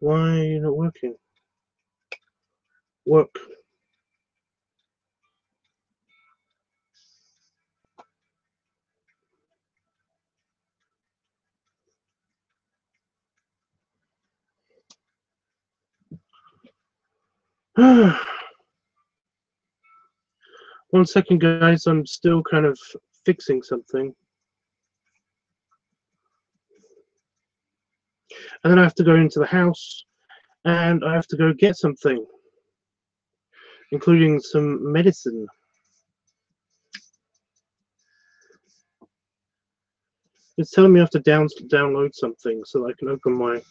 Why are you not working? Work. One second, guys. I'm still kind of fixing something. And then I have to go into the house and I have to go get something, including some medicine. It's telling me I have to download something so that I can open my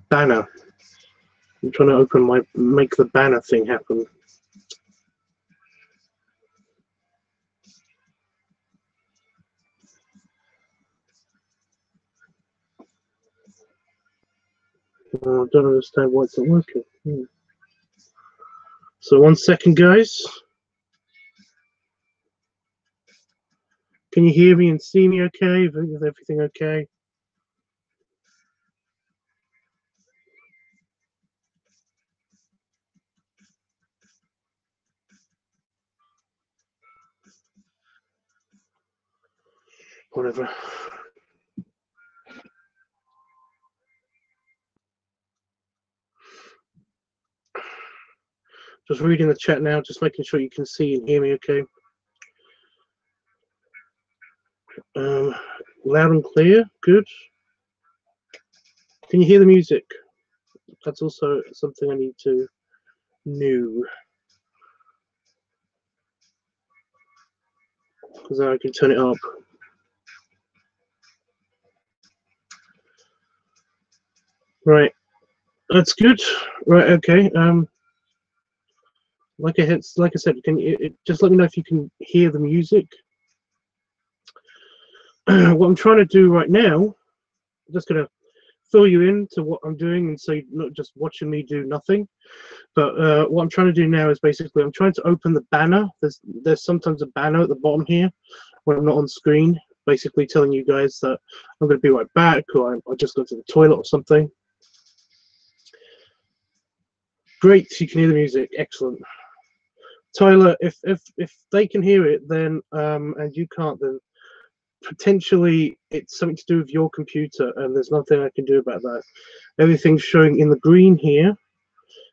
banner. I'm trying to make the banner thing happen. I don't understand why it's not working. So 1 second, guys. Can you hear me and see me okay? Is everything okay? Whatever. Just reading the chat now, just making sure you can see and hear me okay. Loud and clear, good. Can you hear the music? That's also something I need to know, because then I can turn it up. Right, that's good. Right, okay. Like I said, can you just let me know if you can hear the music? What I'm trying to do right now, I'm just gonna fill you in to what I'm doing, and so you're not just watching me do nothing. But what I'm trying to do now is basically I'm trying to open the banner. There's sometimes a banner at the bottom here when I'm not on screen, basically telling you guys that I'm going to be right back, or I just go to the toilet or something. Great, you can hear the music. Excellent. Tyler, if they can hear it, then and you can't, then potentially it's something to do with your computer, and there's nothing I can do about that. Everything's showing in the green here.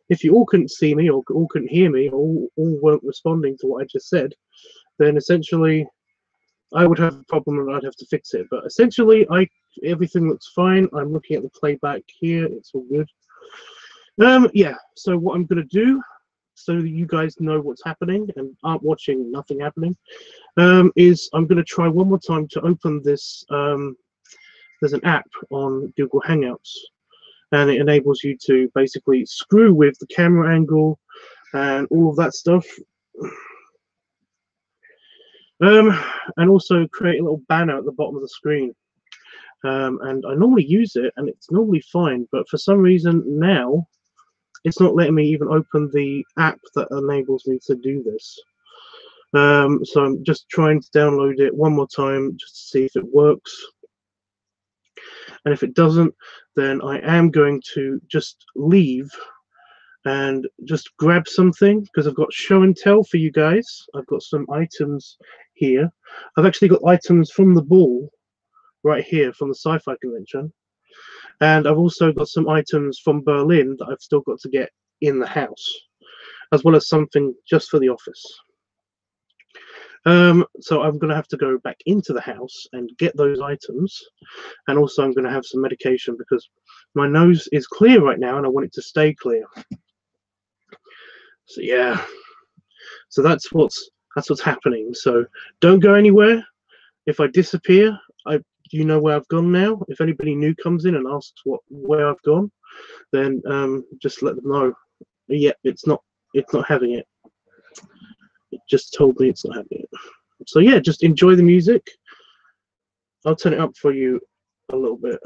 If you all couldn't see me or all couldn't hear me, or all weren't responding to what I just said, then essentially I would have a problem and I'd have to fix it. But essentially, everything looks fine. I'm looking at the playback here. It's all good. Yeah, so what I'm going to do, so that you guys know what's happening and aren't watching nothing happening, is I'm going to try one more time to open this. There's an app on Google Hangouts, and it enables you to basically screw with the camera angle and all of that stuff. And also create a little banner at the bottom of the screen. And I normally use it, and it's normally fine, but for some reason now, it's not letting me even open the app that enables me to do this. So I'm just trying to download it one more time just to see if it works. And if it doesn't, then I am going to just leave and just grab something, because I've got show and tell for you guys. I've got some items here. I've actually got items from the ball right here from the sci-fi convention. And I've also got some items from Berlin that I've still got to get in the house, as well as something just for the office. So I'm going to have to go back into the house and get those items. And also I'm going to have some medication because my nose is clear right now and I want it to stay clear. So yeah, so that's what's happening. So don't go anywhere. If I disappear, you know where I've gone now. If anybody new comes in and asks where I've gone, then just let them know. Yeah, it's not having it. It just told me it's not having it. So yeah, just enjoy the music. I'll turn it up for you a little bit.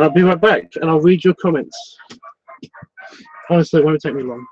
and I'll be right back, and I'll read your comments. Honestly, it won't take me long.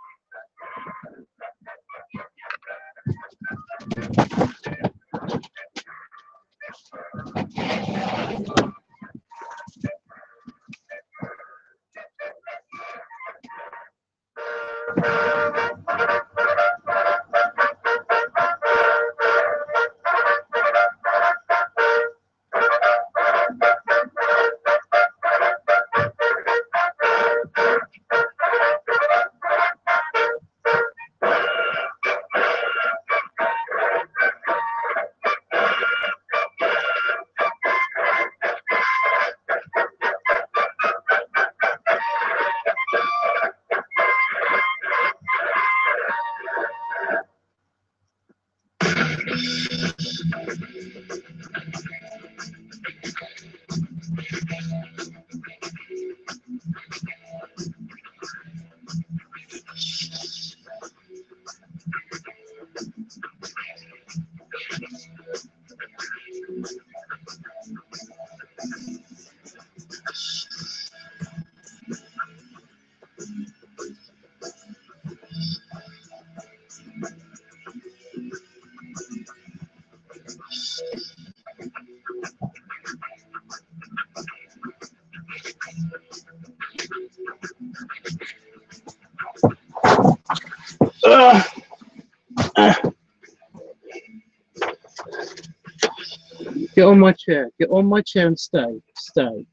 Get on my chair. Get on my chair and stay. Stay.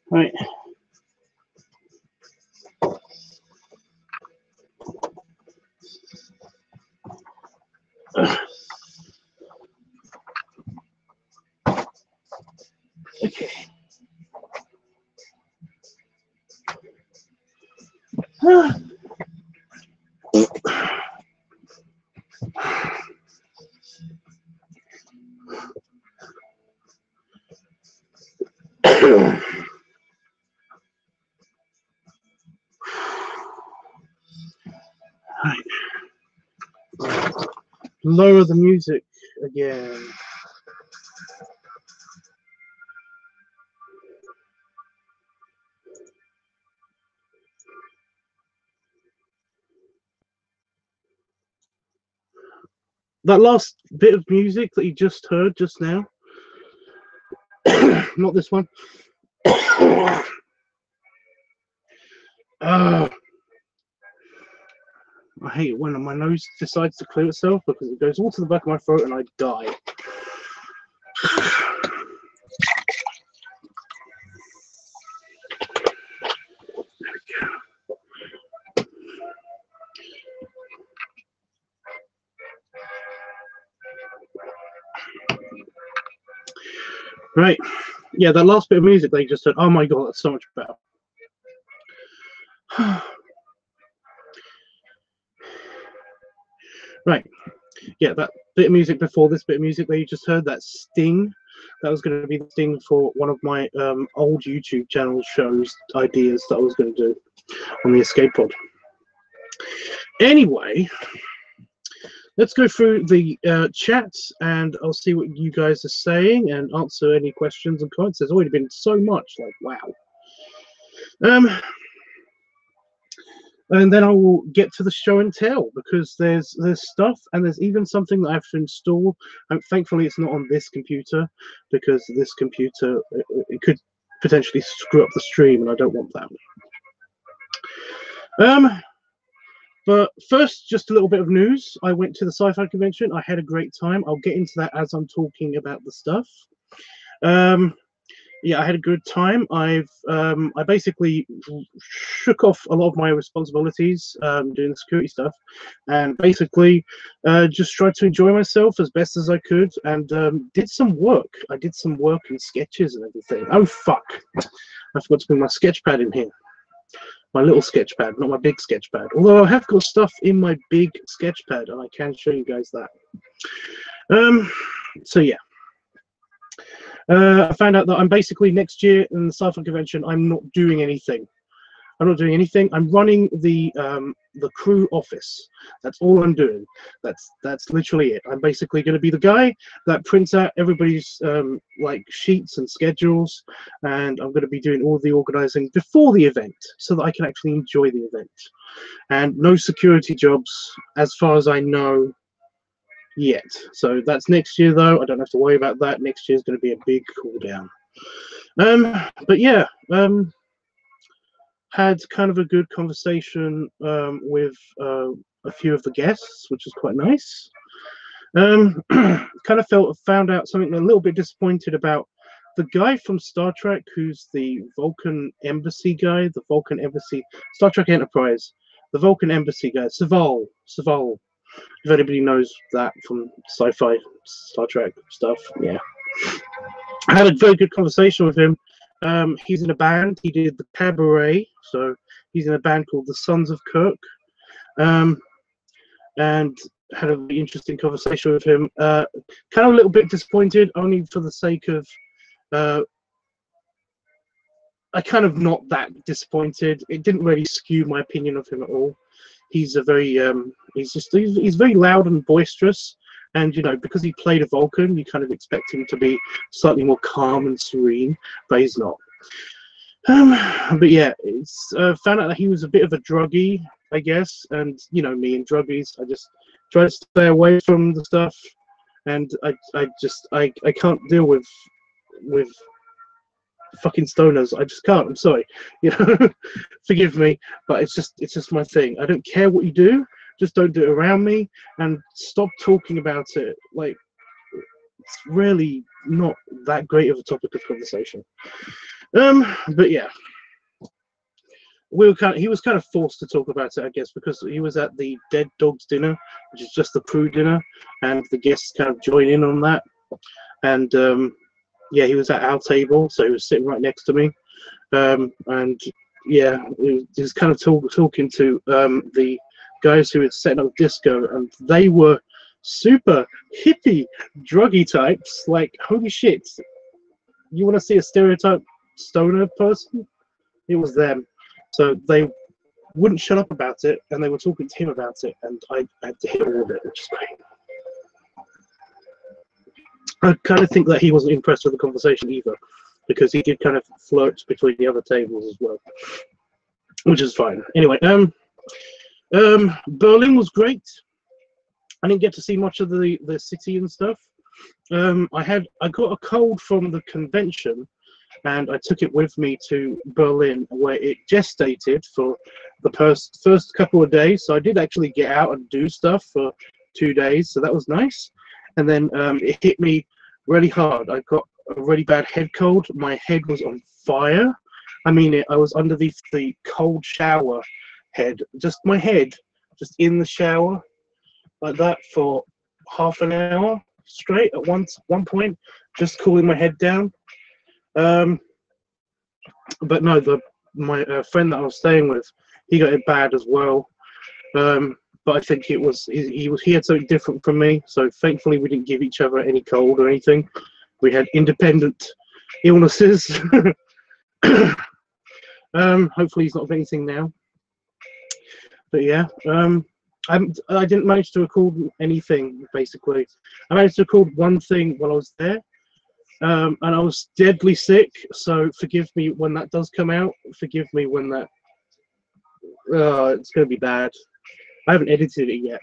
Right. Okay. Right. Lower the music again. That last bit of music that you just heard just now, not this one. I hate it when my nose decides to clear itself because it goes all to the back of my throat and I die. Right. Yeah, that last bit of music they just said, oh my god, that's so much better. Right. Yeah, that bit of music before this bit of music that you just heard, that sting, that was going to be the sting for one of my old YouTube channel shows ideas that I was going to do on the Escape Pod. Anyway, let's go through the chats and I'll see what you guys are saying and answer any questions and comments. There's already been so much, like, wow. And then I will get to the show and tell because there's stuff and there's even something that I have to install. And thankfully, it's not on this computer because this computer it could potentially screw up the stream, and I don't want that. But first, just a little bit of news. I went to the sci-fi convention. I had a great time. I'll get into that as I'm talking about the stuff. Yeah, I had a good time. I basically shook off a lot of my responsibilities doing the security stuff, and basically just tried to enjoy myself as best as I could, and did some work. I did some work and sketches and everything. Oh fuck! I forgot to bring my sketch pad in here. My little sketch pad, not my big sketch pad. Although I have got stuff in my big sketch pad, and I can show you guys that. So yeah. I found out that I'm basically next year in the sci-fi convention, I'm not doing anything. I'm not doing anything. I'm running the crew office. That's all I'm doing. That's literally it. I'm basically going to be the guy that prints out everybody's like sheets and schedules, and I'm going to be doing all the organizing before the event so that I can actually enjoy the event. And no security jobs, as far as I know, yet. So that's next year, though. I don't have to worry about that. Next year is going to be a big cool down. But yeah, had kind of a good conversation with a few of the guests, which was quite nice. Kind of found out something a little bit disappointed about the guy from Star Trek, who's the Vulcan Embassy guy, the Vulcan Embassy, Star Trek Enterprise, the Vulcan Embassy guy, Saval. If anybody knows that from sci-fi Star Trek stuff, yeah. I had a very good conversation with him. He's in a band. He did the Cabaret, so he's in a band called the Sons of Kirk, and had a really interesting conversation with him. Kind of a little bit disappointed, only for the sake of I kind of not that disappointed. It didn't really skew my opinion of him at all. He's a very he's very loud and boisterous, and you know, because he played a Vulcan, you kind of expect him to be slightly more calm and serene, but he's not. But yeah, it's found out that he was a bit of a druggie, I guess, and you know me and druggies, I just try to stay away from the stuff, and I can't deal with fucking stoners. I just can't. I'm sorry, you know. Forgive me, but it's just my thing. I don't care what you do, just don't do it around me, and stop talking about it. Like, it's really not that great of a topic of conversation. But yeah, he was kind of forced to talk about it, I guess, because he was at the Dead Dogs dinner, which is just the crew dinner, and the guests kind of join in on that. And yeah, he was at our table, so he was sitting right next to me. And yeah, he was kind of talking to the guys who had set up disco, and they were super hippie, druggy types. Like, holy shit, you want to see a stereotype stoner person? It was them. So they wouldn't shut up about it, and they were talking to him about it, and I had to hear all of it, which is great. I kind of think that he wasn't impressed with the conversation either, because he did kind of flirt between the other tables as well, which is fine. Anyway, Berlin was great. I didn't get to see much of the city and stuff. I got a cold from the convention, and I took it with me to Berlin, where it gestated for the first couple of days. So I did actually get out and do stuff for 2 days, so that was nice. And then it hit me really hard. I got a really bad head cold. My head was on fire. I mean, I was underneath the cold shower head, just my head, just in the shower like that for half an hour straight at one point, just cooling my head down. But no, my friend that I was staying with, he got it bad as well. But I think it was he had something different from me, so thankfully we didn't give each other any cold or anything. We had independent illnesses. Hopefully he's not anything now. But yeah, I didn't manage to record anything, basically. I managed to record one thing while I was there, and I was deadly sick, so forgive me when that does come out. Forgive me when that it's going to be bad. I haven't edited it yet.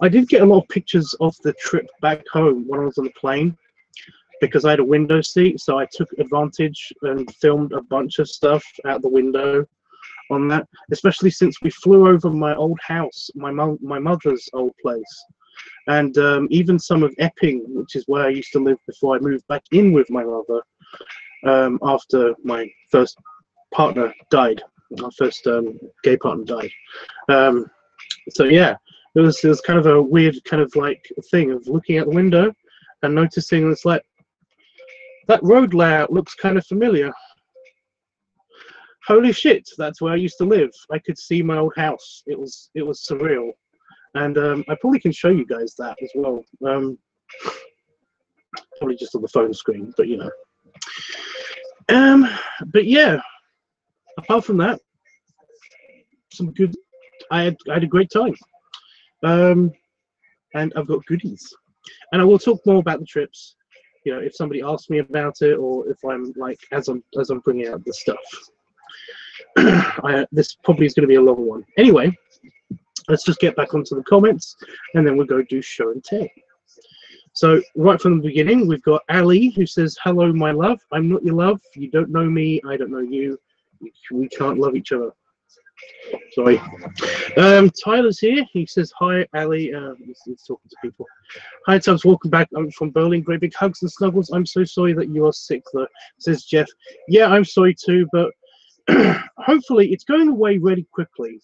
I did get a lot of pictures of the trip back home when I was on the plane, because I had a window seat, so I took advantage and filmed a bunch of stuff out the window on that, especially since we flew over my old house, my mother's old place, and even some of Epping, which is where I used to live before I moved back in with my mother, after my first partner died. Our first gay partner died. So yeah, it was kind of a weird kind of like thing of looking out the window and noticing it's like, that road layout looks kind of familiar. Holy shit, that's where I used to live. I could see my old house. It was surreal. And I probably can show you guys that as well. Probably just on the phone screen, but you know. But yeah, apart from that, some good. I had a great time, and I've got goodies, and I will talk more about the trips. You know, if somebody asks me about it, or if I'm like as I'm bringing out the stuff. This probably is going to be a long one. Anyway, let's just get back onto the comments, and then we'll go do show and tell. So right from the beginning, we've got Ali who says, "Hello, my love. I'm not your love. You don't know me. I don't know you. We can't love each other." Sorry. Tyler's here. He says, "Hi, Ali." He's talking to people. "Hi, Tubbs. Welcome back. I'm from Berlin. Great big hugs and snuggles. I'm so sorry that you are sick, though," says Jeff. "Yeah, I'm sorry too, but hopefully it's going away really quickly."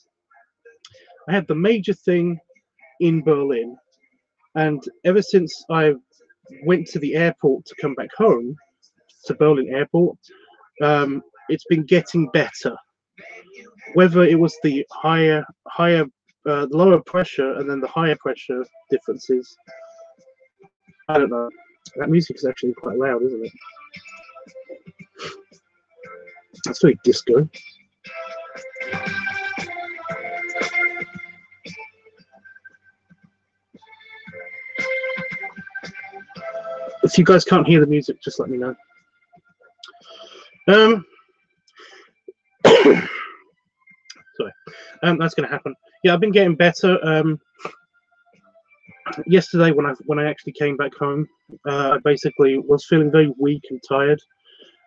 I had the major thing in Berlin, and ever since I went to the airport to come back home to Berlin airport, it's been getting better. Whether it was the lower pressure and then the higher pressure differences, I don't know. That music is actually quite loud, isn't it? That's very disco. If you guys can't hear the music, just let me know. Sorry, that's going to happen. Yeah, I've been getting better. Yesterday, when I actually came back home, I basically was feeling very weak and tired.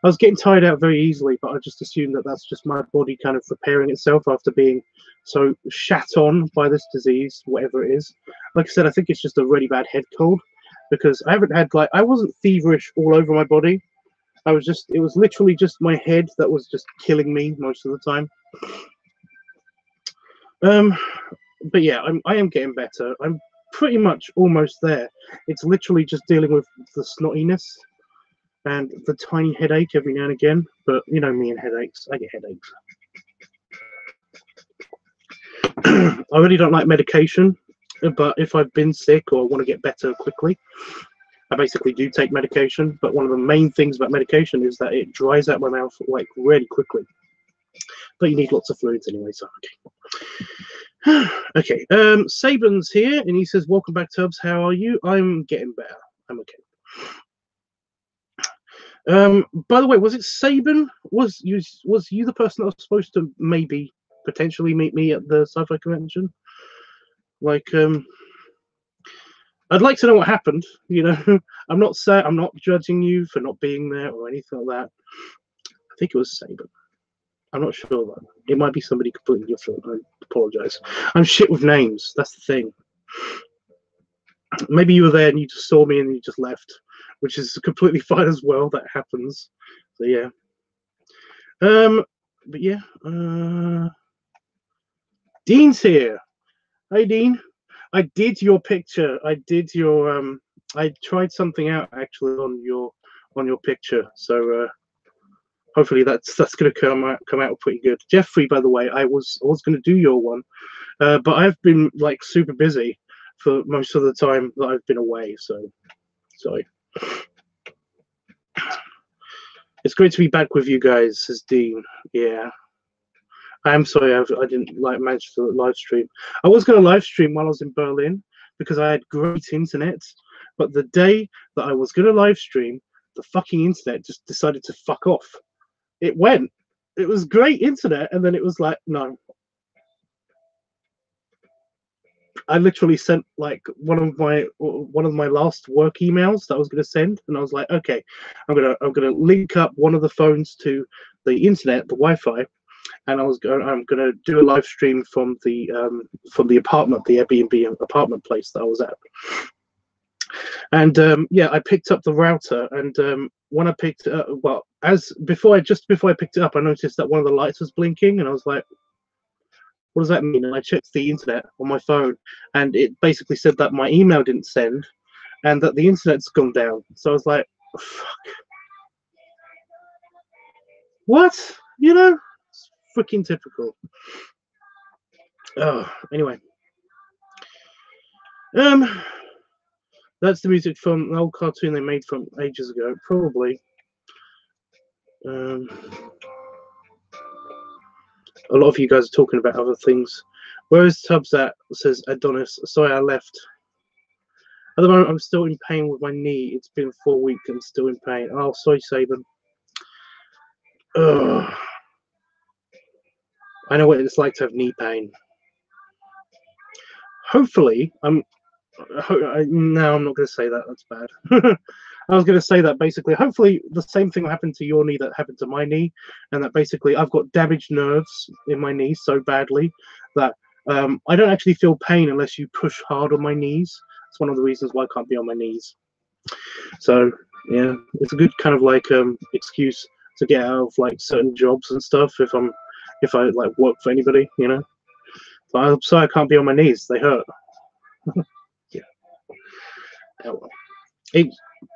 I was getting tired out very easily, but I just assumed that that's just my body kind of repairing itself after being so shat on by this disease, whatever it is. Like I said, I think it's just a really bad head cold, because I haven't had I wasn't feverish all over my body. It was literally just my head that was just killing me most of the time. But yeah, I am getting better. I'm pretty much almost there. It's literally just dealing with the snottiness and the tiny headache every now and again. But you know me and headaches. I get headaches. I really don't like medication, but if I've been sick or want to get better quickly, I basically do take medication. But one of the main things about medication is that it dries out my mouth like really quickly. But you need lots of fluids anyway, so okay. Okay, Saban's here, and he says, "Welcome back, Tubbs. How are you?" "I'm getting better. I'm okay." By the way, was it Saban? Was you the person that was supposed to maybe potentially meet me at the sci-fi convention? Like, I'd like to know what happened. You know, I'm not judging you for not being there or anything like that. I think it was Saban. I'm not sure though. It might be somebody completely different. I apologize. I'm shit with names. That's the thing. Maybe you were there and you just saw me and you just left, which is completely fine as well. That happens. So yeah. But yeah. Dean's here. Hey Dean. I did your picture. I did your I tried something out actually on your picture. So hopefully that's going to come out pretty good. Jeffrey, by the way, I was going to do your one, but I've been like super busy for most of the time that I've been away. So sorry. It's great to be back with you guys, says Dean. Yeah. I'm sorry I didn't manage to live stream. I was going to live stream while I was in Berlin because I had great internet, but the day that I was going to live stream, the fucking internet just decided to fuck off. It went. It was great internet, and then it was like, no. I literally sent like one of my last work emails that I was going to send, and I was like, okay, I'm gonna link up one of the phones to the internet, the Wi-Fi, and I'm gonna do a live stream from the apartment, the Airbnb apartment place that I was at. And yeah, I picked up the router, and when I picked it up, well, just before I picked it up, I noticed that one of the lights was blinking, and I was like, what does that mean? And I checked the internet on my phone, and it basically said that my email didn't send, and that the internet's gone down. So I was like, fuck. What? You know, it's freaking typical. Oh, anyway. That's the music from an old cartoon they made from ages ago, probably. A lot of you guys are talking about other things. Where is Tubbs at? Says Adonis. Sorry, I left. At the moment, I'm still in pain with my knee. It's been 4 weeks and still in pain. Oh, sorry, Saban. Ugh. I know what it's like to have knee pain. Hopefully, no, I'm not going to say that. That's bad. I was going to say that basically, hopefully, the same thing will happen to your knee that happened to my knee, and that basically I've got damaged nerves in my knee so badly that I don't actually feel pain unless you push hard on my knees. It's one of the reasons why I can't be on my knees. So yeah, it's a good kind of like excuse to get out of like certain jobs and stuff if I like work for anybody, you know. But I'm sorry I can't be on my knees. They hurt. Yeah. Oh, well.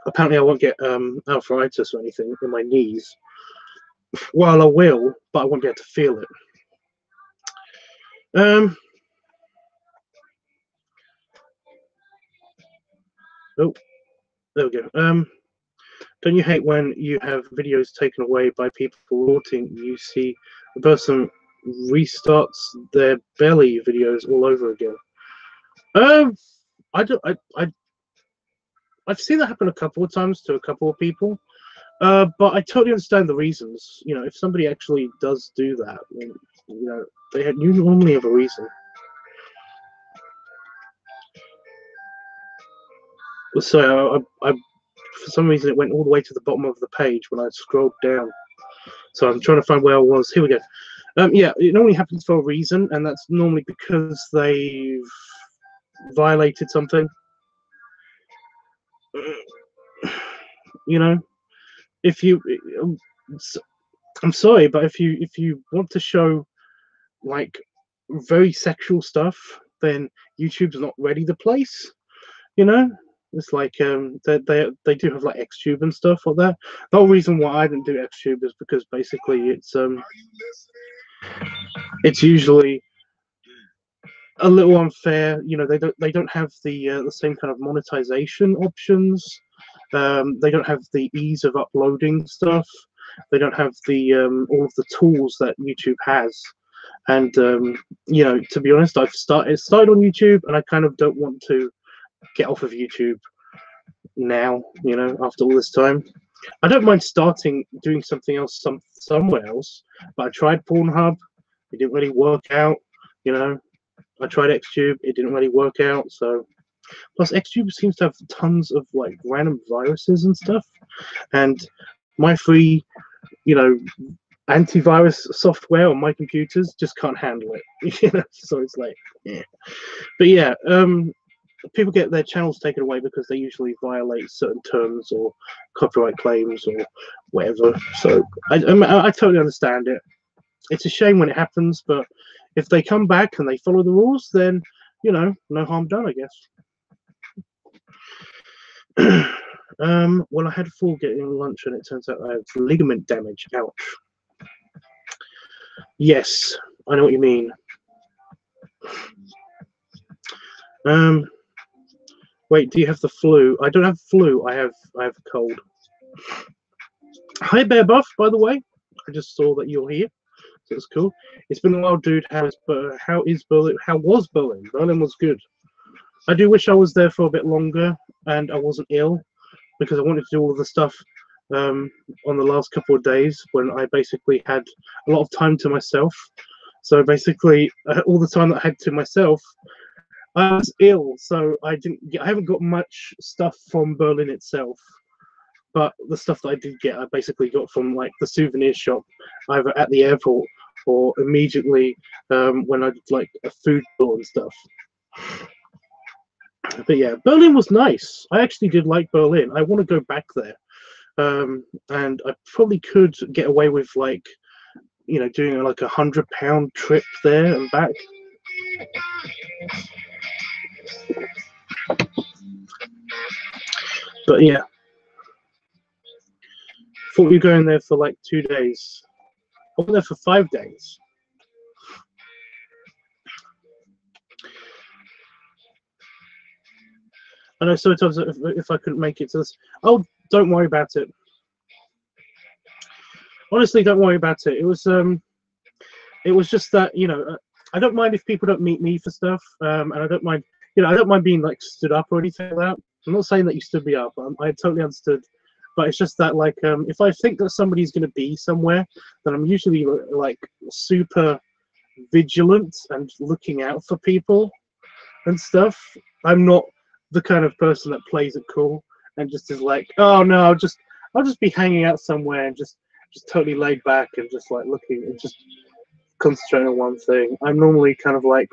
Apparently I won't get arthritis or anything in my knees. Well, I will, but I won't be able to feel it. Oh, there we go. Don't you hate when you have videos taken away by people reporting? You see the person restarts their belly videos all over again. I've seen that happen a couple of times to a couple of people. But I totally understand the reasons. You know, if somebody actually does do that, then, you know, you normally have a reason. So I, for some reason, it went all the way to the bottom of the page when I scrolled down. So I'm trying to find where I was. Here we go. Yeah, it normally happens for a reason, and that's normally because they've violated something. You know, if you, I'm sorry, but if you want to show like very sexual stuff, then YouTube's not really the place. You know, it's like they do have like XTube and stuff like that. The whole reason why I didn't do XTube is because basically it's usually a little unfair. You know, they don't have the same kind of monetization options. They don't have the ease of uploading stuff. They don't have the all of the tools that YouTube has. And you know, to be honest, I've started on YouTube, and I kind of don't want to get off of YouTube now. You know, after all this time, I don't mind doing something else somewhere else. But I tried Pornhub, it didn't really work out. You know, I tried XTube, it didn't really work out. So plus XTube seems to have tons of like random viruses and stuff, and my free, you know, antivirus software on my computers just can't handle it. You know, so it's like, yeah. But yeah, people get their channels taken away because they usually violate certain terms or copyright claims or whatever. So I totally understand it. It's a shame when it happens, but if they come back and they follow the rules, then, you know, no harm done, I guess. Well, I had a fall getting lunch, and it turns out I have ligament damage. Ouch. Yes, I know what you mean. Wait, do you have the flu? I don't have flu. I have a cold. Hi, Bear Buff. By the way, I just saw that you're here. So it's cool. It's been a while, dude. How is Berlin? How was Berlin? Berlin was good. I do wish I was there for a bit longer and I wasn't ill, because I wanted to do all of the stuff on the last couple of days when I basically had a lot of time to myself. So basically, all the time that I had to myself, I was ill. So I haven't got much stuff from Berlin itself. But the stuff that I did get, I basically got from like the souvenir shop, either at the airport or immediately when I did like a food store and stuff. But yeah, Berlin was nice. I actually did like Berlin. I want to go back there. And I probably could get away with like, you know, doing like £100 trip there and back. But yeah, thought we were going there for like 2 days. I went there for 5 days. I know sometimes if I couldn't make it to this, oh, don't worry about it. Honestly, don't worry about it. It was it was just that, you know, I don't mind if people don't meet me for stuff, and I don't mind, you know, I don't mind being like stood up or anything like that. I'm not saying that you stood me up. I totally understood, but it's just that like if I think that somebody's going to be somewhere, then I'm usually like super vigilant and looking out for people and stuff. I'm not the kind of person that plays it cool and just is like, oh no, I'll just be hanging out somewhere and just totally laid back and just like looking and just concentrating on one thing. I'm normally kind of like,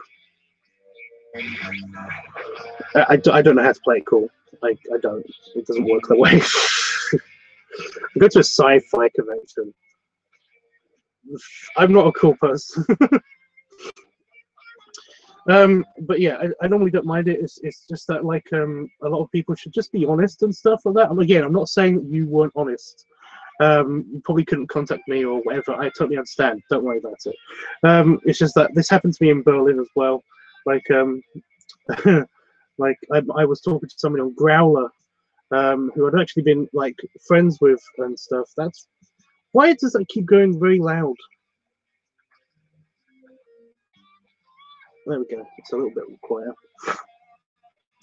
I don't know how to play it cool. I don't. It doesn't work that way. I go to a sci-fi convention. I'm not a cool person. But yeah, I normally don't mind it. It's just that like a lot of people should just be honest and stuff like that. And again, I'm not saying that you weren't honest. You probably couldn't contact me or whatever. I totally understand. Don't worry about it. It's just that this happened to me in Berlin as well. Like like I was talking to somebody on Growler, who I'd actually been like friends with and stuff. That's why does that keep going very loud? There we go. It's a little bit quieter.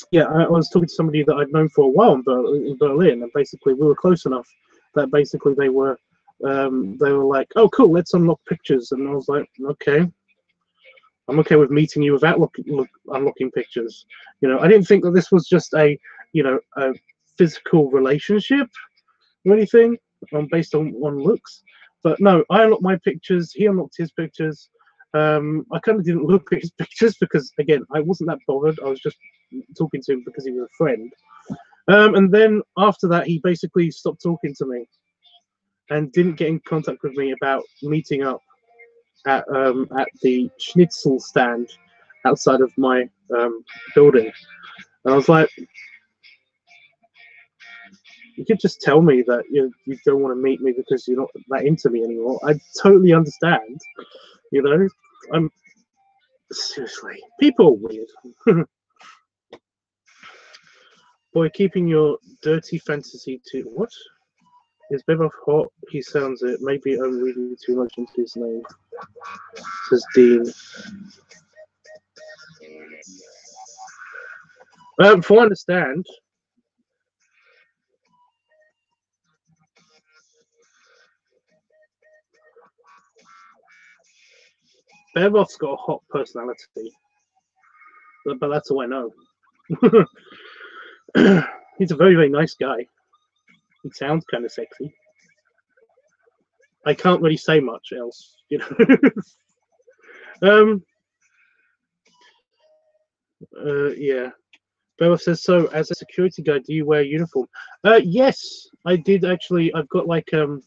Yeah, I was talking to somebody that I'd known for a while in Berlin, and basically we were close enough that basically they were like, "Oh, cool, let's unlock pictures," and I was like, "Okay, I'm okay with meeting you without unlocking pictures." You know, I didn't think that this was just a, you know, a physical relationship or anything based on looks, but no, I unlocked my pictures. He unlocked his pictures. I kind of didn't look at his pictures because, again, I wasn't that bothered. I was just talking to him because he was a friend. And then after that, he basically stopped talking to me and didn't get in contact with me about meeting up at the schnitzel stand outside of my building. And I was like, you could just tell me that you don't want to meet me because you're not that into me anymore. I totally understand. You know, I'm seriously, people are weird. Boy, keeping your dirty fantasy to what? Is Bebop hot? He sounds it. Maybe I'm reading too much into his name. Says Dean. From what I understand, Bebop's got a hot personality. But that's all I know. He's a very, very nice guy. He sounds kind of sexy. I can't really say much else, you know. Yeah. Bella says, so as a security guard, do you wear a uniform? Yes, I did actually. I've got like a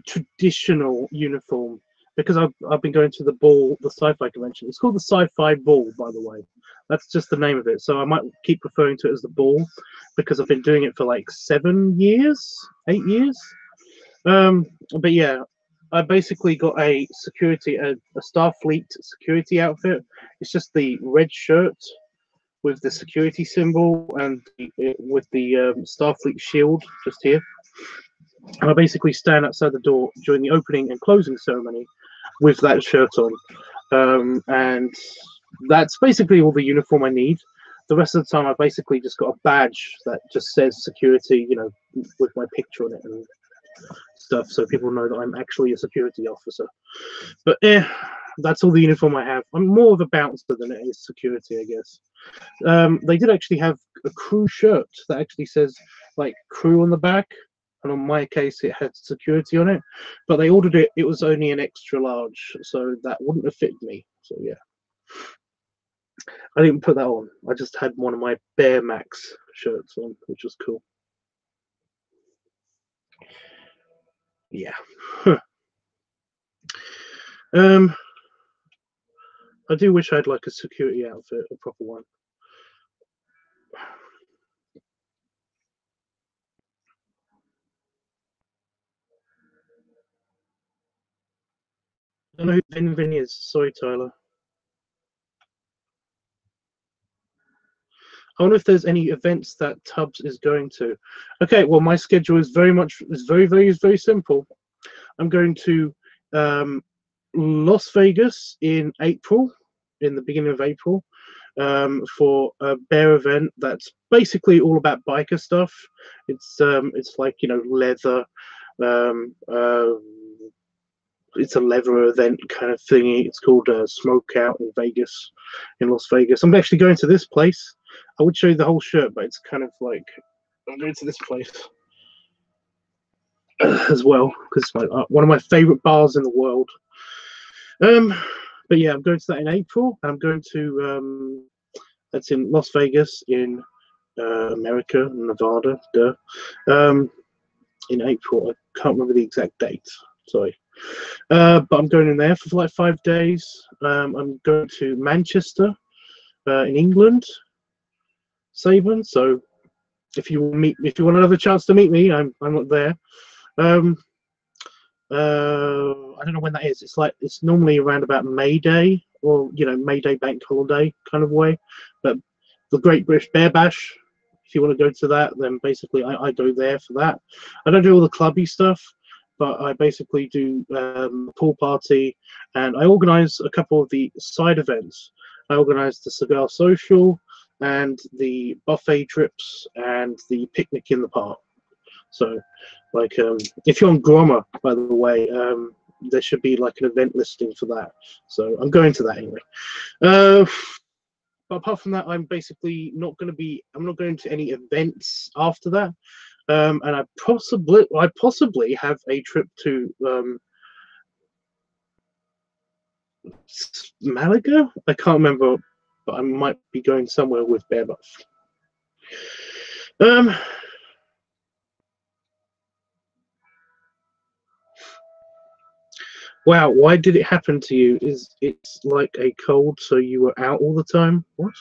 traditional uniform because I've been going to the ball, the sci-fi convention. It's called the Sci-Fi Ball, by the way. That's just the name of it. So I might keep referring to it as the ball because I've been doing it for like 7 years, 8 years. But yeah, I basically got a Starfleet security outfit. It's just the red shirt with the security symbol and with the Starfleet shield just here. And I basically stand outside the door during the opening and closing ceremony with that shirt on. And that's basically all the uniform I need. The rest of the time, I basically just got a badge that just says security, you know, with my picture on it and stuff, so people know that I'm actually a security officer. But that's all the uniform I have. I'm more of a bouncer than it is security, I guess. They did actually have a crew shirt that actually says like crew on the back, and on my case it had security on it, but they ordered it, it was only an extra large, so that wouldn't have fit me. So yeah, I didn't put that on. I just had one of my Bear Max shirts on, which was cool. Yeah. I do wish I had like a security outfit, a proper one. I don't know who Vin is. Sorry, Tyler. I wonder if there's any events that Tubbs is going to. Okay, well, my schedule is very, very simple. I'm going to Las Vegas in April, in the beginning of April, for a bear event that's basically all about biker stuff. It's like, you know, leather. Um, uh, it's a leather event kind of thingy. It's called Smoke Out in Vegas, in Las Vegas. I'm actually going to this place. I would show you the whole shirt, but it's kind of like I'm going to this place as well because it's one of my favorite bars in the world. But yeah, I'm going to that in April. I'm going to that's in Las Vegas in America, Nevada. Duh. In April, I can't remember the exact date. Sorry. But I'm going in there for like 5 days. I'm going to Manchester in England, Sabin. So if you want another chance to meet me, I'm not there. I don't know when that is. It's normally around about May Day, or you know, May Day bank holiday kind of way. But the Great British Bear Bash, if you want to go to that, then basically I go there for that. I don't do all the clubby stuff, but I basically do pool party, and I organise a couple of the side events. I organise the cigar social and the buffet trips and the picnic in the park. So, like, if you're on Grommer, by the way, there should be like an event listing for that. So I'm going to that anyway. But apart from that, I'm basically not going to be. I'm not going to any events after that. And I possibly have a trip to Malaga. I can't remember, but I might be going somewhere with Bear Buff. Wow, why did it happen to you? Is it's like a cold, so you were out all the time? What?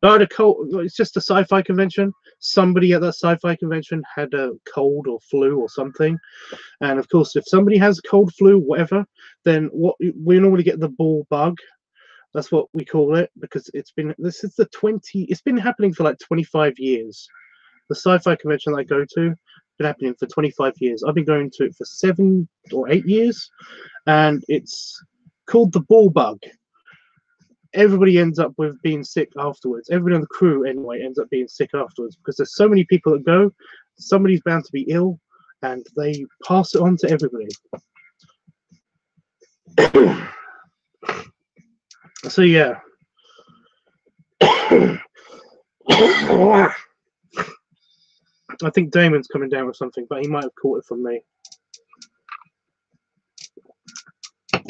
Oh, the cold. It's just a sci-fi convention. Somebody at that sci-fi convention had a cold or flu or something, and of course, if somebody has a cold, flu, whatever, then what we normally get the ball bug. That's what we call it because it's been happening for like 25 years. The sci-fi convention I go to been happening for 25 years. I've been going to it for 7 or 8 years, and it's called the ball bug. Everybody ends up with being sick afterwards. Everybody on the crew, anyway, ends up being sick afterwards because there's so many people that go. Somebody's bound to be ill, and they pass it on to everybody. So yeah. I think Damon's coming down with something, but he might have caught it from me.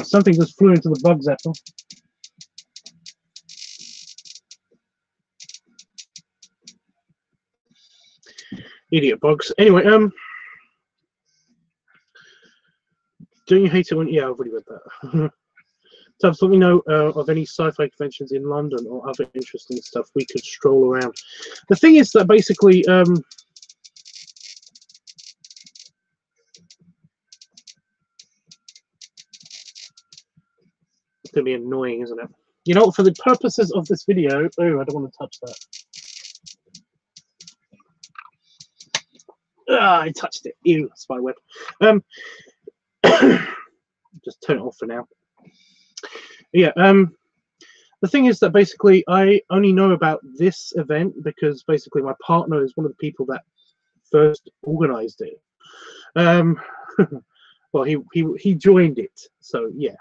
Something just flew into the bug zapper. Idiot bugs. Anyway, don't you hate it when? Yeah, I've already read that. So let me know of any sci-fi conventions in London or other interesting stuff we could stroll around. The thing is that basically, it's going to be annoying, isn't it? You know, for the purposes of this video, oh, I don't want to touch that. Ah, I touched it. Ew, spiderweb. Just turn it off for now. Yeah, the thing is that basically I only know about this event because basically my partner is one of the people that first organized it. Well, he joined it, so yeah.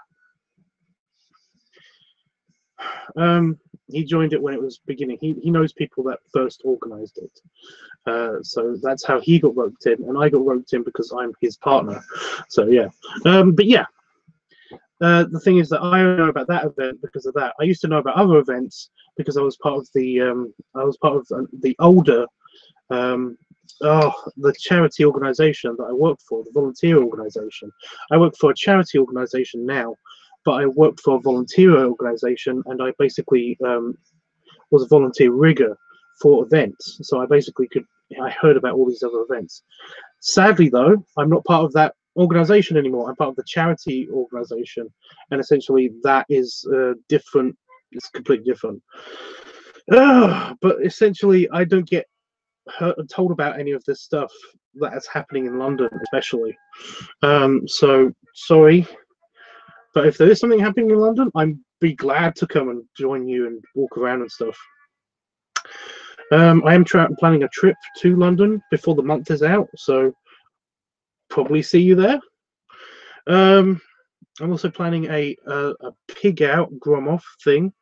He joined it when it was beginning. He knows people that first organized it. So that's how he got roped in, and I got roped in because I'm his partner. So yeah. But yeah. The thing is that I only know about that event because of that. I used to know about other events because I was part of the older the charity organization that I worked for, the volunteer organization. I work for a charity organization now, but I worked for a volunteer organization, and I basically was a volunteer rigger for events. So I heard about all these other events. Sadly, though, I'm not part of that organization anymore. I'm part of the charity organization, and essentially that is different. It's completely different. But essentially, I don't get told about any of this stuff that's happening in London, especially. So sorry, but if there is something happening in London, I'd be glad to come and join you and walk around and stuff. I am planning a trip to London before the month is out, so probably see you there. I'm also planning a pig out Gromov thing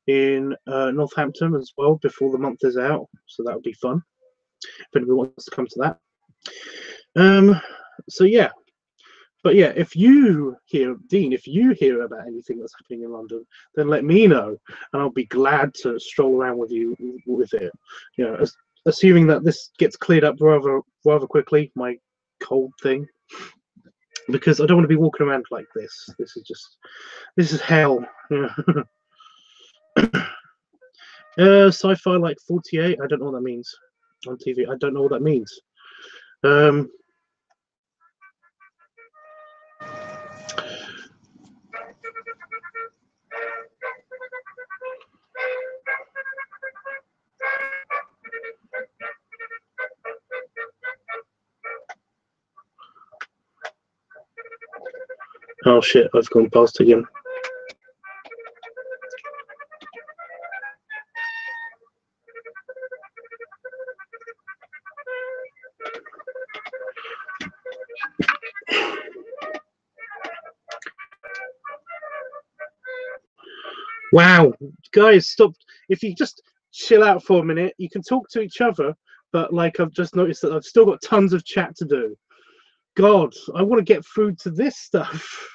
in Northampton as well before the month is out, so that would be fun if anybody wants to come to that. So yeah, but yeah, if you hear, Dean, if you hear about anything that's happening in London, then let me know, and I'll be glad to stroll around with you with it. You know, assuming that this gets cleared up rather quickly, my cold thing, because I don't want to be walking around like this. This is hell. Sci-fi like 48. I don't know what that means on TV. I don't know what that means. Oh shit! I've gone past again. Wow, guys, stop. If you just chill out for a minute, you can talk to each other, but like I've just noticed that I've still got tons of chat to do. God, I want to get through to this stuff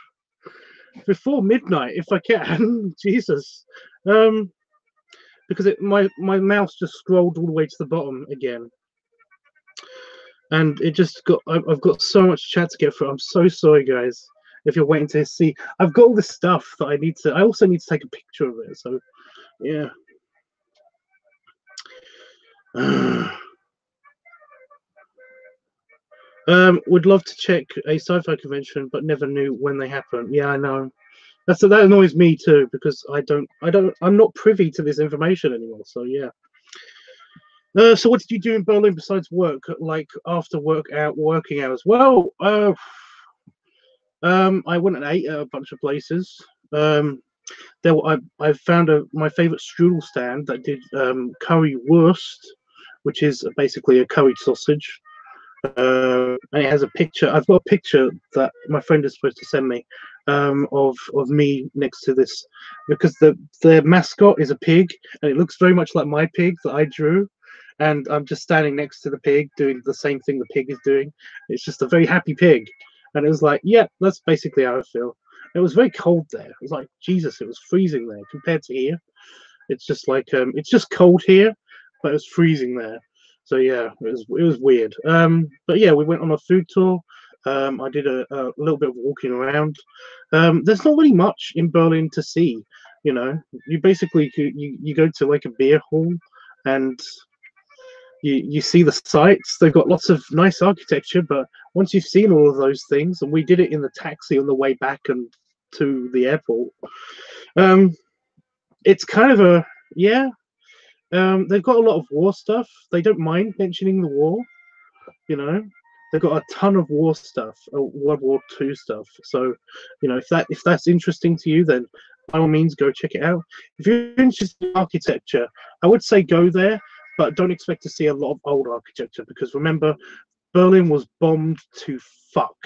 before midnight if I can. Jesus. Because my mouse just scrolled all the way to the bottom again. And it just got, I've got so much chat to get through. I'm so sorry, guys, if you're waiting to see. I've got all this stuff that I also need to take a picture of it. So, yeah. Would love to check a sci-fi convention, but never knew when they happen. Yeah, I know. That annoys me too, because I'm not privy to this information anymore. So yeah. So what did you do in Berlin besides work, like after working hours? Well, I went and ate at a bunch of places. I found my favorite strudel stand that did curry wurst, which is basically a curried sausage. And it has a picture. I've got a picture that my friend is supposed to send me of me next to this, because the mascot is a pig, and it looks very much like my pig that I drew. And I'm just standing next to the pig doing the same thing the pig is doing. It's just a very happy pig. And it was like, yeah, that's basically how I feel. It was very cold there. It was like, Jesus, it was freezing there compared to here. It's just like, it's just cold here, but it was freezing there. So yeah, it was weird. But yeah, we went on a food tour. I did a little bit of walking around. There's not really much in Berlin to see. You know, you basically you go to like a beer hall, and you see the sights. They've got lots of nice architecture, but once you've seen all of those things, and we did it in the taxi on the way back and to the airport, it's kind of a, yeah. They've got a lot of war stuff. They don't mind mentioning the war, you know. They've got a ton of war stuff, World War II stuff. So, you know, if that's interesting to you, then by all means go check it out. If you're interested in architecture, I would say go there, but don't expect to see a lot of old architecture, because remember, Berlin was bombed to fuck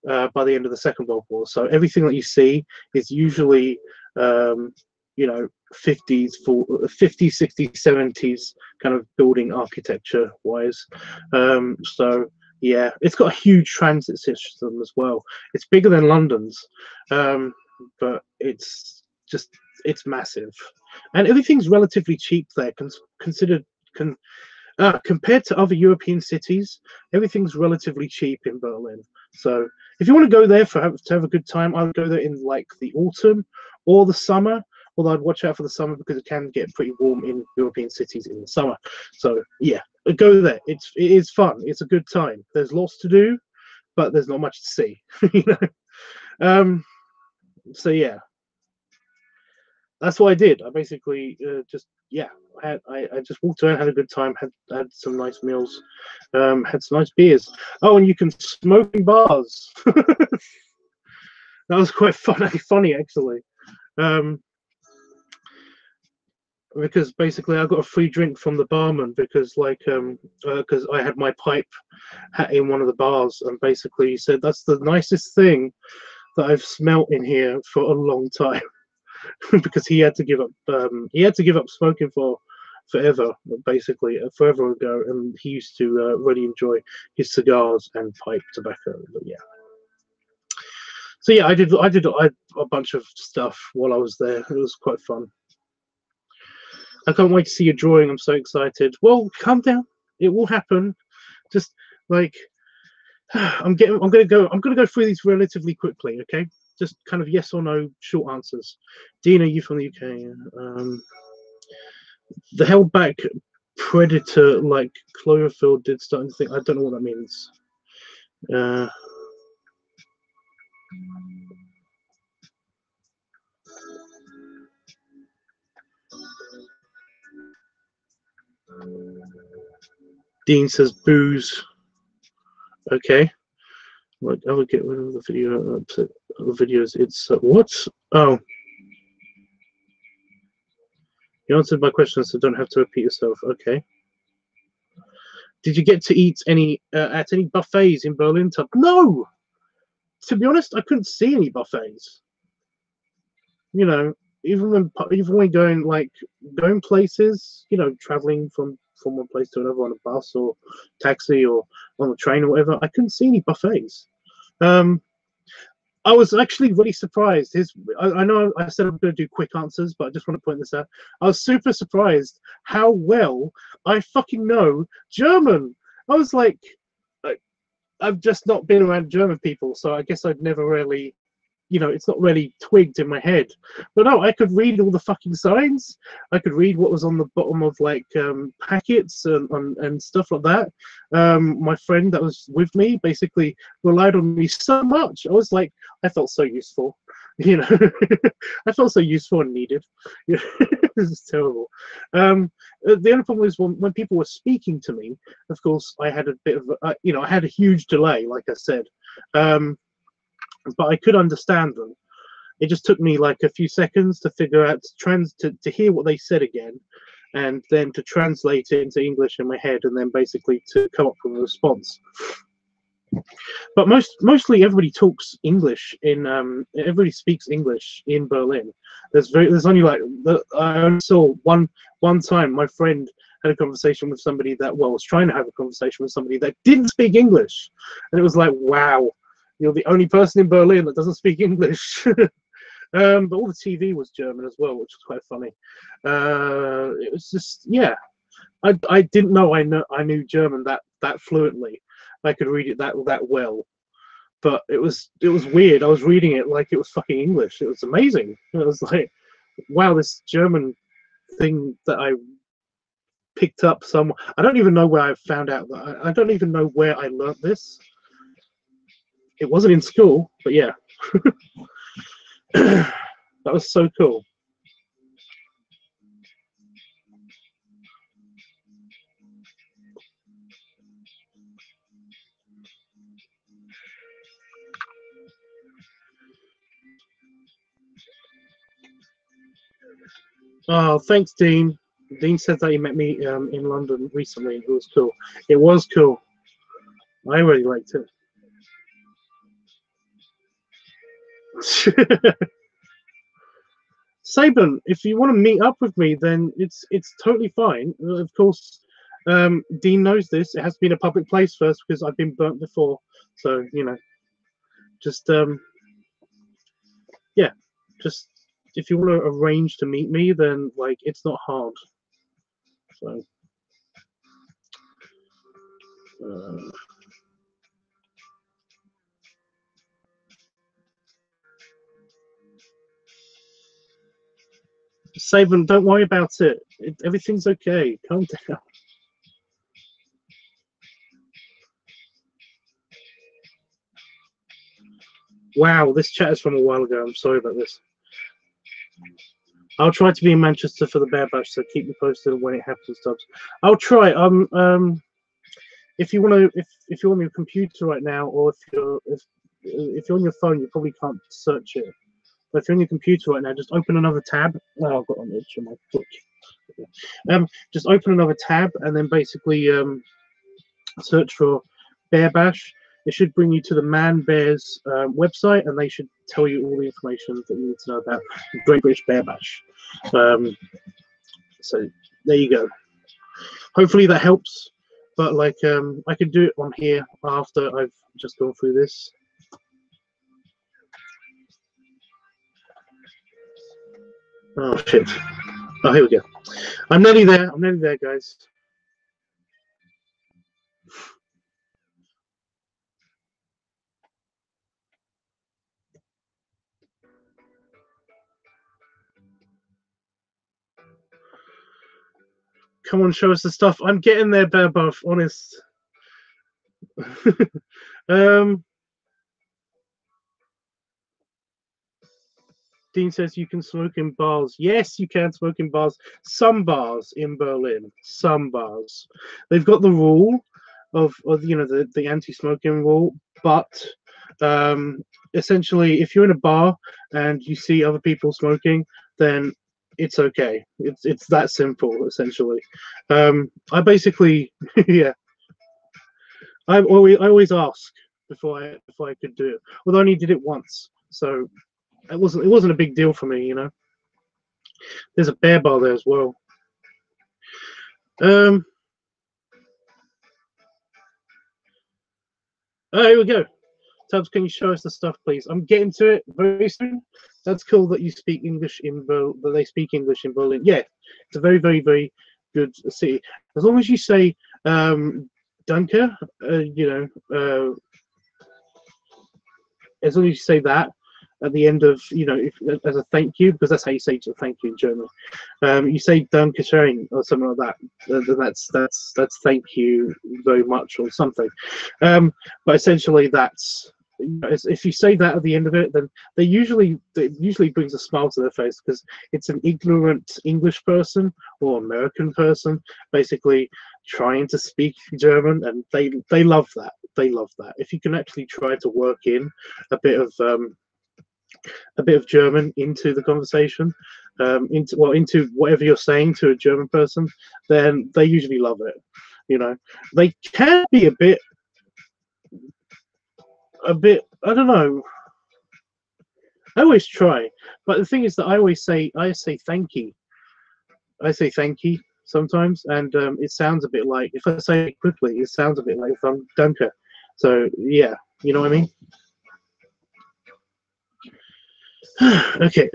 by the end of the Second World War. So everything that you see is usually, you know, 50s, 60s, 70s kind of building architecture wise. So yeah, it's got a huge transit system as well. It's bigger than London's, but it's massive, and everything's relatively cheap there. Compared to other European cities, everything's relatively cheap in Berlin. So if you want to go there to have a good time, I would go there in like the autumn or the summer. Although I'd watch out for the summer, because it can get pretty warm in European cities in the summer. So yeah, go there. It is fun. It's a good time. There's lots to do, but there's not much to see. You know. So yeah, that's what I did. I basically I just walked around, had a good time, had some nice meals, had some nice beers. Oh, and you can smoke in bars. That was quite funny actually. Because basically I got a free drink from the barman because because I had my pipe in one of the bars, and basically he said that's the nicest thing that I've smelt in here for a long time. Because he had to give up smoking for forever, basically forever ago, and he used to really enjoy his cigars and pipe tobacco. But yeah, so yeah, I did a bunch of stuff while I was there. It was quite fun. I can't wait to see your drawing. I'm so excited. Well, calm down. It will happen. Just like I'm gonna go through these relatively quickly. Okay, just kind of yes or no short answers. Dean, are you from the UK? The held back predator like chlorophyll did start to think. I don't know what that means. Dean says booze. Okay. Like I would get rid of the video. The videos. It's what? Oh, you answered my question, so don't have to repeat yourself. Okay. Did you get to eat any at any buffets in Berlin? No. To be honest, I couldn't see any buffets. You know, even when going places, you know, traveling from one place to another on a bus or taxi or on a train or whatever, I couldn't see any buffets. I was actually really surprised. I know I said I'm going to do quick answers, but I just want to point this out. I was super surprised how well I fucking know German. I was like, I've just not been around German people, so I guess I've never really, you know, it's not really twigged in my head. But no, I could read all the fucking signs. I could read what was on the bottom of packets and stuff like that. My friend that was with me basically relied on me so much. I was like, I felt so useful. You know, I felt so useful and needed. This is terrible. The only problem is when people were speaking to me, of course, I had a bit of, you know, I had a huge delay, like I said. But I could understand them. It just took me like a few seconds to figure out to hear what they said again, and then to translate it into English in my head, and then basically to come up with a response. But mostly everybody talks English everybody speaks English in Berlin. There's only I only saw one time my friend had a conversation with somebody that was trying to have a conversation with somebody that didn't speak English, and it was like, wow, you're the only person in Berlin that doesn't speak English. But all the TV was German as well, which was quite funny. It was just, yeah, I didn't know I knew German that fluently. I could read it that well, but it was weird. I was reading it like it was fucking English. It was amazing. It was like, wow, this German thing that I picked up somewhere. I don't even know where I found out that. I don't even know where I learnt this. It wasn't in school, but yeah. That was so cool. Oh, thanks, Dean. Dean said that he met me in London recently. It was cool. It was cool. I really liked it. Saban, if you want to meet up with me, then it's totally fine. Of course, Dean knows this. It has been a public place first because I've been burnt before. So you know, just yeah, just if you want to arrange to meet me, then like it's not hard. So. Saban, don't worry about it. Everything's okay. Calm down. Wow, this chat is from a while ago. I'm sorry about this. I'll try to be in Manchester for the Bear Bash, so keep me posted when it happens, Tubbs. I'll try. If you want to, if you're on your computer right now, or if you're on your phone, you probably can't search it. But if you're on your computer right now, just open another tab. Oh, I've got an itch on my foot. Just open another tab and then basically search for Bear Bash. It should bring you to the Man Bears website, and they should tell you all the information that you need to know about Great British Bear Bash. So there you go. Hopefully that helps. But like, I could do it on here after I've just gone through this. Oh shit! Oh, here we go. I'm nearly there. I'm nearly there, guys. Come on, show us the stuff. I'm getting there, Bear Buff. Honest. Dean says you can smoke in bars. Yes, you can smoke in bars. Some bars in Berlin. Some bars. They've got the rule of you know, the anti-smoking rule, but essentially, if you're in a bar and you see other people smoking, then it's okay. It's that simple, essentially. I basically, yeah. I always ask before I could do it. Although I only did it once, so it wasn't a big deal for me, you know. There's a bear bar there as well. Oh, here we go. Tubbs, can you show us the stuff, please? I'm getting to it very soon. That's cool that you speak English in Berlin. That they speak English in Berlin. Yeah, it's a very, very, very good city. As long as you say "Danke," you know, as long as you say that at the end of, you know, as a thank you, because that's how you say to thank you in German. You say "Danke schön" or something like that. Then that's thank you very much or something. But essentially, that's, if you say that at the end of it, then it usually brings a smile to their face, because it's an ignorant English person or American person basically trying to speak German, and they love that. They love that. If you can actually try to work in a bit of German into the conversation, into whatever you're saying to a German person, then they usually love it. You know, they can be a bit. I don't know. I always try, but the thing is that I say thank you. I say thank you sometimes, and it sounds a bit like, if I say it quickly, it sounds a bit like danke. So yeah, you know what I mean. Okay.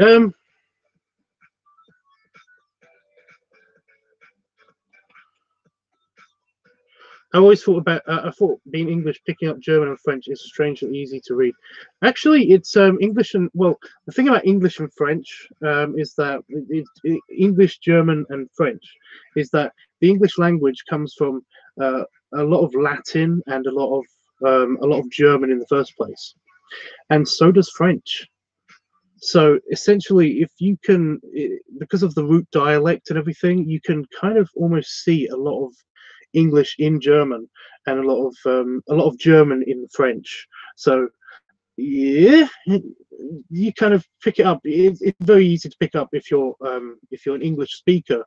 I always thought about. I thought being English, picking up German and French is strangely easy to read. Actually, it's English and, well, the thing about English and French is that English, German, and French is that the English language comes from a lot of Latin and a lot of German in the first place, and so does French. So essentially, if you can, because of the root dialect and everything, you can kind of almost see a lot of English in German and a lot of German in French. So yeah, you kind of pick it up. It's very easy to pick up if you're an English speaker,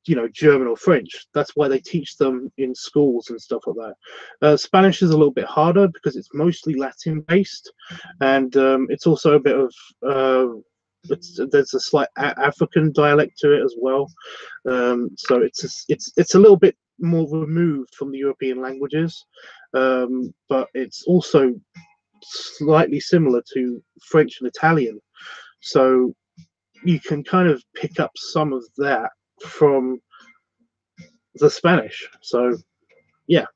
you know, German or French. That's why they teach them in schools and stuff like that. Spanish is a little bit harder because it's mostly Latin based, and it's also a bit of there's a slight African dialect to it as well. So it's a little bit more removed from the European languages, but it's also slightly similar to French and Italian. So you can kind of pick up some of that from the Spanish. So yeah.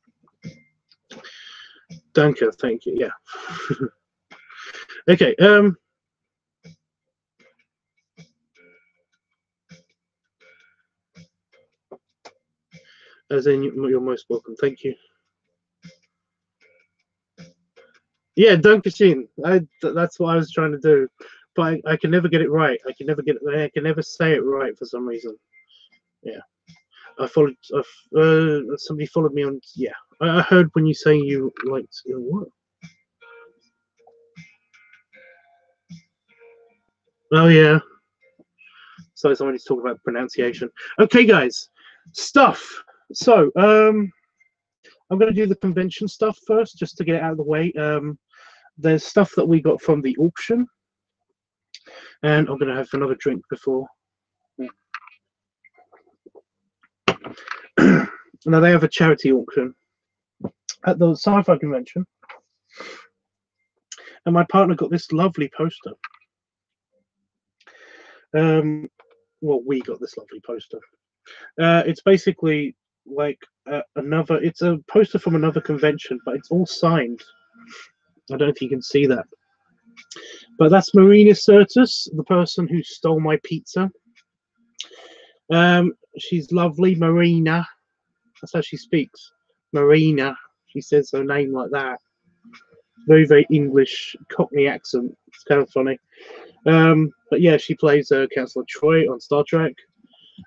Danke, thank you. Yeah. Okay. As in, you're most welcome. Thank you. Yeah, Dankeschön. That's what I was trying to do. but I can never get it right. I can never say it right for some reason. Yeah. Somebody followed me on. Yeah, I heard when you say you liked what? Oh yeah. So somebody's talking about pronunciation. Okay, guys, stuff. So I'm going to do the convention stuff first, just to get it out of the way. There's stuff that we got from the auction, and I'm going to have another drink before. Now they have a charity auction at the sci-fi convention, and my partner got this lovely poster. Well, we got this lovely poster. It's basically like it's a poster from another convention, but it's all signed. I don't know if you can see that, but that's Marina Sirtis, the person who stole my pizza. She's lovely, Marina. That's how she speaks, Marina. She says her name like that. Very, very English Cockney accent. It's kind of funny. But yeah, she plays Counselor Troy on Star Trek.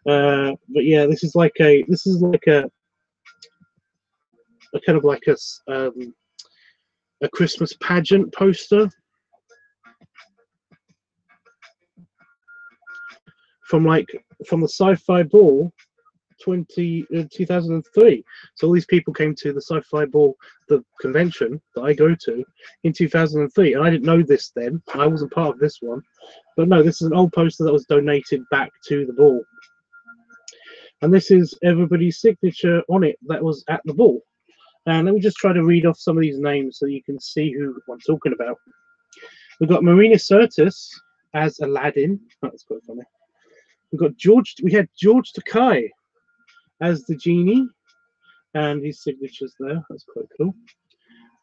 But yeah, this is like a kind of like a Christmas pageant poster from the Sci-Fi Ball 2003. So all these people came to the Sci-Fi Ball, the convention that I go to, in 2003, and I didn't know this then. I wasn't part of this one, but no, this is an old poster that was donated back to the ball, and this is everybody's signature on it that was at the ball. And let me just try to read off some of these names so you can see who I'm talking about. We've got Marina Sirtis as Aladdin. That's quite funny. We had George Takei as the genie, and his signature's there. That's quite cool.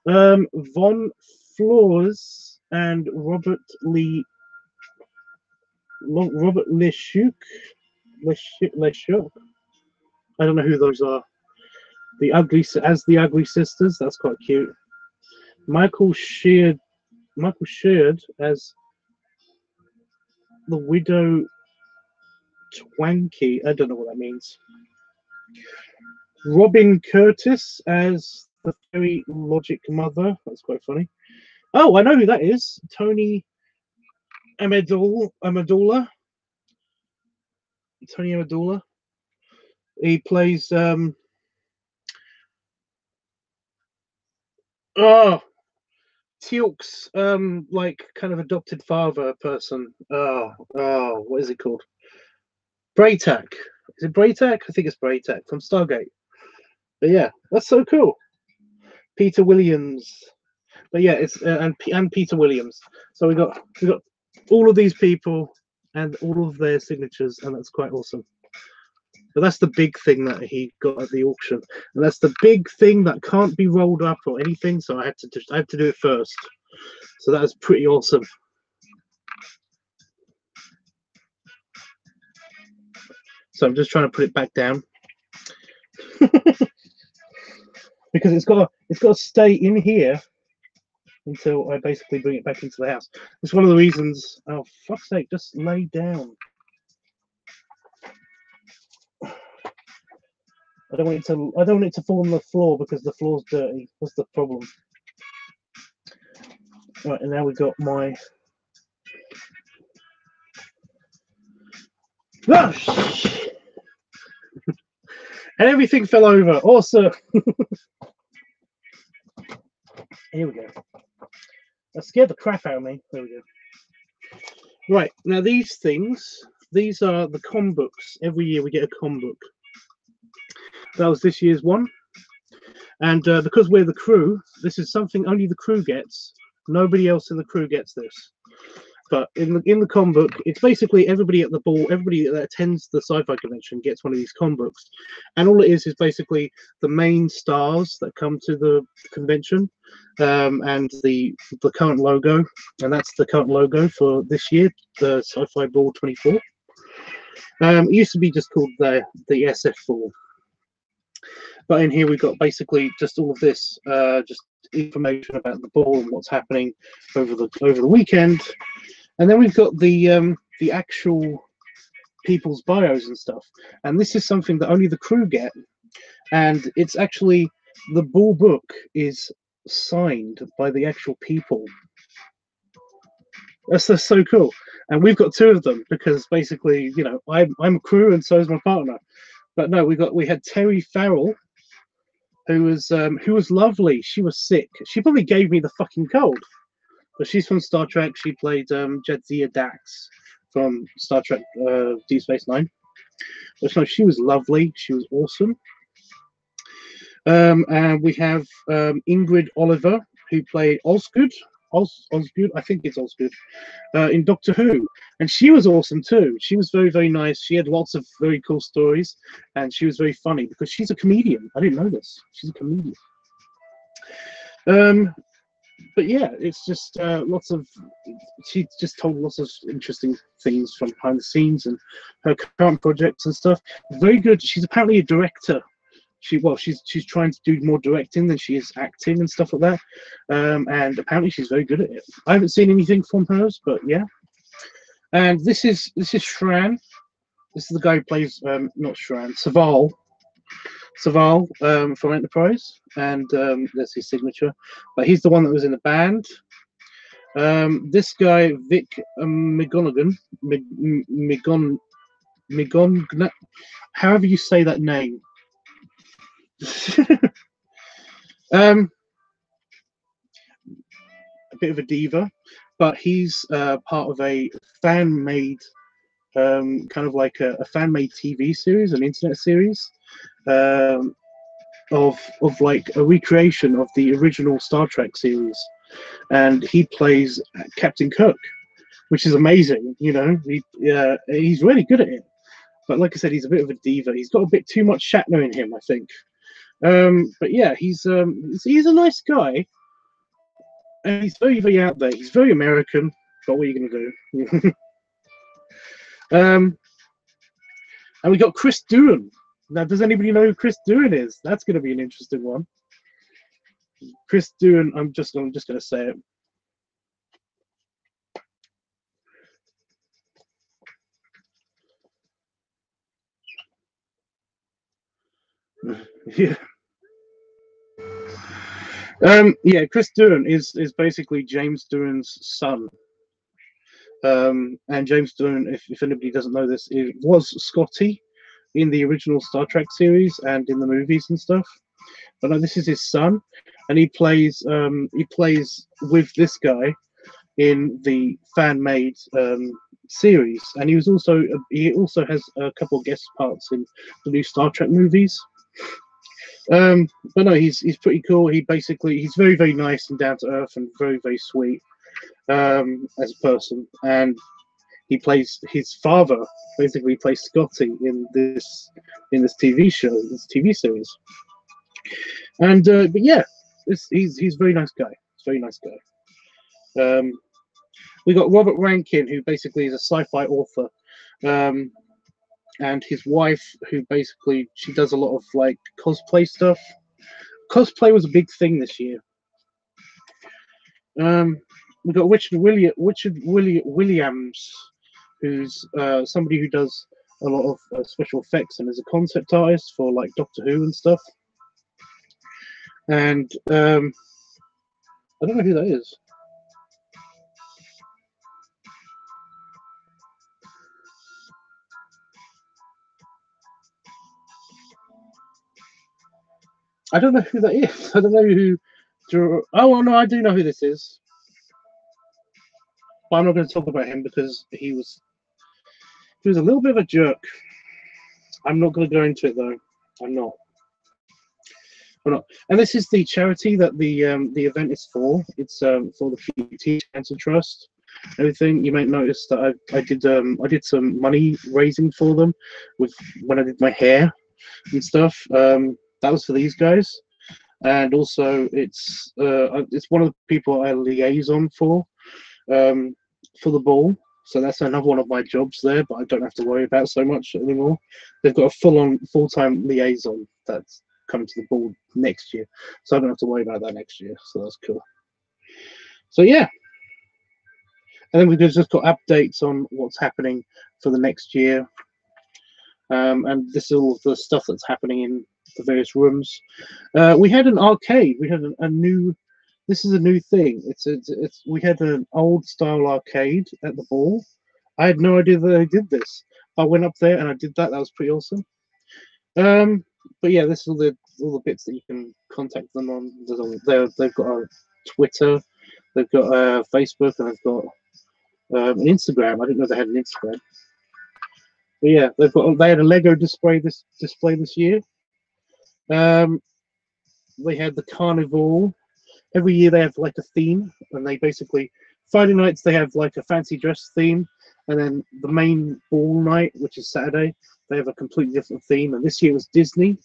Von Flores and Robert Leshuk. I don't know who those are. The Ugly Sisters. That's quite cute. Michael Sheard as the Widow Twanky. I don't know what that means. Robin Curtis as the Fairy Logic Mother. That's quite funny. Oh, I know who that is. Tony Amendola. Tony Amendola. He plays Teal'c's like kind of adopted father person. What is it called? Braytak. Is it Braytak? I think it's Braytak from Stargate. But yeah, that's so cool. Peter Williams. But yeah, it's and Peter Williams. So we got all of these people and all of their signatures, and that's quite awesome. But that's the big thing that he got at the auction, and that's the big thing that can't be rolled up or anything. So I had to do it first. So that was pretty awesome. So I'm just trying to put it back down because it's got to stay in here until I basically bring it back into the house. It's one of the reasons. Oh, fuck's sake! Just lay down. I don't want it to fall on the floor because the floor's dirty. That's the problem. Right, and now we've got my. Oh, shit. And everything fell over. Awesome. Here we go. That scared the crap out of me. There we go. Right, now these are the com books. Every year we get a com book. That was this year's one. And because we're the crew, this is something only the crew gets. Nobody else in the crew gets this. But in the com book, it's basically everybody at the ball, everybody that attends the sci-fi convention gets one of these com books. And all it is basically the main stars that come to the convention, and the current logo. And that's the current logo for this year, the Sci-Fi Ball 24. It used to be just called the SF Ball. But in here we've got basically just all of this, just information about the ball and what's happening over the weekend. And then we've got the actual people's bios and stuff. And this is something that only the crew get. And it's actually, the Bull book is signed by the actual people. That's so cool. And we've got two of them because basically, you know, I'm a crew and so is my partner. But no, we had Terry Farrell, who was lovely. She was sick. She probably gave me the fucking cold. But she's from Star Trek. She played Jadzia Dax from Star Trek Deep Space Nine. But no, she was lovely. She was awesome. And we have Ingrid Oliver, who played Osgood. Osgood, I think it's Osgood, in Doctor Who, and she was awesome too. She was very, very nice. She had lots of very cool stories, and she was very funny because she's a comedian. I didn't know this. She's a comedian. But yeah, it's just lots of. She just told lots of interesting things from behind the scenes and her current projects and stuff. Very good. She's apparently a director. She's trying to do more directing than she is acting and stuff like that, and apparently she's very good at it. I haven't seen anything from hers, but yeah. And this is Shran. This is the guy who plays not Shran, Saval from Enterprise, and that's his signature. But he's the one that was in the band. This guy Vic McGonigan, however you say that name. A bit of a diva, but he's part of a fan-made, kind of like a fan-made TV series, an internet series, of like a recreation of the original Star Trek series, and he plays Captain Kirk, which is amazing. You know, he's really good at it. But like I said, he's a bit of a diva. He's got a bit too much Shatner in him, I think. But yeah, he's a nice guy, and he's very, very out there. He's very American, but what are you going to do? And we got Chris Doohan. Now, does anybody know who Chris Doohan is? That's going to be an interesting one. Chris Doohan, I'm just going to say it. Yeah. Yeah, Chris Doohan is basically James Doohan's son. And James Doohan, if anybody doesn't know this, it was Scotty in the original Star Trek series and in the movies and stuff. But no, this is his son, and he plays with this guy in the fan-made series, and he also has a couple of guest parts in the new Star Trek movies. But no, he's pretty cool. He's very, very nice and down to earth and very, very sweet as a person, and he plays his father. Basically, plays Scotty in this TV show, this TV series. And but yeah, he's a very nice guy. He's a very nice guy. We got Robert Rankin, who basically is a sci-fi author, and his wife, who basically she does a lot of like cosplay stuff. Cosplay was a big thing this year. We got Richard Williams, who's somebody who does a lot of special effects and is a concept artist for like Doctor Who and stuff. And I don't know who that is. I don't know who that is. I don't know who. Oh no, I do know who this is. But I'm not going to talk about him because he was a little bit of a jerk. I'm not going to go into it though. I'm not. And this is the charity that the event is for. It's for the QT Cancer Trust. Everything. You might notice that I did some money raising for them when I did my hair and stuff. That was for these guys, and also it's one of the people I liaison for the ball. So that's another one of my jobs there, but I don't have to worry about so much anymore. They've got a full-time liaison that's coming to the ball next year, so I don't have to worry about that next year. So that's cool. So yeah, And then we've just got updates on what's happening for the next year. And this is all of the stuff that's happening in the various rooms. We had an arcade. We had a new. This is a new thing. We had an old style arcade at the ball. I had no idea that they did this. I went up there and I did that. That was pretty awesome. But yeah, this is all the bits that you can contact them on. They've got a Twitter, they've got Facebook, and they've got an Instagram. I didn't know they had an Instagram. But yeah, they had a Lego display this year. They had the carnival. Every year they have like a theme, and they basically Friday nights they have like a fancy dress theme, and then the main ball night, which is Saturday, they have a completely different theme. And this year was Disney.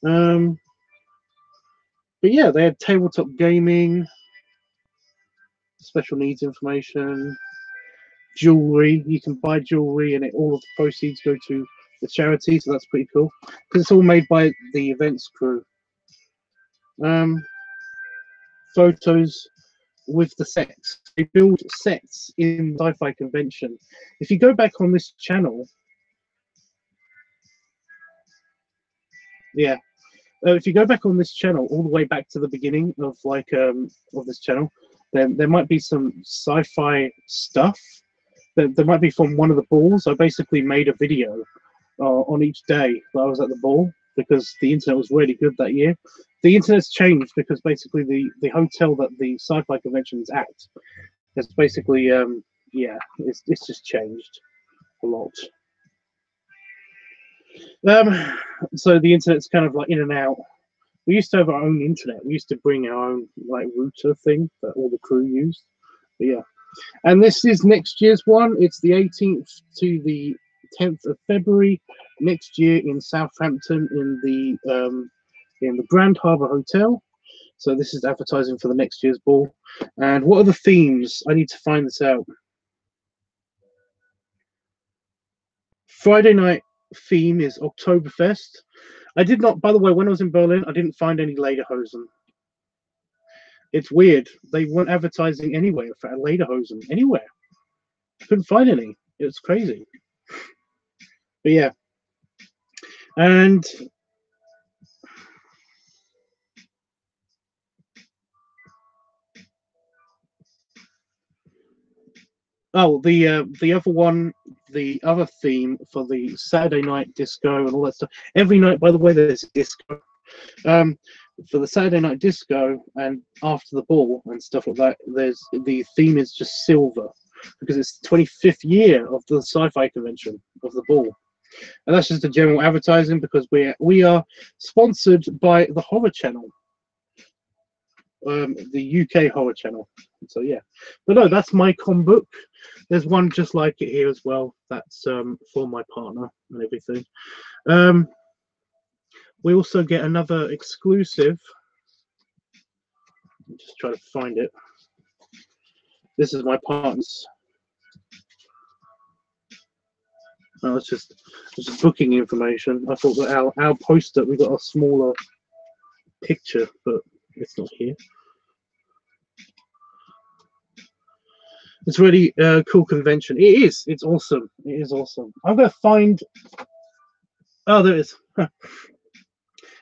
But yeah, they had tabletop gaming, special needs information, jewelry. You can buy jewelry, and all of the proceeds go to the charity. So that's pretty cool because it's all made by the events crew. Photos with the sets. They build sets in sci-fi convention. If you go back on this channel, yeah. If you go back on this channel, all the way back to the beginning of of this channel, then there might be some sci-fi stuff. There might be from one of the balls. I basically made a video on each day that I was at the ball because the internet was really good that year. The internet's changed because basically the hotel that the sci-fi convention is at has basically yeah, it's just changed a lot. So the internet's kind of like in and out. We used to have our own internet. We used to bring our own like router thing that all the crew used. But yeah, and this is next year's one. It's the 18th to the 10th of February next year in Southampton in the Grand Harbour Hotel. So this is advertising for the next year's ball. And what are the themes? I need to find this out. Friday night theme is Oktoberfest. I did not, by the way, when I was in Berlin, I didn't find any lederhosen. It's weird. They weren't advertising anywhere for a lederhosen anywhere. I couldn't find any. It was crazy. But yeah. And oh, the other one, the other theme for the Saturday night disco and all that stuff. Every night, by the way, there's a disco. For the Saturday night disco and after the ball and stuff like that, the theme is just silver because it's the 25th year of the sci-fi convention of the ball. And that's just a general advertising because we are sponsored by the Horror Channel. The UK Horror Channel. So yeah, but no, that's my com book. There's one just like it here as well. That's for my partner and everything. We also get another exclusive. Just try to find it. This is my partner's. Oh, it's just booking information. I thought that our poster we got a smaller picture, but it's not here. It's really cool convention. It is. It's awesome. It is awesome. I'm gonna find. Oh, there it is.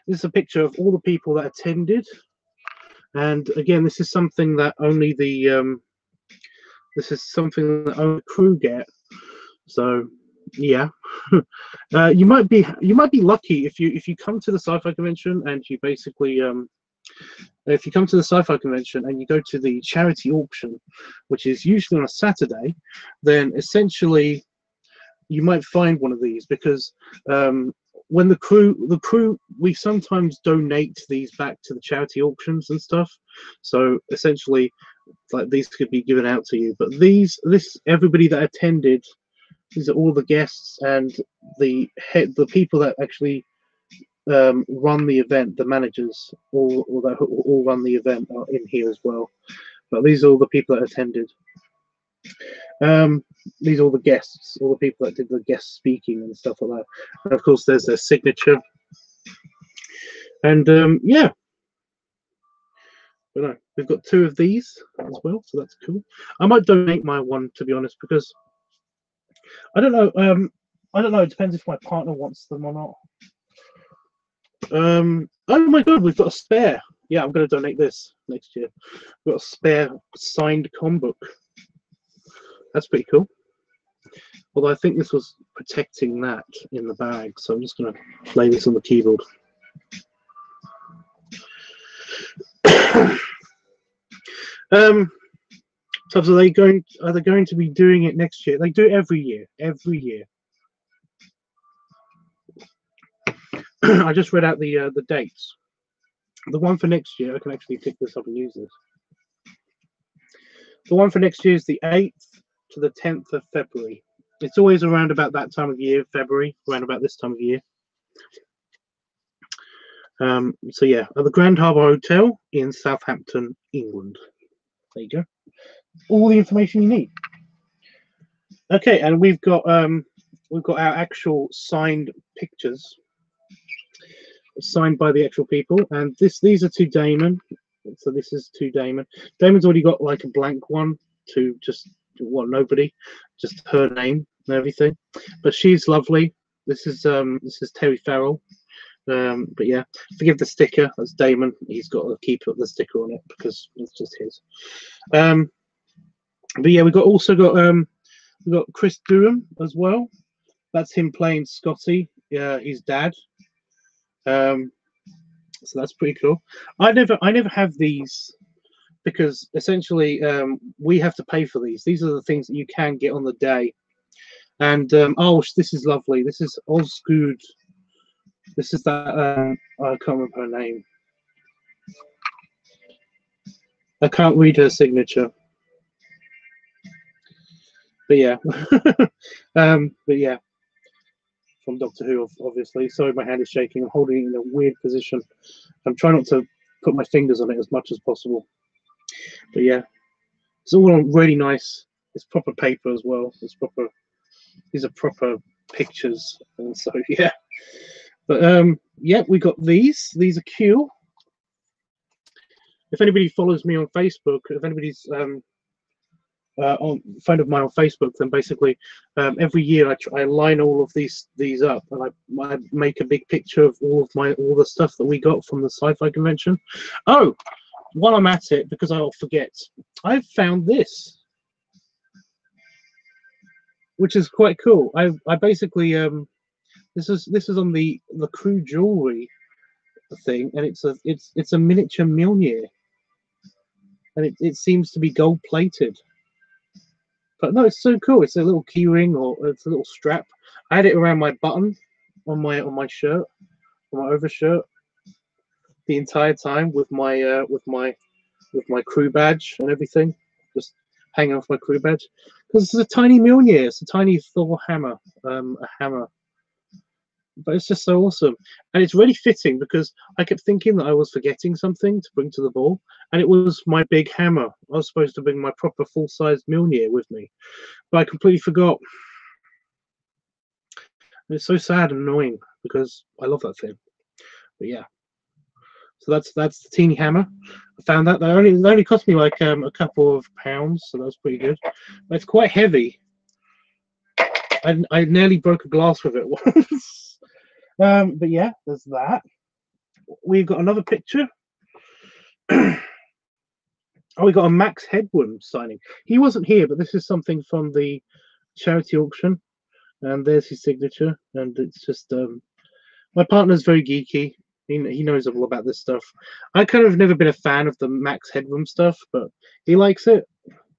This is a picture of all the people that attended, and again, this is something that only the crew get. So yeah, you might be lucky if you come to the sci-fi convention and you basically if you come to the sci-fi convention and you go to the charity auction, which is usually on a Saturday, then essentially you might find one of these because when the crew, we sometimes donate these back to the charity auctions and stuff. So essentially, like these could be given out to you. But everybody that attended, these are all the guests and the people that actually run the event, the managers, all run the event are in here as well. But these are all the people that attended. These are all the guests, all the people that did the guest speaking and stuff like that. And of course, there's their signature. And yeah, But no, we've got 2 of these as well, so that's cool. I might donate my one, to be honest, because I don't know. I don't know. It depends if my partner wants them or not. Oh my god, we've got a spare. Yeah, I'm going to donate this next year. We've got a spare signed comic book. That's pretty cool. Although I think this was protecting that in the bag, so I'm just going to lay this on the keyboard. So are they going to be doing it next year? They do it every year. Every year. I just read out the dates. The one for next year, I can actually pick this up and use this. The one for next year is the 8th to the 10th of February. It's always around about that time of year, February, around about this time of year. So yeah, at the Grand Harbour Hotel in Southampton, England. There you go. All the information you need. Okay, and we've got our actual signed pictures, signed by the actual people, and these are to Damon. So this is to Damon. Damon's already got like a blank one to just nobody, just her name and everything. But she's lovely. This is Terry Farrell. But yeah, forgive the sticker. That's Damon. He's got to keep the sticker on it because it's just his. But yeah, we've also got Chris Durham as well. That's him playing Scotty, his dad. So that's pretty cool. I never have these because essentially we have to pay for these. These are the things that you can get on the day. And oh, this is lovely. This is Osgood. This is that I can't remember her name. I can't read her signature. But yeah, but yeah, from Doctor Who, obviously. Sorry, my hand is shaking. I'm holding it in a weird position. I'm trying not to put my fingers on it as much as possible. But yeah, it's all really nice. It's proper paper as well. It's proper. These are proper pictures, and so yeah. But yeah, we got these. These are cool. If anybody follows me on Facebook, if anybody's on friend of mine on Facebook, then basically every year I line all of these up, and I make a big picture of all the stuff that we got from the sci-fi convention. Oh, while I'm at it, because I'll forget, I've found this, which is quite cool. I basically this is on the crew jewelry thing, and it's a miniature Mjolnir, and it seems to be gold plated. But no, it's so cool. It's a little key ring, or it's a little strap. I had it around my button on my shirt, on my overshirt, the entire time with my crew badge and everything, just hanging off my crew badge. Because it's a tiny Mjolnir. It's a tiny Thor hammer, a hammer. But it's just so awesome, and it's really fitting because I kept thinking that I was forgetting something to bring to the ball, and it was my big hammer. I was supposed to bring my proper full-size Mjolnir with me, but I completely forgot. And it's so sad and annoying because I love that thing. But yeah, so that's the teeny hammer. I found that it only cost me like a couple of pounds, so that's pretty good. But it's quite heavy. I nearly broke a glass with it once. But yeah, there's that. We've got another picture. Oh, we got a Max Headroom signing. He wasn't here, but this is something from the charity auction, and there's his signature. And it's just my partner's very geeky. He knows all about this stuff. I kind of never been a fan of the Max Headroom stuff, but he likes it,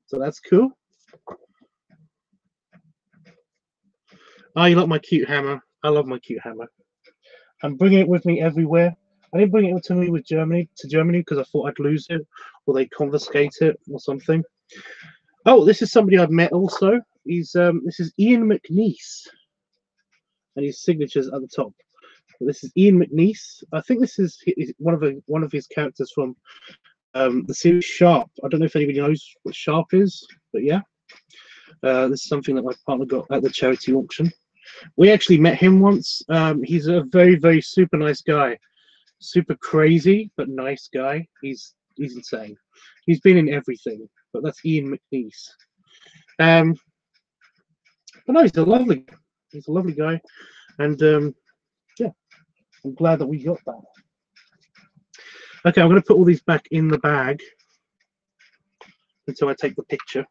so that's cool. Oh, you like my cute hammer? I love my cute hammer. I'm bringing it with me everywhere. I didn't bring it to me with Germany because I thought I'd lose it, or they'd confiscate it or something. Oh, this is somebody I've met also. This is Ian McNeice, and his signature's at the top. This is Ian McNeice. I think this is one of his characters from the series Sharp. I don't know if anybody knows what Sharp is, but yeah, this is something that my partner got at the charity auction. We actually met him once. He's a very, very super nice guy. Super crazy, but nice guy. He's He's insane. He's been in everything, but that's Ian McNeice. But no, he's a lovely guy, and yeah, I'm glad that we got that. Okay, I'm going to put all these back in the bag until I take the picture.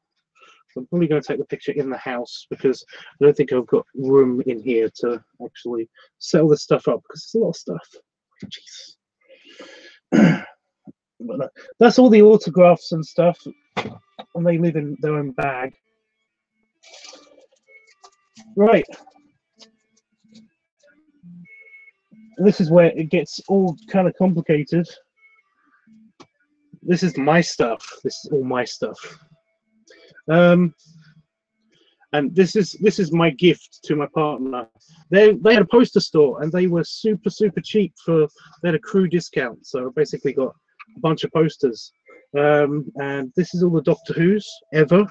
I'm probably going to take the picture in the house because I don't think I've got room in here to actually sell this stuff up because it's a lot of stuff. Jeez. But that's all the autographs and stuff, and they live in their own bag. Right. This is where it gets all kind of complicated. This is my stuff. This is all my stuff. And this is my gift to my partner. They had a poster store and they were super cheap they had a crew discount. So I basically got a bunch of posters. And this is all the Doctor Who's ever,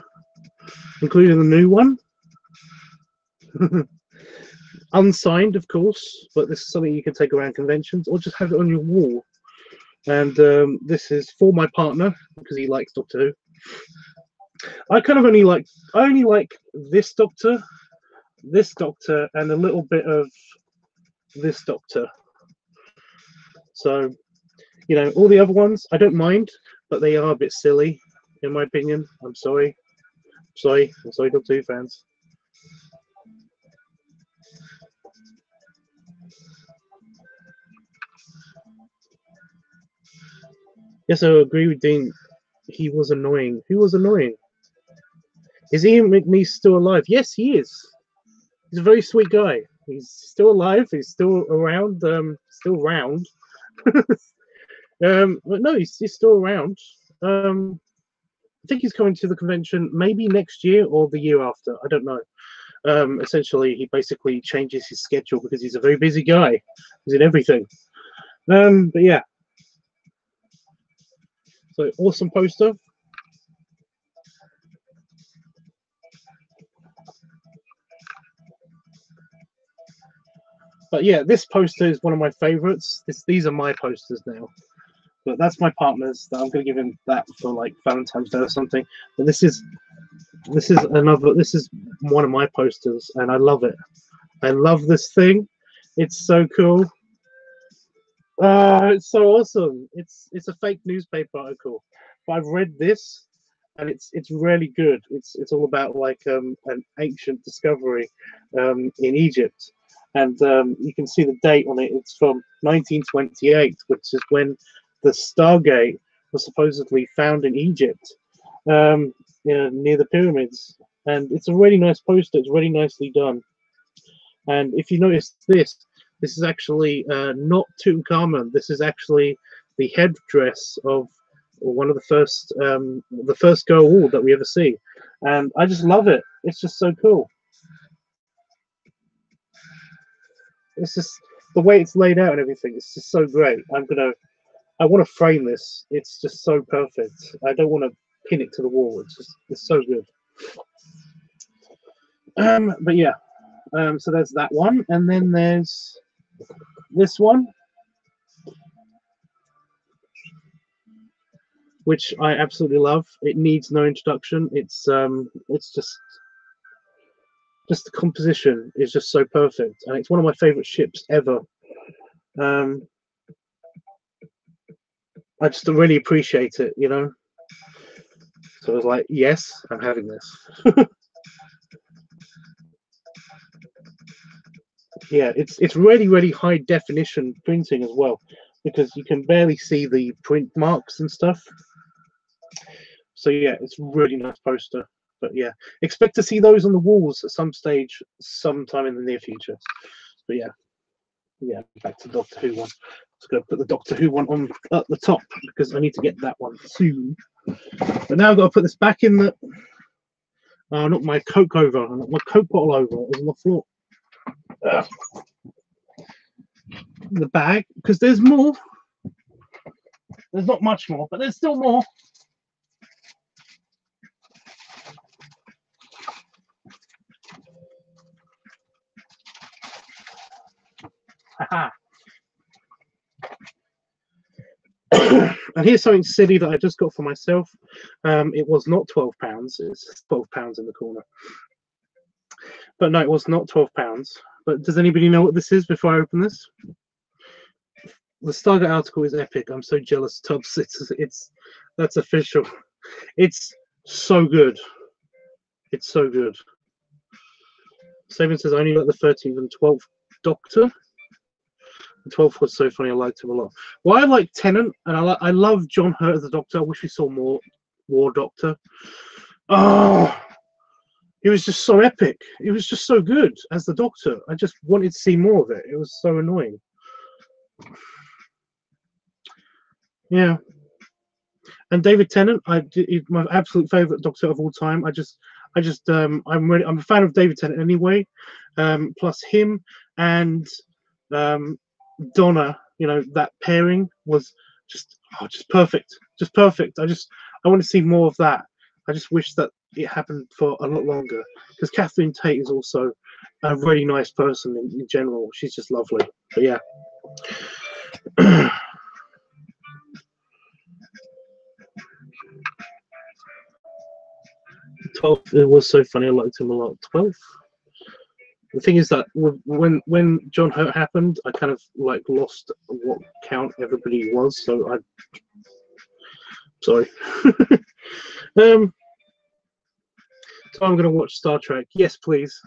including the new one. Unsigned, of course, but this is something you can take around conventions or just have it on your wall. And this is for my partner because he likes Doctor Who. I only like this Doctor, and a little bit of this Doctor. So, you know, all the other ones I don't mind, but they are a bit silly, in my opinion. I'm sorry, Doctor Who fans. Yes, I agree with Dean. He was annoying. Who was annoying? Is Ian McNeice still alive? Yes, he is. He's a very sweet guy. He's still alive. He's still around. Still round. But no, he's still around. I think he's coming to the convention maybe next year or the year after. I don't know. Essentially, he basically changes his schedule because he's a very busy guy. He's in everything. But yeah. So awesome poster. But yeah, this poster is one of my favorites. These are my posters now. But that's my partner's. I'm going to give him that for like Valentine's Day or something. But this is one of my posters, and I love it. I love this thing. It's so cool. It's so awesome. It's a fake newspaper article, but I've read this, and it's really good. It's all about like an ancient discovery in Egypt, and you can see the date on it. It's from 1928, which is when the Stargate was supposedly found in Egypt, near the pyramids. And it's a really nice poster. It's really nicely done. And if you notice this is actually not Tutankhamun. This is actually the headdress of one of the first girl ward that we ever see. And I just love it. It's just so cool. It's just the way it's laid out and everything. It's just so great. I want to frame this. It's just so perfect. I don't want to pin it to the wall. It's so good. But yeah. So there's that one, and then there's this one, which I absolutely love. It needs no introduction. It's just the composition is just so perfect, and it's one of my favorite ships ever. I just really appreciate it, you know. So I was like, yes, I'm having this. Yeah, it's really high definition printing as well, because you can barely see the print marks and stuff. So yeah, it's a really nice poster. But yeah, expect to see those on the walls at some stage, sometime in the near future. But yeah, back to Doctor Who one. Just gonna put the Doctor Who one on at the top because I need to get that one soon. But now I've got to put this back in the. Oh, not my Coke over. My Coke bottle over. It was on the floor. The bag, because there's more. There's not much more, but there's still more. And here's something silly that I just got for myself. It was not £12. It's £12 in the corner. But no, it was not £12. But does anybody know what this is before I open this? The Stargate article is epic. I'm so jealous, Tubbs. That's official. It's so good. It's so good. Saban says I only like the 13th and 12th Doctor. The 12th was so funny. I liked him a lot. Well, I like Tennant, and I love John Hurt as the Doctor. I wish we saw more War Doctor. Oh, it was just so epic. It was just so good as the Doctor. I just wanted to see more of it. It was so annoying. Yeah. And David Tennant, he's my absolute favorite Doctor of all time. I'm a fan of David Tennant anyway. Plus him and Donna, you know, that pairing was just perfect. Just perfect. I want to see more of that. I just wish that it happened for a lot longer, because Catherine Tate is also a really nice person in general. She's just lovely. But yeah. 12, it was so funny. I liked him a lot. 12. The thing is that when John Hurt happened, I kind of like lost what count everybody was. So sorry. So I'm going to watch Star Trek. Yes, please.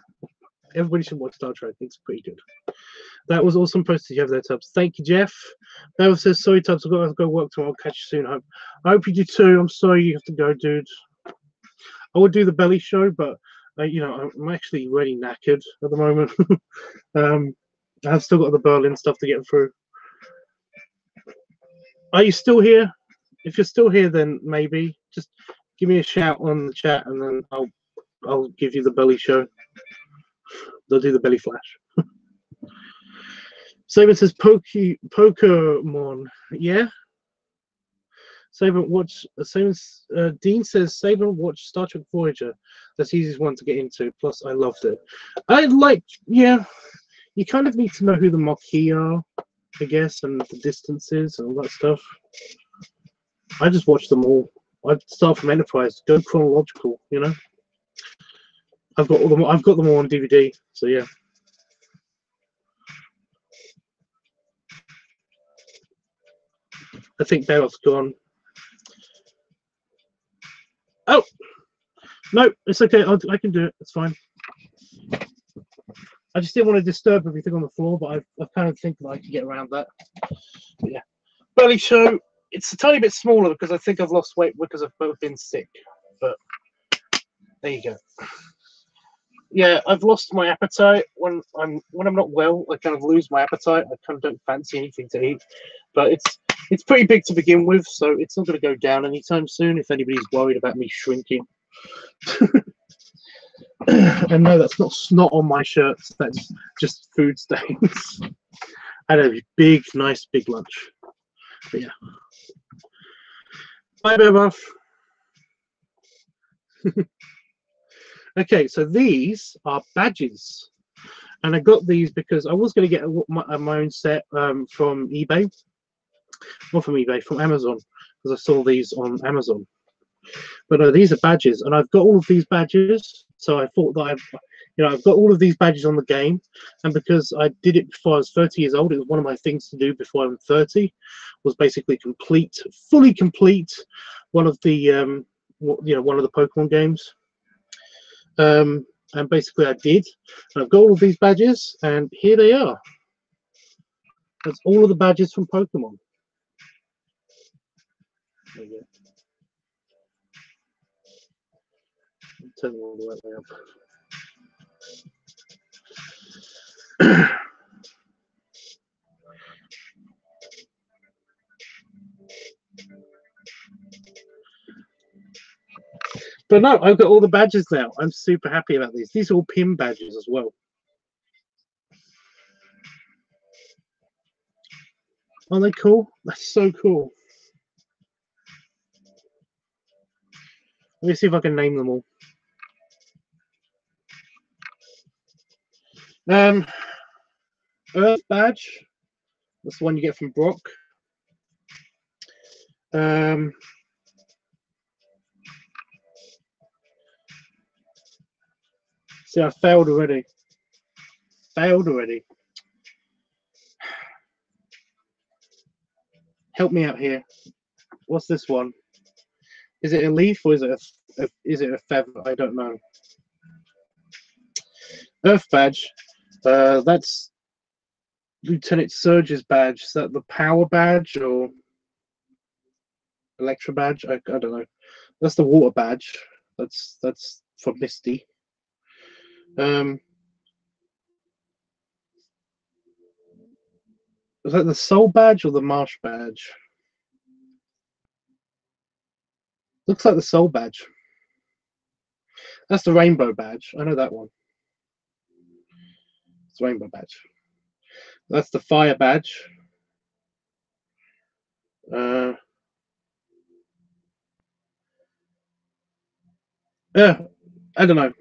Everybody should watch Star Trek. It's pretty good. That was awesome postage you have there, Tubbs. Thank you, Jeff. Beryl says, sorry, Tubbs, I've got to go work tomorrow. I'll catch you soon. I hope you do too. I'm sorry you have to go, dude. I would do the belly show, but you know, I'm actually really knackered at the moment. I've still got the Berlin stuff to get through. Are you still here? If you're still here, then maybe just give me a shout on the chat, and then I'll give you the belly show. They'll do the belly flash. Saban says Pokemon. Yeah. Saban watch. Dean says Saban watch Star Trek Voyager. That's the easiest one to get into. Plus, I loved it. Yeah. You kind of need to know who the Maquis are, I guess, and the distances and all that stuff. I just watched them all. I'd start from Enterprise, go chronological. You know. I've got them all on DVD. So yeah. I think Beryl's gone. Oh no, it's okay. I can do it. It's fine. I just didn't want to disturb everything on the floor, but I kind of think that I can get around that. But yeah, belly show. It's a tiny bit smaller because I think I've lost weight because I've both been sick. But there you go. Yeah, I've lost my appetite when I'm not well. I kind of lose my appetite. I kind of don't fancy anything to eat. But it's pretty big to begin with, so it's not going to go down anytime soon. If anybody's worried about me shrinking. And no, that's not snot on my shirts. That's just food stains. I had a big, nice, big lunch. But yeah. Bye, Bear Buff. Okay, so these are badges. And I got these because I was going to get my own set from eBay. Not from eBay, from Amazon. Because I saw these on Amazon. But no, these are badges, and I've got all of these badges. So I thought that I've got all of these badges on the game, and because I did it before I was 30 years old, it was one of my things to do before I'm 30. Was basically fully complete one of the one of the Pokemon games. And basically I did. And I've got all of these badges, and here they are. That's all of the badges from Pokemon. There you go. Turn them all the way up. But no, I've got all the badges now. I'm super happy about these. These are all pin badges as well. Aren't they cool? That's so cool. Let me see if I can name them all. Earth badge. That's the one you get from Brock. See, I failed already. Help me out here. What's this one? Is it a leaf or is it a feather? I don't know. Earth badge. That's Lieutenant Surge's badge. Is that the power badge or Electra badge? I don't know. That's the water badge. That's for Misty. Is that the soul badge or the marsh badge? Looks like the soul badge. That's the rainbow badge. I know that one. It's the rainbow badge. That's the fire badge. I don't know.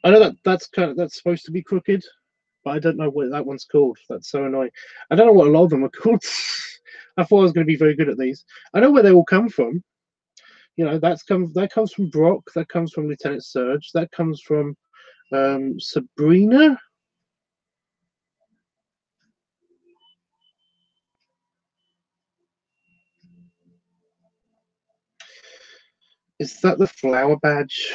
I know that's supposed to be crooked, but I don't know what that one's called. That's so annoying. I don't know what a lot of them are called. I thought I was going to be very good at these. I know where they all come from. You know, that comes from Brock. That comes from Lieutenant Surge. That comes from Sabrina. Is that the flower badge?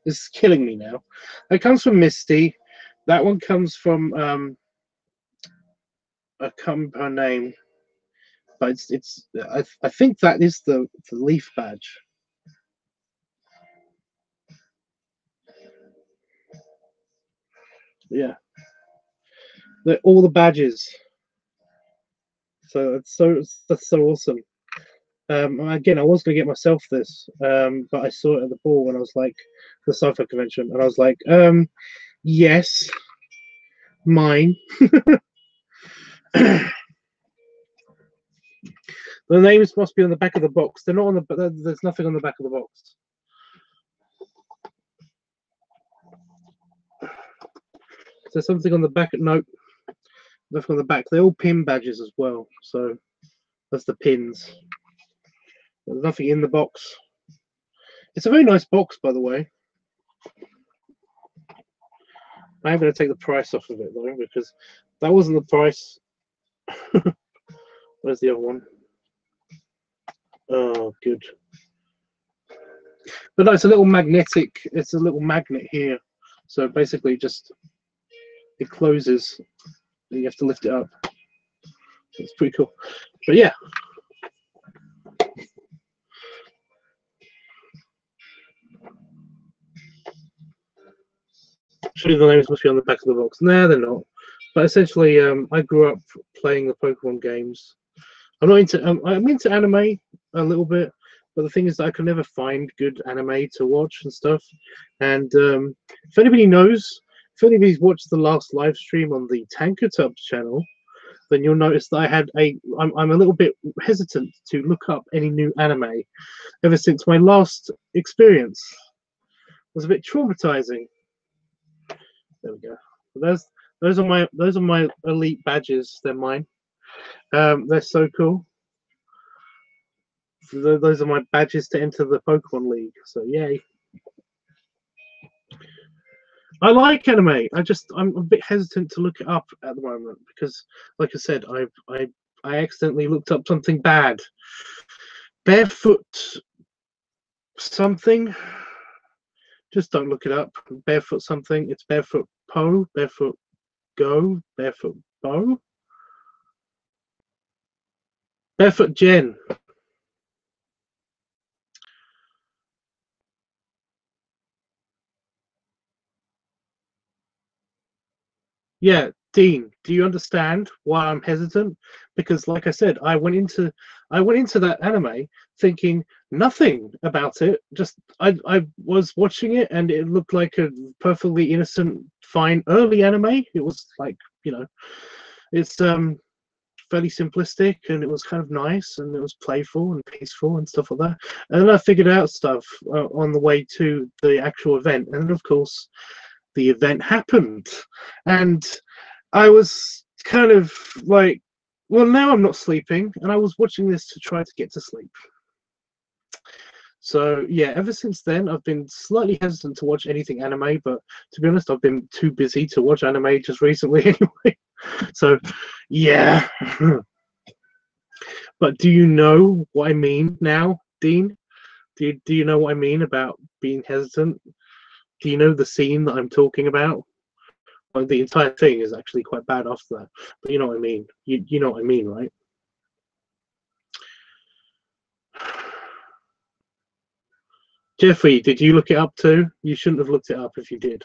This is killing me now. That comes from Misty. That one comes from I can't remember her name, but I think that is the leaf badge. Yeah, they're all the badges. So that's so awesome. Again, I was going to get myself this, but I saw it at the ball and I was like, the sci-fi convention, and I was like, yes, mine. The names must be on the back of the box. They're not on the. There's nothing on the back of the box. There's something on the back. Nope, nothing on the back. They're all pin badges as well. So that's the pins. There's nothing in the box. It's a very nice box, by the way. I am going to take the price off of it though, because that wasn't the price. Where's the other one? Oh, good. But no, it's a little magnetic. It's a little magnet here. So basically, just it closes. And you have to lift it up. It's pretty cool. But yeah. Surely the names must be on the back of the box. No, they're not. But essentially, I grew up playing the Pokemon games. I'm not into. I'm into anime a little bit, but the thing is that I can never find good anime to watch and stuff. And if anybody knows, if anybody's watched the last live stream on the LiveTUBBSckeckin channel, then you'll notice that I'm a little bit hesitant to look up any new anime ever since my last experience was a bit traumatizing. There we go. Those are my elite badges. They're mine. They're so cool. Those are my badges to enter the Pokemon League. So yay! I like anime. I'm a bit hesitant to look it up at the moment because, like I said, I accidentally looked up something bad. Barefoot something. Just don't look it up. Barefoot something. It's Barefoot Poe, Barefoot Go, Barefoot Bow, Barefoot Jen. Yeah, Dean, do you understand why I'm hesitant? Because, like I said, I went into that anime thinking nothing about it. Just I was watching it and it looked like a perfectly innocent, fine early anime. It was like, you know, it's fairly simplistic, and it was kind of nice, and it was playful and peaceful and stuff like that. And then I figured out stuff on the way to the actual event, and then of course the event happened, and I was kind of like, well, now I'm not sleeping, and I was watching this to try to get to sleep. So yeah, ever since then, I've been slightly hesitant to watch anything anime, but to be honest, I've been too busy to watch anime just recently anyway. So yeah. But do you know what I mean now, Dean? Do you know what I mean about being hesitant? Do you know the scene that I'm talking about? Well, the entire thing is actually quite bad after that, but you know what I mean. You know what I mean, right? Jeffrey, did you look it up too? You shouldn't have looked it up if you did.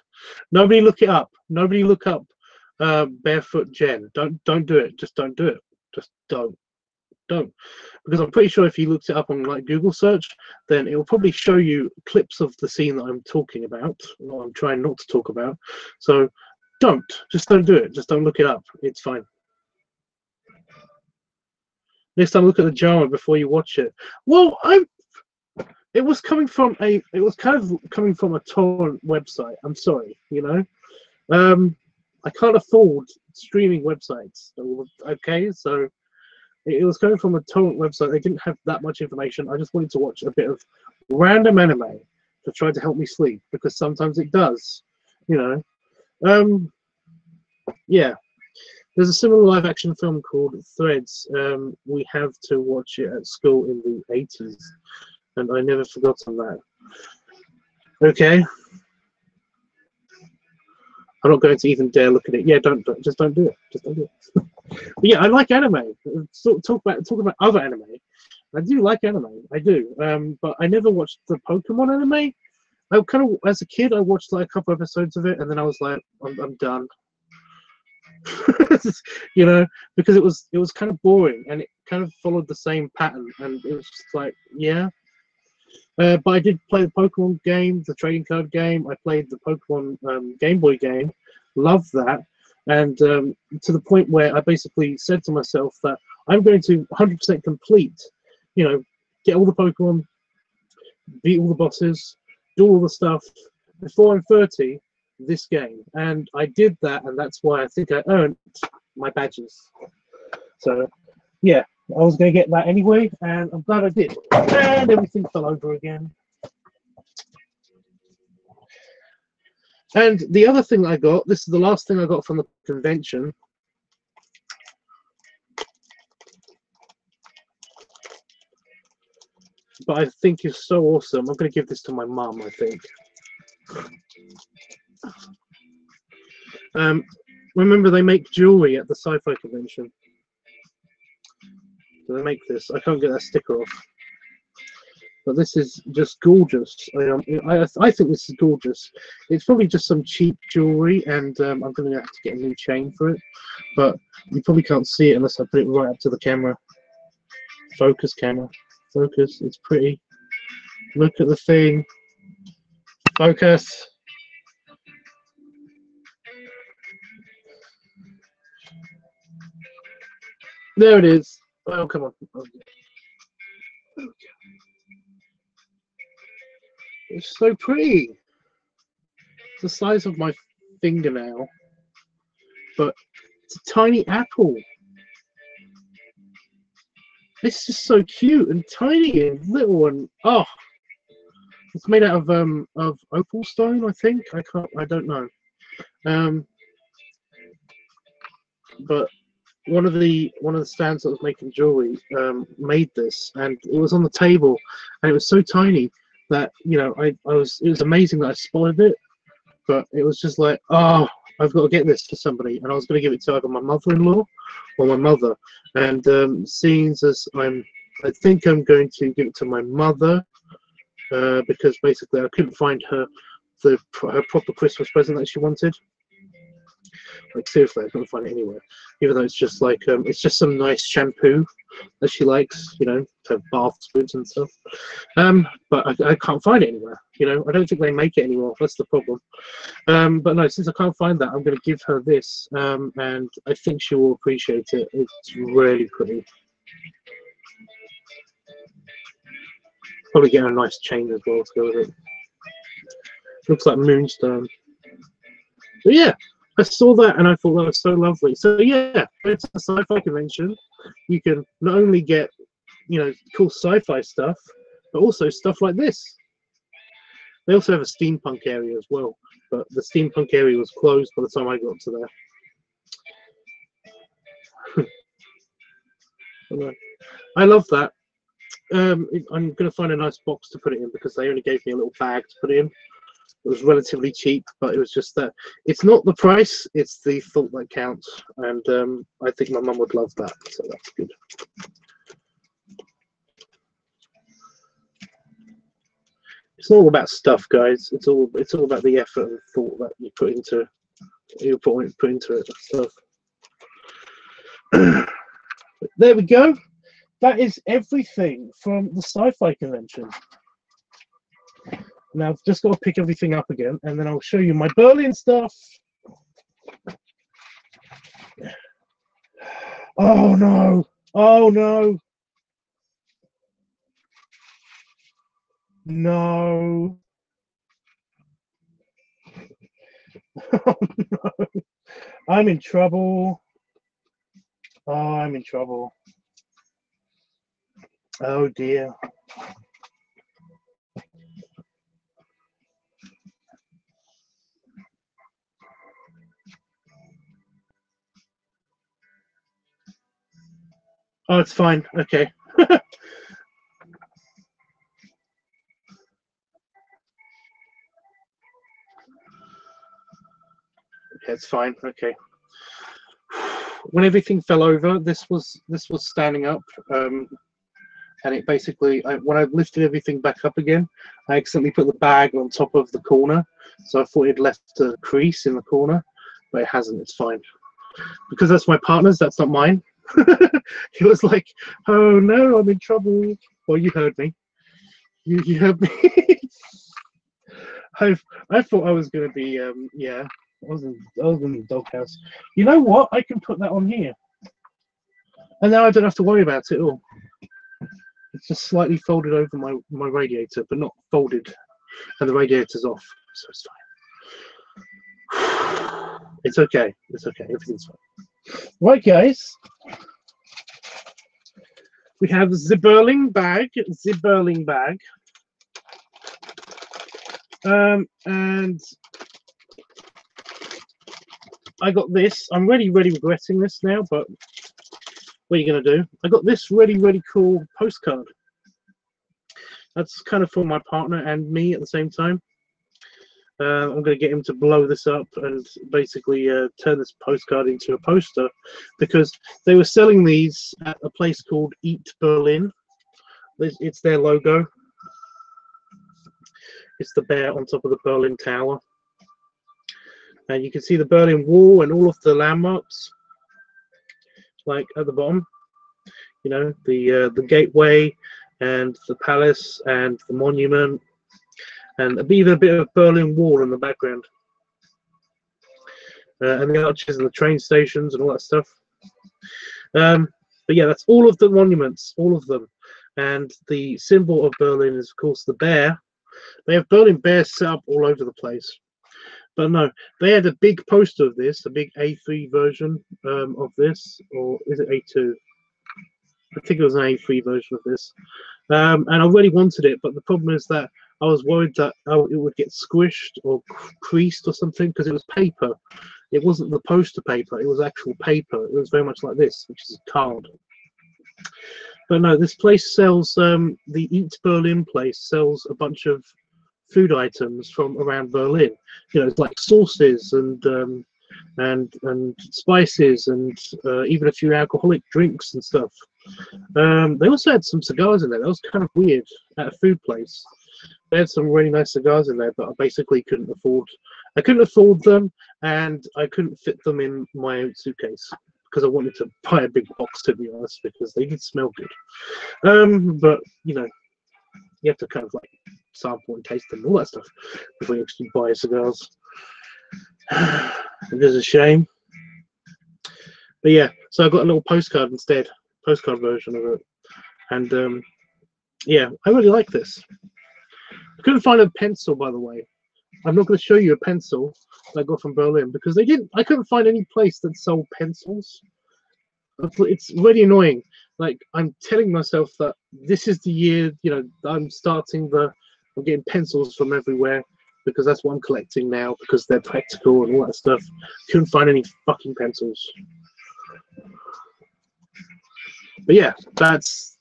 Nobody look it up. Nobody look up Barefoot Jen. Don't do it. Just don't do it. Just don't. Because I'm pretty sure if you looked it up on like Google search, then it will probably show you clips of the scene that I'm talking about, or I'm trying not to talk about. So just don't do it. Just don't look it up. It's fine. Next time, look at the drama before you watch it. Well, it was kind of coming from a torrent website. I'm sorry, you know. I can't afford streaming websites. Okay, so it was coming from a torrent website. They didn't have that much information. I just wanted to watch a bit of random anime to try to help me sleep, because sometimes it does, you know. Yeah. There's a similar live action film called Threads. We have to watch it at school in the 80s, and I never forgot on that. Okay. I'm not going to even dare look at it. Yeah, just don't do it. Just don't do it. But yeah, I like anime. Talk about other anime. I do like anime. I do. But I never watched the Pokemon anime. I kind of, as a kid, I watched like a couple episodes of it, and then I was like, I'm done. You know, because it was kind of boring, and it kind of followed the same pattern, and it was just like, yeah. But I did play the Pokemon game, the trading card game. I played the Pokemon Game Boy game. Loved that. And to the point where I basically said to myself that I'm going to 100% complete, you know, get all the Pokemon, beat all the bosses, do all the stuff before I'm 30, this game. And I did that, and that's why I think I earned my badges. So, yeah. I was going to get that anyway, and I'm glad I did. And everything fell over again. And the other thing I got, this is the last thing I got from the convention. But I think is so awesome. I'm going to give this to my mum, I think. Remember, they make jewelry at the sci-fi convention. So they make this. I can't get that sticker off. But this is just gorgeous. I think this is gorgeous. It's probably just some cheap jewelry, and I'm going to have to get a new chain for it. But you probably can't see it unless I put it right up to the camera. Focus, camera. Focus. It's pretty. Look at the thing. Focus. There it is. Oh, come on. Okay. It's so pretty. It's the size of my fingernail, but it's a tiny apple. It's just so cute and tiny and little, and oh, it's made out of opal stone, I think. I don't know. But one of the stands that was making jewelry made this, and it was on the table, and it was so tiny that, you know, it was amazing that I spotted it, but it was just like, oh, I've got to get this to somebody, and I was going to give it to either my mother-in-law or my mother, and seeing as I think I'm going to give it to my mother, because basically I couldn't find her proper Christmas present that she wanted. Like, seriously, I couldn't find it anywhere, even though it's just like it's just some nice shampoo that she likes, you know, to have baths with and stuff. But I can't find it anywhere. You know, I don't think they make it anymore. That's the problem. But no, since I can't find that, I'm going to give her this, and I think she will appreciate it. It's really pretty. Probably get a nice chain as well to go with it. Looks like moonstone. But yeah, I saw that and I thought that was so lovely. So yeah, it's a sci-fi convention. You can not only get, you know, cool sci-fi stuff, but also stuff like this. They also have a steampunk area as well, but the steampunk area was closed by the time I got to there. I love that. I'm going to find a nice box to put it in because they only gave me a little bag to put it in. It was relatively cheap, but it was just that it's not the price, it's the thought that counts. And I think my mum would love that, so that's good. It's all about stuff, guys. It's all about the effort and thought that you put into it and stuff. There we go. That is everything from the sci-fi convention. Now I've just got to pick everything up again, and then I'll show you my Berlin stuff. Oh no! Oh no! No! Oh no! I'm in trouble. Oh, I'm in trouble. Oh dear. Oh, it's fine. Okay. Okay, it's fine. Okay. When everything fell over, this was standing up, and it basically, when I lifted everything back up again, I accidentally put the bag on top of the corner, so I thought it left a crease in the corner, but it hasn't. It's fine because that's my partner's. That's not mine. He was like, "Oh no, I'm in trouble." Well, you heard me. You heard me. I thought I was gonna be yeah. I was in the doghouse. You know what? I can put that on here, and now I don't have to worry about it at all. It's just slightly folded over my radiator, but not folded, and the radiator's off, so it's fine. It's okay. It's okay. Everything's fine. Right, guys. We have the Berlin bag. The Berlin bag. And I got this. I'm really regretting this now, but what are you going to do? I got this really cool postcard. That's kind of for my partner and me at the same time. I'm going to get him to blow this up and basically turn this postcard into a poster, because they were selling these at a place called Eat Berlin. It's their logo. It's the bear on top of the Berlin Tower. And you can see the Berlin Wall and all of the landmarks, like at the bottom. You know, the gateway and the palace and the monument, and even a bit of Berlin Wall in the background. And the arches and the train stations and all that stuff. But yeah, that's all of the monuments, all of them. And the symbol of Berlin is, of course, the bear. They have Berlin bears set up all over the place. But no, they had a big poster of this, a big A3 version of this, or is it A2? I think it was an A3 version of this. And I really wanted it, but the problem is that I was worried that it would get squished or creased or something, because it was paper. It wasn't the poster paper, it was actual paper. It was very much like this, which is a card. But no, this place sells, the Eat Berlin place sells a bunch of food items from around Berlin. You know, it's like sauces and spices and even a few alcoholic drinks and stuff. They also had some cigars in there. That was kind of weird at a food place. They had some really nice cigars in there, but I basically couldn't afford. I couldn't afford them, and I couldn't fit them in my own suitcase because I wanted to buy a big box, to be honest, because they did smell good. But you know, you have to kind of like sample and taste them and all that stuff before you actually buy cigars. It is a shame. But yeah, so I got a little postcard instead, postcard version of it, and yeah, I really like this. I couldn't find a pencil, by the way. I'm not going to show you a pencil that I got from Berlin because they didn't. I couldn't find any place that sold pencils. It's really annoying. Like, I'm telling myself that this is the year, you know, I'm getting pencils from everywhere because that's what I'm collecting now because they're practical and all that stuff. Couldn't find any fucking pencils. But yeah, that's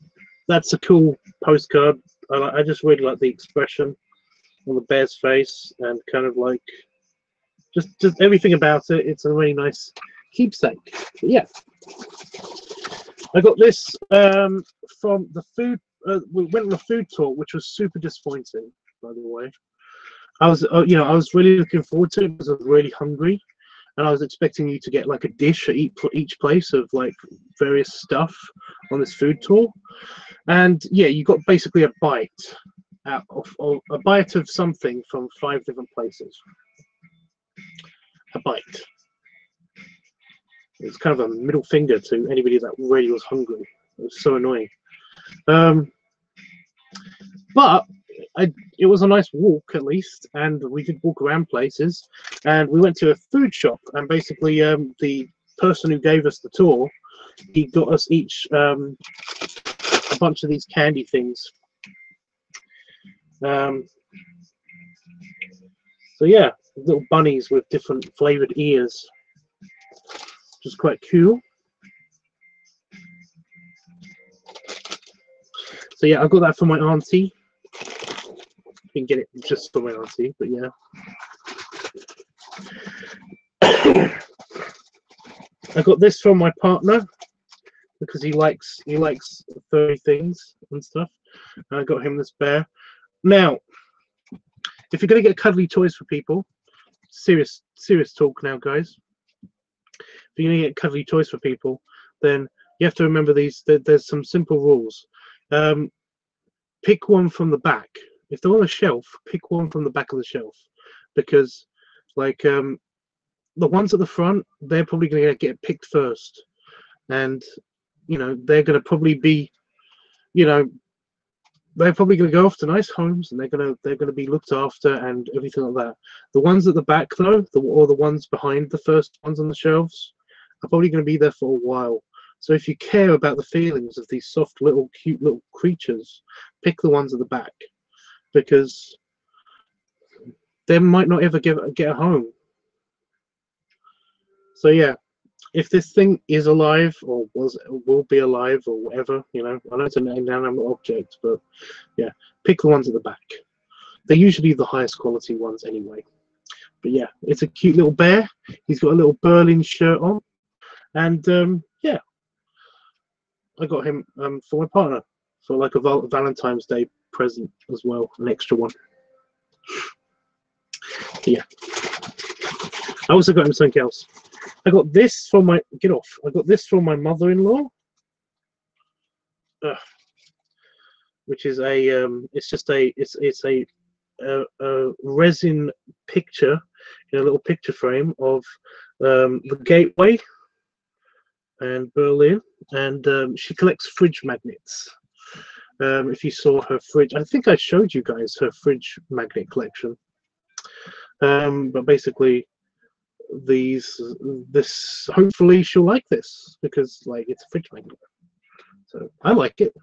a cool postcard. I just really like the expression on the bear's face and kind of like just everything about it. It's a really nice keepsake. But yeah, I got this from the food. We went on a food tour, which was super disappointing, by the way. I was, you know, I was really looking forward to it because I was really hungry, and I was expecting you to get like a dish at each place of like various stuff on this food tour, and yeah, you got basically a bite out of a bite of something from 5 different places. A bite. It's kind of a middle finger to anybody that really was hungry. It was so annoying. But it was a nice walk at least, and we did walk around places, and we went to a food shop, and basically the person who gave us the tour, he got us each a bunch of these candy things. So yeah, little bunnies with different flavored ears, which is quite cool. So yeah, I got that for my auntie. You can get it just for my auntie, but yeah. I got this from my partner because he likes furry things and stuff. And I got him this bear. Now, if you're going to get cuddly toys for people, serious talk now, guys. If you're going to get cuddly toys for people, then you have to remember these. There's some simple rules. Pick one from the back. If they're on a shelf, pick one from the back of the shelf, because like the ones at the front, they're probably going to get picked first, and you know they're going to probably be, you know, they're probably going to go off to nice homes, and they're going to be looked after and everything like that. The ones at the back though, or the ones behind the first ones on the shelves, are probably going to be there for a while. So if you care about the feelings of these soft little cute little creatures, pick the ones at the back, because they might not ever get a home. So yeah, if this thing is alive or will be alive or whatever, you know, I know it's an inanimate object, but yeah, pick the ones at the back. They're usually the highest quality ones anyway. But yeah, it's a cute little bear. He's got a little Berlin shirt on, and yeah, I got him for my partner for like a Valentine's Day present as well, an extra one. But yeah, I also got him something else. I got this from my I got this from my mother-in-law, which is a it's a resin picture in a little picture frame of the Gateway and Berlin, and she collects fridge magnets. If you saw her fridge, I think I showed you guys her fridge magnet collection. But basically, this hopefully she'll like this because like it's a fridge magnet. So I like it.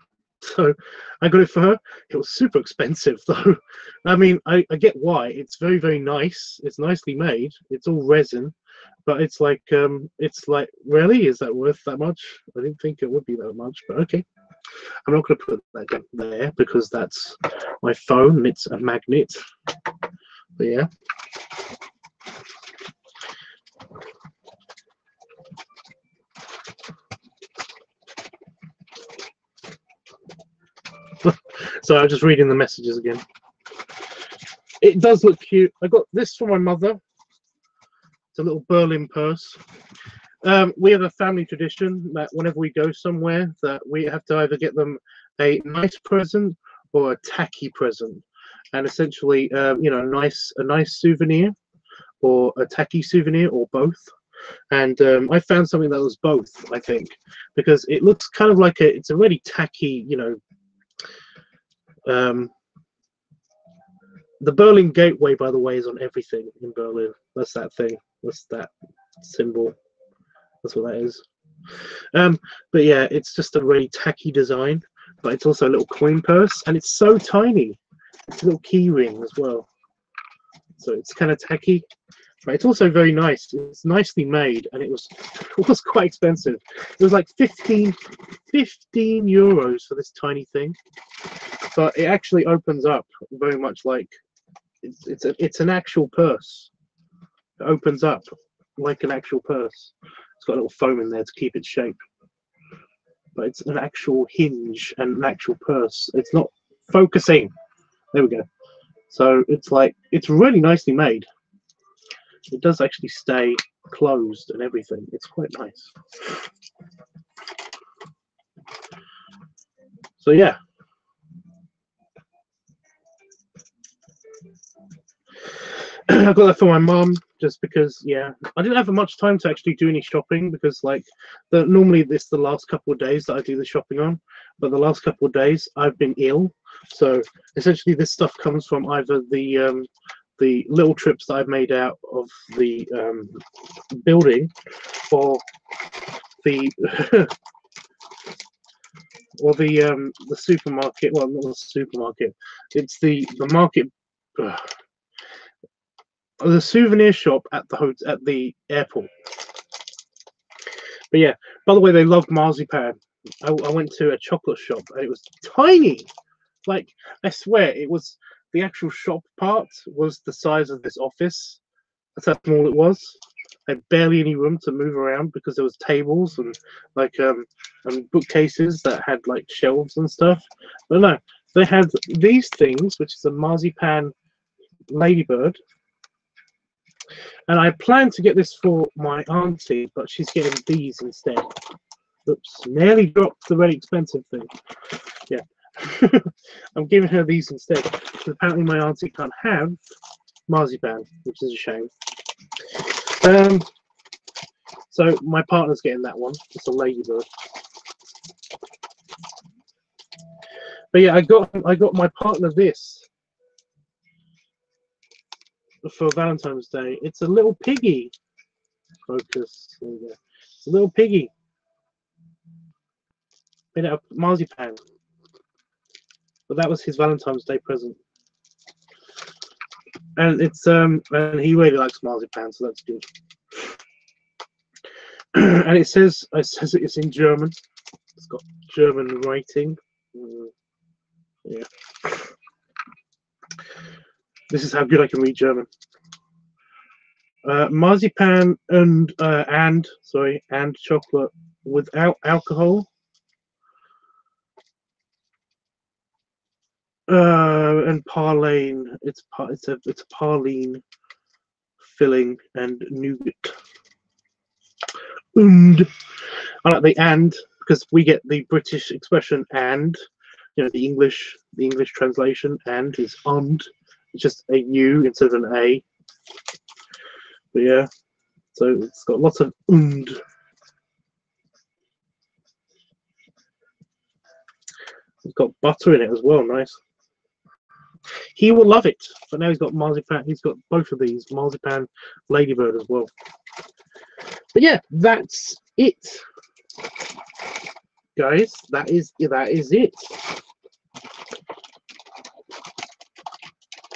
So I got it for her. It was super expensive though. I mean, I get why. It's very, very nice. It's nicely made. It's all resin, but it's like really, is that worth that much? I didn't think it would be that much, but okay. I'm not going to put that down there because that's my phone and it's a magnet. But yeah. So I'm just reading the messages again. It does look cute. I got this for my mother. It's a little Berlin purse. We have a family tradition that whenever we go somewhere, that we have to either get them a nice present or a tacky present, and essentially, you know, a nice souvenir or a tacky souvenir or both. And I found something that was both, I think, because it looks kind of like it's a really tacky, you know. The Berlin Gateway, by the way, is on everything in Berlin. That's that thing. That's that symbol. That's what that is. But yeah, it's just a really tacky design, but it's also a little coin purse, and it's so tiny. It's a little key ring as well. So it's kind of tacky, but it's also very nice. It's nicely made, and it was quite expensive. It was like 15 euros for this tiny thing, but it actually opens up very much like it's an actual purse. It opens up like an actual purse. It's got a little foam in there to keep its shape, but it's an actual hinge and an actual purse. It's not focusing. There we go. So it's like, it's really nicely made. It does actually stay closed and everything. It's quite nice. So yeah. I got that for my mum just because, yeah, I didn't have much time to actually do any shopping because, like, normally it's the last couple of days that I do the shopping on, but the last couple of days I've been ill. So essentially, this stuff comes from either the little trips that I've made out of the building, or the or the supermarket. Well, not the supermarket. It's the market. The souvenir shop at the airport. But yeah, by the way, they love marzipan. I went to a chocolate shop and it was tiny. Like, I swear, it was the actual shop part was the size of this office. That's how small it was. I had barely any room to move around because there was tables and like and bookcases that had like shelves and stuff. But no, they had these things, which is a marzipan ladybird. And I planned to get this for my auntie, but she's getting these instead. Oops, nearly dropped the very expensive thing. Yeah. I'm giving her these instead. Because apparently my auntie can't have marzipan, which is a shame. So my partner's getting that one. It's a ladybird. But yeah, I got my partner this for Valentine's Day. It's a little piggy. Focus. There we go. It's a little piggy. Made out of marzipan. But that was his Valentine's Day present. And it's and he really likes marzipan, so that's good. And it says it's in German. It's got German writing. Yeah. This is how good I can read German. Marzipan and chocolate without alcohol. And praline. It's a praline filling and nougat. And I like the and because we get the British expression and, you know, the English translation and is und. It's just a U instead of an A. But yeah, so it's got lots of und. It's got butter in it as well, nice. He will love it. But now he's got marzipan. He's got both of these, marzipan ladybird as well. But yeah, that's it, guys. That is it.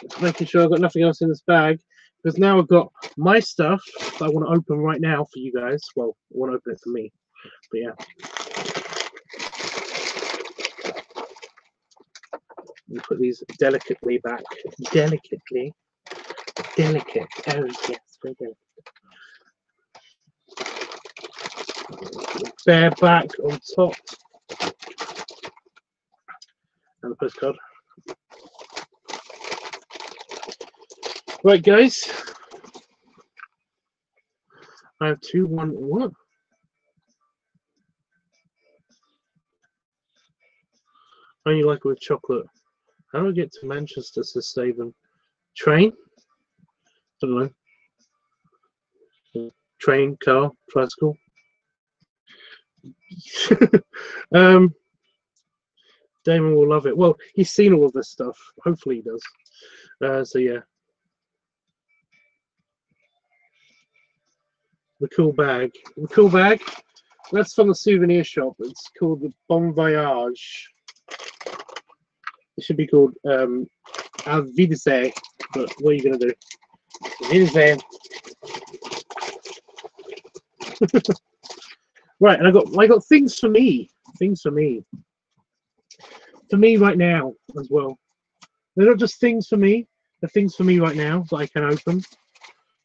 Just making sure I've got nothing else in this bag, because now I've got my stuff that I want to open right now for you guys. Well, I want to open it for me, but yeah. You put these delicately back. Delicately. Delicate. Oh, yes, very delicate. Bare back on top. And the postcard. Right, guys. I have 2, 1, 1. Only like it with chocolate. How do I get to Manchester to save them? Train? I don't know. Train, car, tricycle. Damon will love it. Well, he's seen all of this stuff. Hopefully he does. So yeah. The cool bag. The cool bag. That's from the souvenir shop. It's called the Bon Voyage. It should be called Auf Wiedersehen. But what are you gonna do? Wiedersehen. Right, and I got things for me. Things for me. For me right now as well. They're not just things for me. They're things for me right now that I can open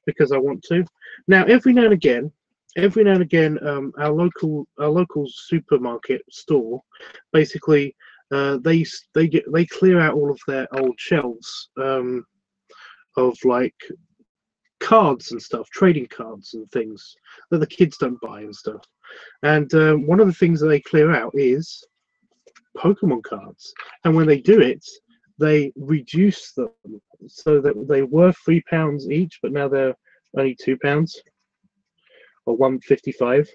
because I want to. Now, every now and again, our local supermarket store, basically, they clear out all of their old shelves of like cards and stuff, trading cards and things that the kids don't buy and stuff. And one of the things that they clear out is Pokemon cards. And when they do it, they reduce them so that they were £3 each, but now they're only £2 or £1.55.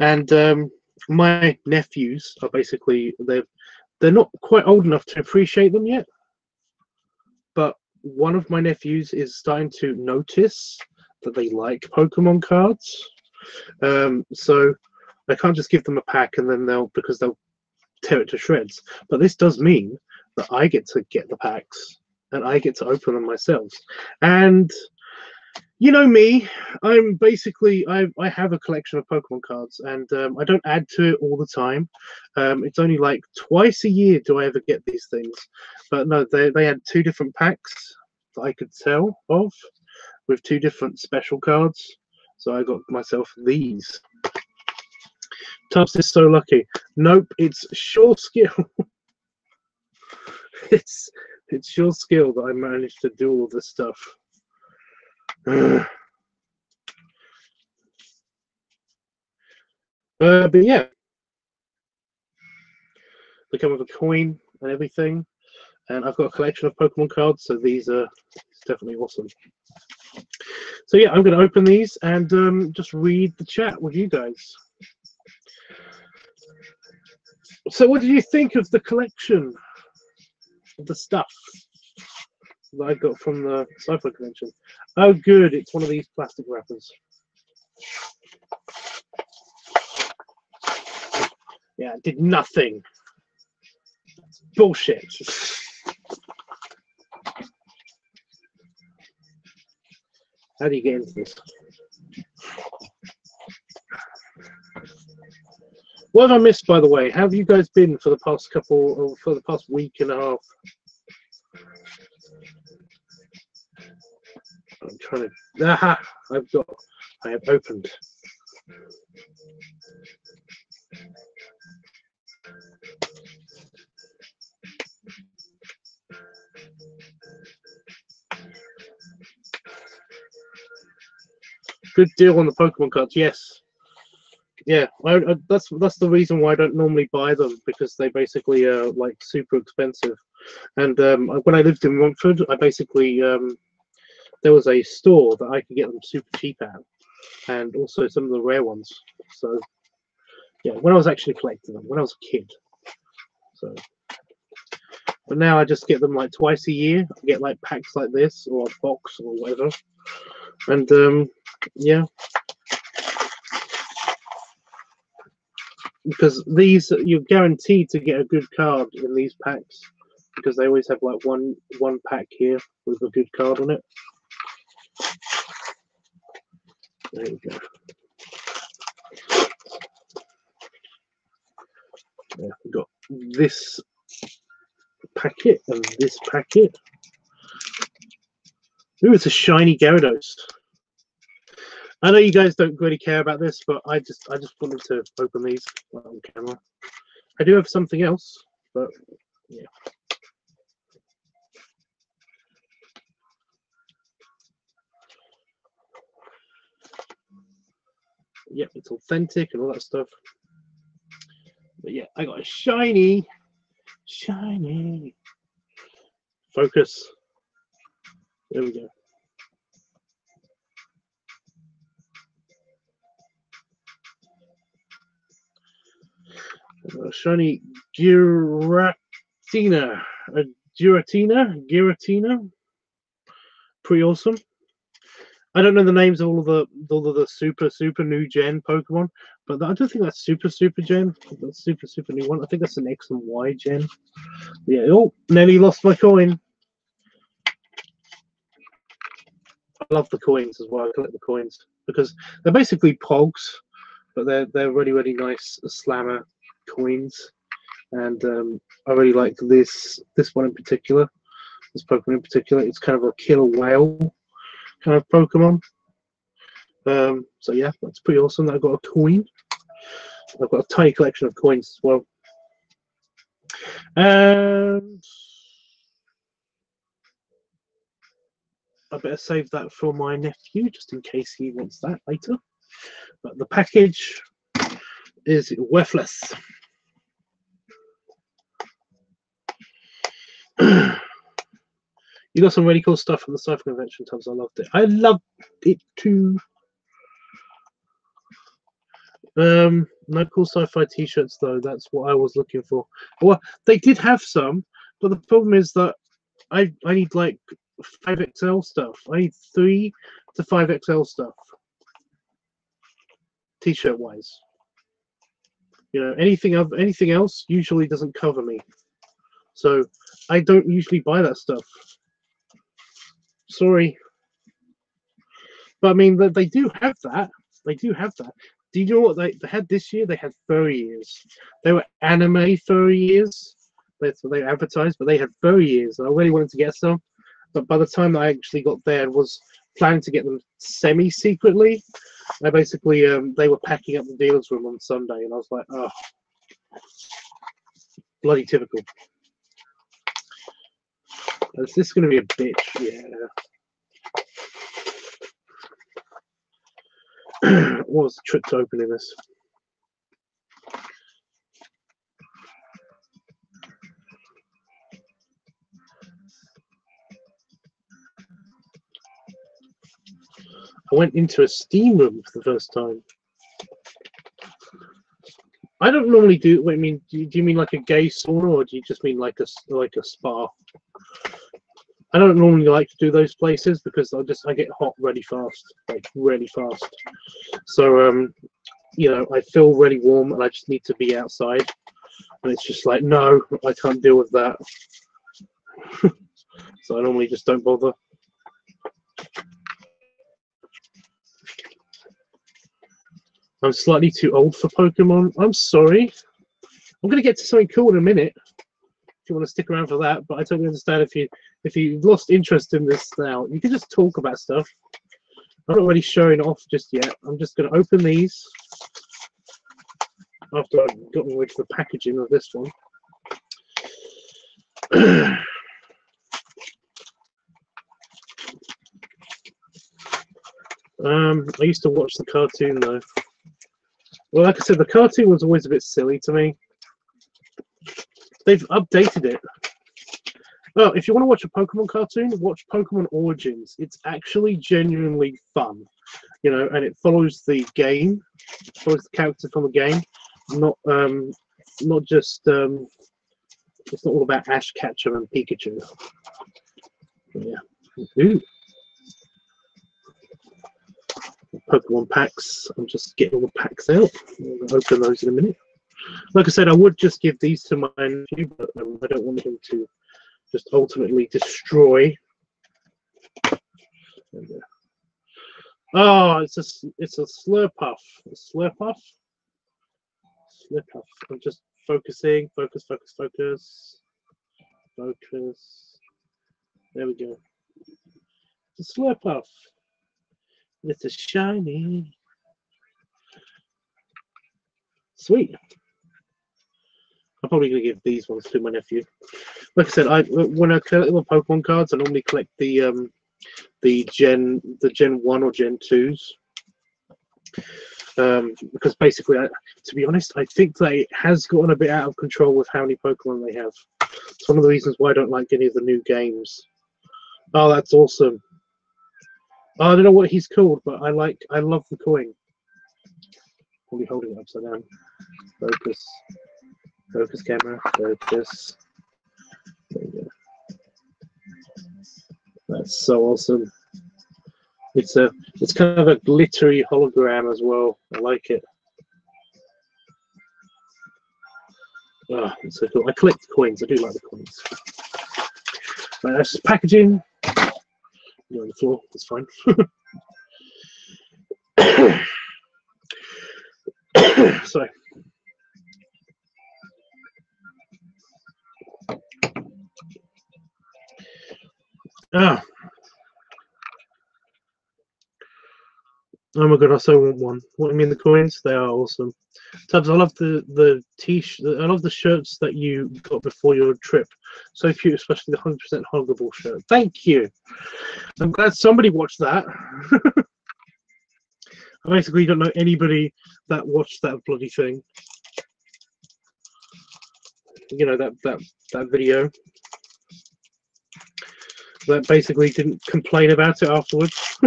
And my nephews are basically they're not quite old enough to appreciate them yet, but one of my nephews is starting to notice that they like Pokemon cards. So I can't just give them a pack and then they'll tear it to shreds. But this does mean that I get to get the packs and I get to open them myself. And you know me, I'm basically I have a collection of Pokemon cards, and I don't add to it all the time. It's only like twice a year do I ever get these things. But no, they had 2 different packs that I could sell of with 2 different special cards. So I got myself these. Tubbs is so lucky. Nope, it's sure skill. it's sure skill that I managed to do all this stuff. But yeah, they come with a coin and everything, and I've got a collection of Pokemon cards, so these are definitely awesome. So yeah, I'm going to open these and just read the chat with you guys. So what did you think of the collection of the stuff that I got from the sci-fi convention? Oh good, it's one of these plastic wrappers. Yeah, it did nothing. Bullshit. How do you get into this? What have I missed, by the way? How have you guys been for the past week and a half? I'm trying to. Aha! I have opened. Good deal on the Pokemon cards, yes. Yeah, that's the reason why I don't normally buy them, because they basically are like super expensive. And when I lived in Romford, I basically there was a store that I could get them super cheap at, and also some of the rare ones. So yeah, when I was actually collecting them, when I was a kid. So, but now I just get them like twice a year. I get like packs like this or a box or whatever, and yeah. Because these, you're guaranteed to get a good card in these packs, because they always have like one pack here with a good card on it. There you go. Yeah, we've got this packet and this packet. Ooh, it's a shiny Gyarados. I know you guys don't really care about this, but I just wanted to open these on camera. I do have something else, but yeah. Yep, it's authentic and all that stuff. But yeah, I got a shiny Shiny. Focus. There we go. Shiny Giratina. Giratina. Pretty awesome. I don't know the names of all of the super new gen Pokemon, but I don't think that's super gen. That's super new one. I think that's an X and Y gen. Yeah. Oh, nearly lost my coin. I love the coins as well. I collect the coins because they're basically Pogs, but they're really nice slammer coins, and I really like this one in particular. This Pokemon in particular, it's kind of a killer whale kind of Pokemon. So yeah, that's pretty awesome. I've got a coin. I've got a tiny collection of coins as well. And I better save that for my nephew just in case he wants that later. But the package is worthless. You got some really cool stuff from the Cypher Convention, Tubbs. I loved it. I loved it too. No cool sci-fi t-shirts though. That's what I was looking for. Well, they did have some, but the problem is that I need like 5XL stuff. I need 3 to 5XL stuff. T-shirt wise. You know, anything else usually doesn't cover me. So I don't usually buy that stuff. Sorry. But I mean, they do have that. They do have that. Do you know what they had this year? They had furry ears. They were anime furry ears. That's what they advertised, but they had furry ears. And I really wanted to get some. But by the time I actually got there and was planning to get them semi-secretly, I basically, they were packing up the dealer's room on Sunday. And I was like, oh, bloody typical. Is this going to be a bitch? Yeah. What was the trick to opening this? I went into a steam room for the first time. I don't normally do. Wait, I mean, do you mean like a gay sauna, or do you just mean like a spa? I don't normally like to do those places because I get hot really fast, like really fast. So you know, I feel really warm and I just need to be outside, and it's just like, no, I can't deal with that. So I normally just don't bother. I'm slightly too old for Pokemon. I'm sorry. I'm going to get to something cool in a minute. If you want to stick around for that, but I totally understand if you've lost interest in this now. You can just talk about stuff. I'm not really showing off just yet. I'm just going to open these after I've gotten rid of the packaging of this one. I used to watch the cartoon though. Well, like I said, the cartoon was always a bit silly to me. They've updated it. Well, if you want to watch a Pokemon cartoon, watch Pokemon Origins. It's actually genuinely fun, you know, and it follows the game, follows the characters from the game, not just it's not all about Ash Ketchum and Pikachu. Yeah. Ooh. Pokemon packs. I'm just getting all the packs out. I'll open those in a minute. Like I said, I would just give these to my nephew, but I don't want him to just ultimately destroy. Oh, it's a Slurpuff. A Slurpuff. Slurpuff. I'm just focusing. Focus. There we go. It's a Slurpuff. It's a shiny. Sweet. I'm probably going to give these ones to my nephew. Like I said, when I collect the Pokemon cards, I normally collect the Gen 1 or Gen 2s. Because basically, to be honest, I think that it has gotten a bit out of control with how many Pokemon they have. It's one of the reasons why I don't like any of the new games. Oh, that's awesome. Oh, I don't know what he's called, but I love the coin. Probably holding it upside down. Focus. Focus camera. Focus. There you go. That's so awesome. It's kind of a glittery hologram as well. I like it. Oh, it's so cool. I collect coins. I do like the coins. Right, that's just packaging. You're on the floor. That's fine. Sorry. Ah. Oh my god, I so want one. What do you mean the coins? They are awesome. Tubbs, I love the t-shirt. I love the shirts that you got before your trip. So cute, especially the 100% huggable shirt. Thank you. I'm glad somebody watched that. I basically don't know anybody that watched that bloody thing. You know, that video. That basically didn't complain about it afterwards.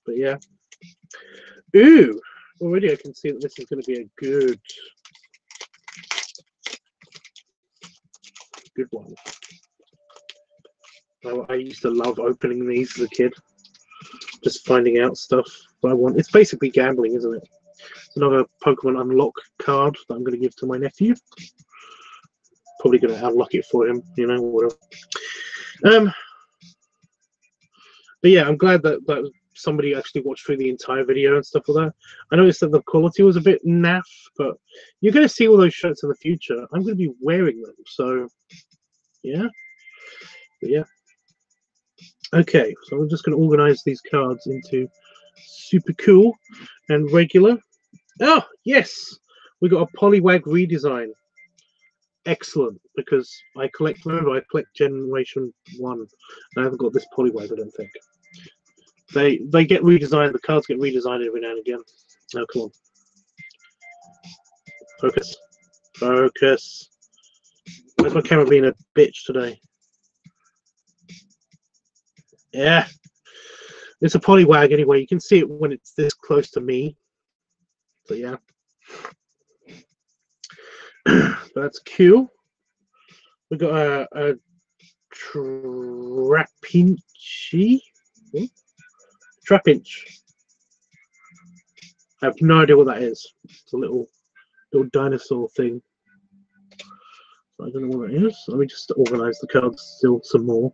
But yeah. Ooh! Already I can see that this is going to be a good one. I used to love opening these as a kid. Just finding out stuff I want. It's basically gambling, isn't it? It's another Pokemon Unlock card that I'm going to give to my nephew. Probably going to unlock it for him, you know, whatever. But yeah, I'm glad that somebody actually watched through the entire video and stuff like that. I noticed that the quality was a bit naff, but you're going to see all those shirts in the future. I'm going to be wearing them, so yeah. But yeah. Okay, so I'm just going to organize these cards into super cool and regular. Oh, yes! We got a Poliwag redesign. Excellent, because I collect Generation 1. I haven't got this Poliwag, I don't think. They get redesigned, the cards get redesigned every now and again. Oh, come on. Focus. Focus. Where's my camera being a bitch today? Yeah. It's a Poliwag anyway. You can see it when it's this close to me. So yeah. That's cool. We got a Trapinch. Trapinch. I have no idea what that is. It's a little dinosaur thing. I don't know what that is. Let me just organize the cards still some more.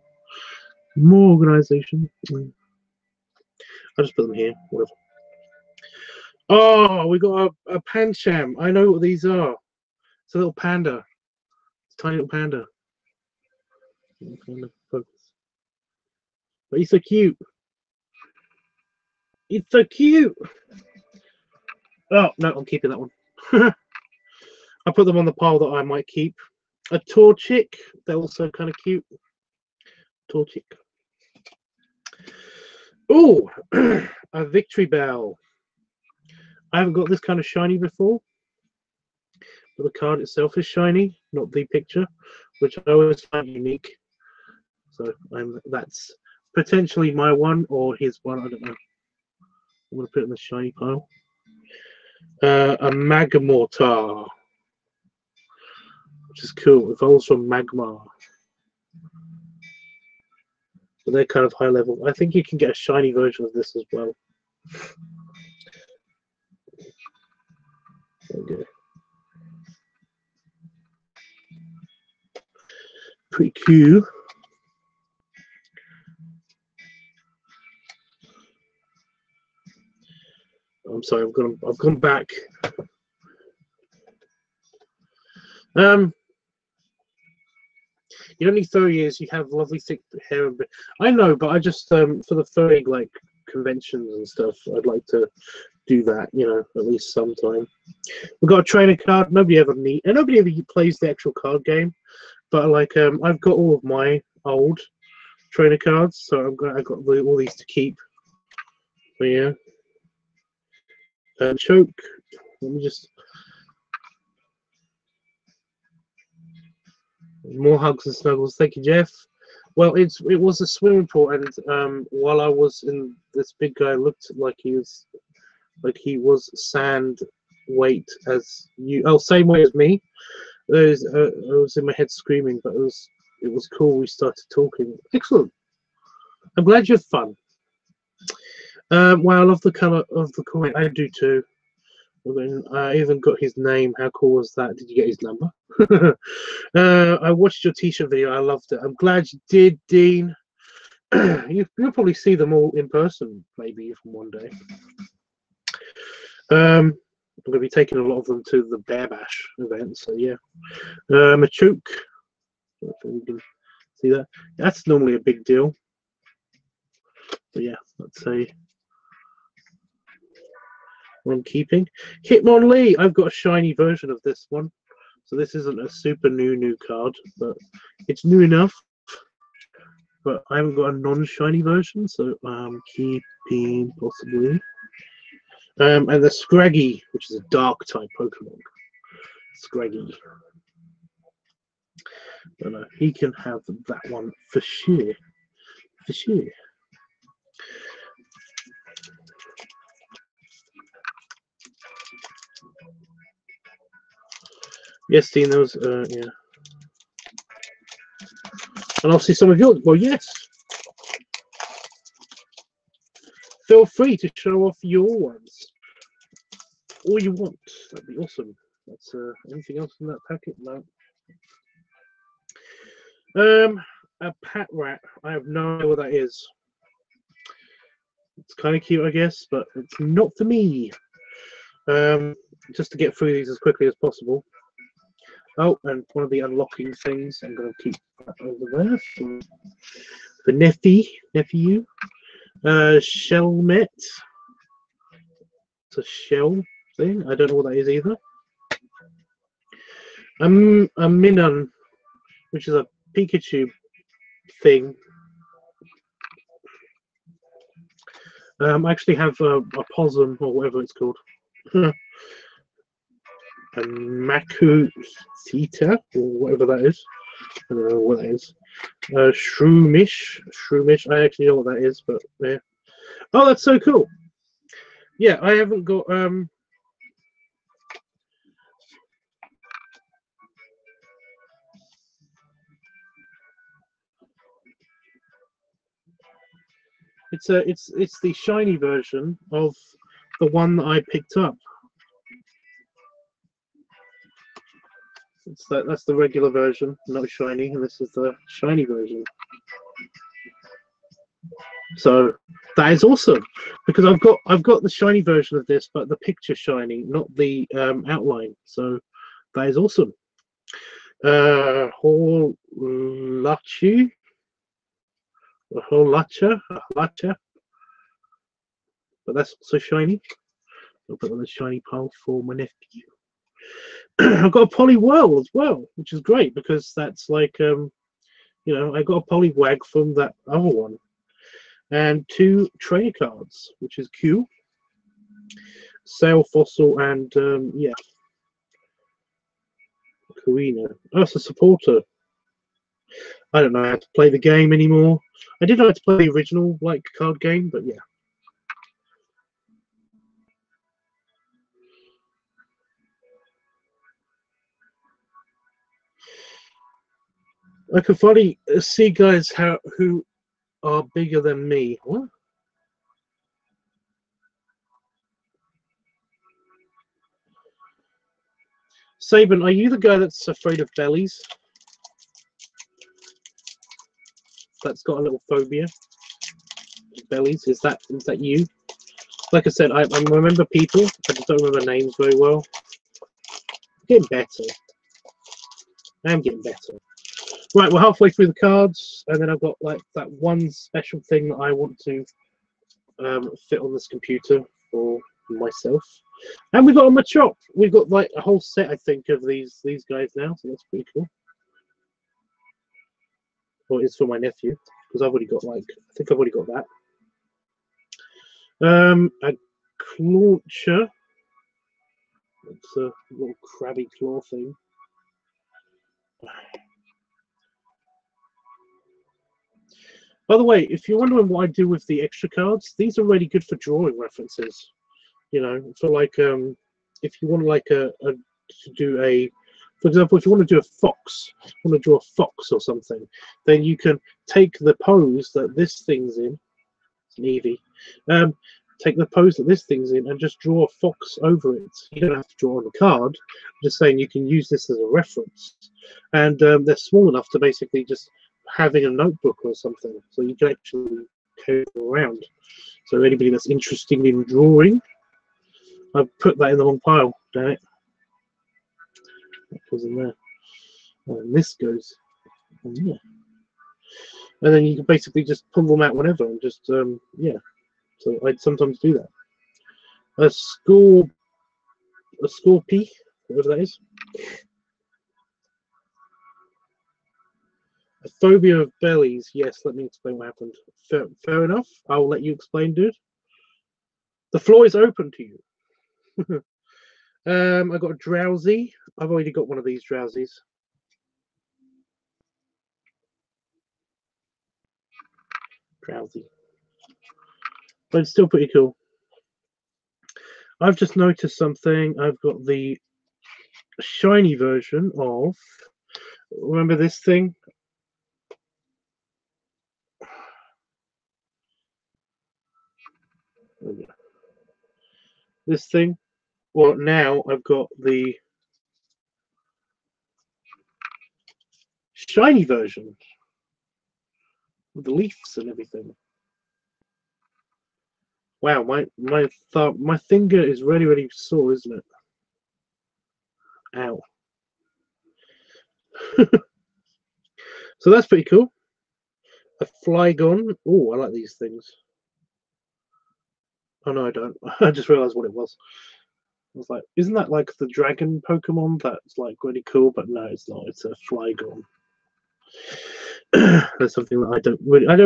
More organization. I'll just put them here. Whatever. Oh, we got a Pancham. I know what these are. It's a little panda. It's a tiny little panda. Focus. But he's so cute. It's so cute. Oh, no, I'm keeping that one. I put them on the pile that I might keep. A Torchic. They're also kind of cute. Torchic. Oh, a Victory Bell. I haven't got this kind of shiny before. But the card itself is shiny, not the picture, which I always find unique. So that's potentially my one or his one. I don't know. I'm going to put it in the shiny pile. A Magmortar, which is cool. Evolves from Magmar. So they're kind of high level. I think you can get a shiny version of this as well. There we go. Pretty cool. I'm sorry, I've gone back. You don't need 30 years. You have lovely thick hair. I know, but I just for the furry like conventions and stuff, I'd like to do that. You know, at least sometime. We've got a trainer card. Nobody ever plays the actual card game, but like I've got all of my old trainer cards, so I got all these to keep. But yeah. Choke. Let me just. More hugs and snuggles. Thank you, Jeff. Well, it was a swimming pool, and while I was in, this big guy looked like he was sand weight as you. Oh, same weight as me. I was in my head screaming, but it was cool. We started talking. Excellent. I'm glad you had fun. Well, I love the colour of the coin. I do too. I even got his name. How cool was that? Did you get his number? I watched your t-shirt video. I loved it. I'm glad you did, Dean. You'll probably see them all in person, maybe even one day. I'm going to be taking a lot of them to the Bear Bash event, so yeah. Machook. You can see that. That's normally a big deal. But yeah, let's say I'm keeping. Hitmonlee. I've got a shiny version of this one. So this isn't a super new card, but it's new enough. But I haven't got a non-shiny version, so I'm keeping possibly. And the Scraggy, which is a dark type Pokemon. Scraggy. But he can have that one for sure. For sure. Yes, Dean, those, yeah. And I'll see some of yours. Well, yes. Feel free to show off your ones. All you want. That'd be awesome. That's anything else in that packet? No. A Pat Rat. I have no idea what that is. It's kind of cute, I guess, but it's not for me. Just to get through these as quickly as possible. Oh, and one of the unlocking things, I'm going to keep that over there for nephew. Shelmet. It's a shell thing. I don't know what that is either. A Minun, which is a Pikachu thing. I actually have a possum or whatever it's called. A Maku Theta or whatever that is. I don't know what that is. Shroomish. I actually know what that is, but yeah. Oh, that's so cool. Yeah, I haven't got it's the shiny version of the one that I picked up. That's the regular version, not shiny, and this is the shiny version. So that is awesome because I've got the shiny version of this, but the picture shiny, not the outline. So that is awesome. Holachu, but that's also shiny. I'll put on the shiny pile for my nephew. I've got a Poliwhirl as well, which is great because that's like you know, I got a Poliwag from that other one, and 2 trainer cards, which is cool. Sail Fossil and yeah, Karina. Oh, it's a supporter. I don't know how to play the game anymore. I did know how to play the original like card game, but yeah. I can finally see guys who are bigger than me. What? Saban, are you the guy that's afraid of bellies? That's got a little phobia. Bellies, is that you? Like I said, I remember people. I just don't remember names very well. I'm getting better. I am getting better. Right, we're halfway through the cards, and then I've got like that one special thing that I want to fit on this computer for myself. And we've got a Machop. We've got like a whole set, I think, of these guys now, so that's pretty cool. Well, it's for my nephew because I've already got like I think I've already got that. A Clauncher. It's a little crabby claw thing. By the way, if you're wondering what I do with the extra cards, these are really good for drawing references. You know, for like if you want like to do a, for example, if you want to do a fox, want to draw a fox or something, then you can take the pose that this thing's in. It's an Eevee. Take the pose that this thing's in and just draw a fox over it. You don't have to draw on the card. I'm just saying you can use this as a reference, and they're small enough to basically just having a notebook or something, so you can actually carry them around. So anybody that's interested in drawing, I've put that in the wrong pile. Damn it! That goes in there, and this goes in there, and then you can basically just pull them out whenever and just yeah. So I'd sometimes do that. A Scorpy, whatever that is. A phobia of bellies. Yes, let me explain what happened. Fair enough. I'll let you explain, dude. The floor is open to you. I got a drowsy. I've already got one of these drowsies. Drowsy. But it's still pretty cool. I've just noticed something. I've got the shiny version of, remember this thing? This thing? Well, now I've got the shiny version with the leaves and everything. Wow, my finger is really sore, isn't it? Ow. So that's pretty cool. A Flygon. Oh, I like these things. Oh no, I don't. I just realized what it was. I was like, isn't that like the dragon Pokemon that's like really cool? But no, it's not. It's a Flygon. That's something that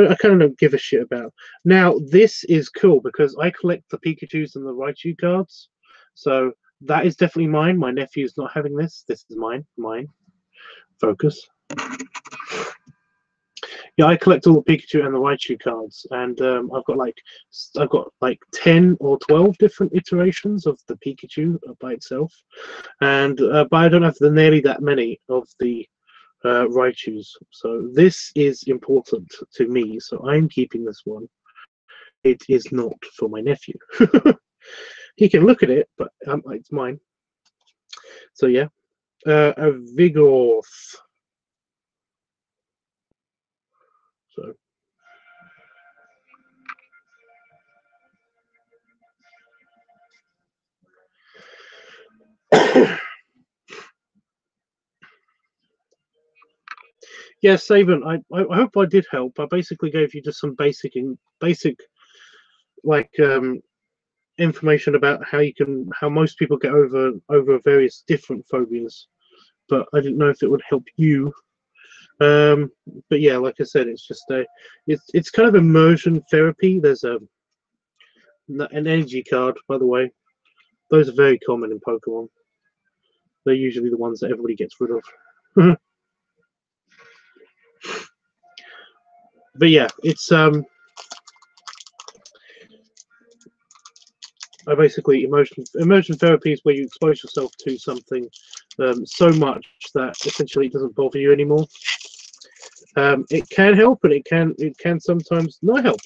I kind of don't give a shit about. Now, this is cool because I collect the Pikachus and the Raichu cards. So that is definitely mine. My nephew's not having this. This is mine. Mine. Focus. Yeah, I collect all the Pikachu and the Raichu cards, and I've got like 10 or 12 different iterations of the Pikachu by itself, and but I don't have nearly that many of the Raichus. So this is important to me. So I'm keeping this one. It is not for my nephew. He can look at it, but it's mine. So yeah, a Vigoroth. So yeah, Saban, I hope I did help. I basically gave you just some basic like information about how most people get over various different phobias, but I didn't know if it would help you. But yeah, like I said, it's just it's kind of immersion therapy. There's an energy card, by the way. Those are very common in Pokemon. They're usually the ones that everybody gets rid of. But yeah, it's basically immersion therapy is where you expose yourself to something so much that essentially it doesn't bother you anymore. It can help, and it can sometimes not help.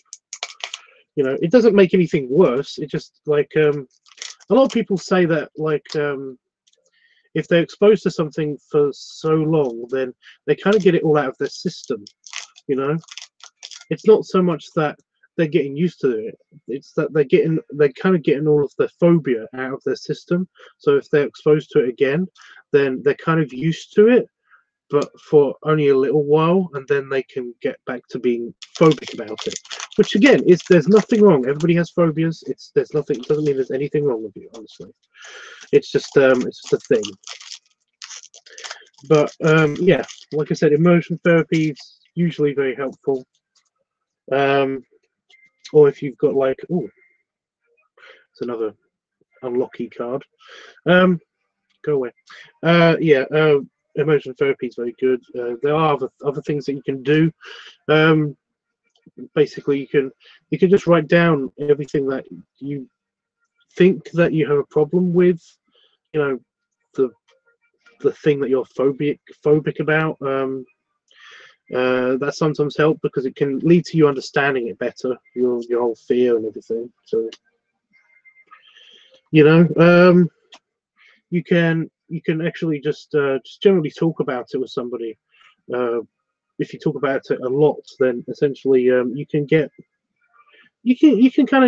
You know, it doesn't make anything worse. It just like a lot of people say that like if they're exposed to something for so long, then they kind of get it all out of their system. You know, it's not so much that they're getting used to it, it's that they're kind of getting all of their phobia out of their system. So if they're exposed to it again, then they're kind of used to it, but for only a little while, and then they can get back to being phobic about it. Which again is there's nothing wrong. Everybody has phobias. There's nothing. It doesn't mean there's anything wrong with you. Honestly, it's just a thing. But yeah, like I said, immersion therapy is usually very helpful. Or if you've got like, oh, it's another unlocky card. Go away. Yeah, emotion therapy is very good. There are other things that you can do. Basically, you can just write down everything that you think that you have a problem with. You know, the thing that you're phobic about. That sometimes help because it can lead to you understanding it better, your whole fear and everything. So, you know, you can actually just generally talk about it with somebody. If you talk about it a lot, then essentially you can kind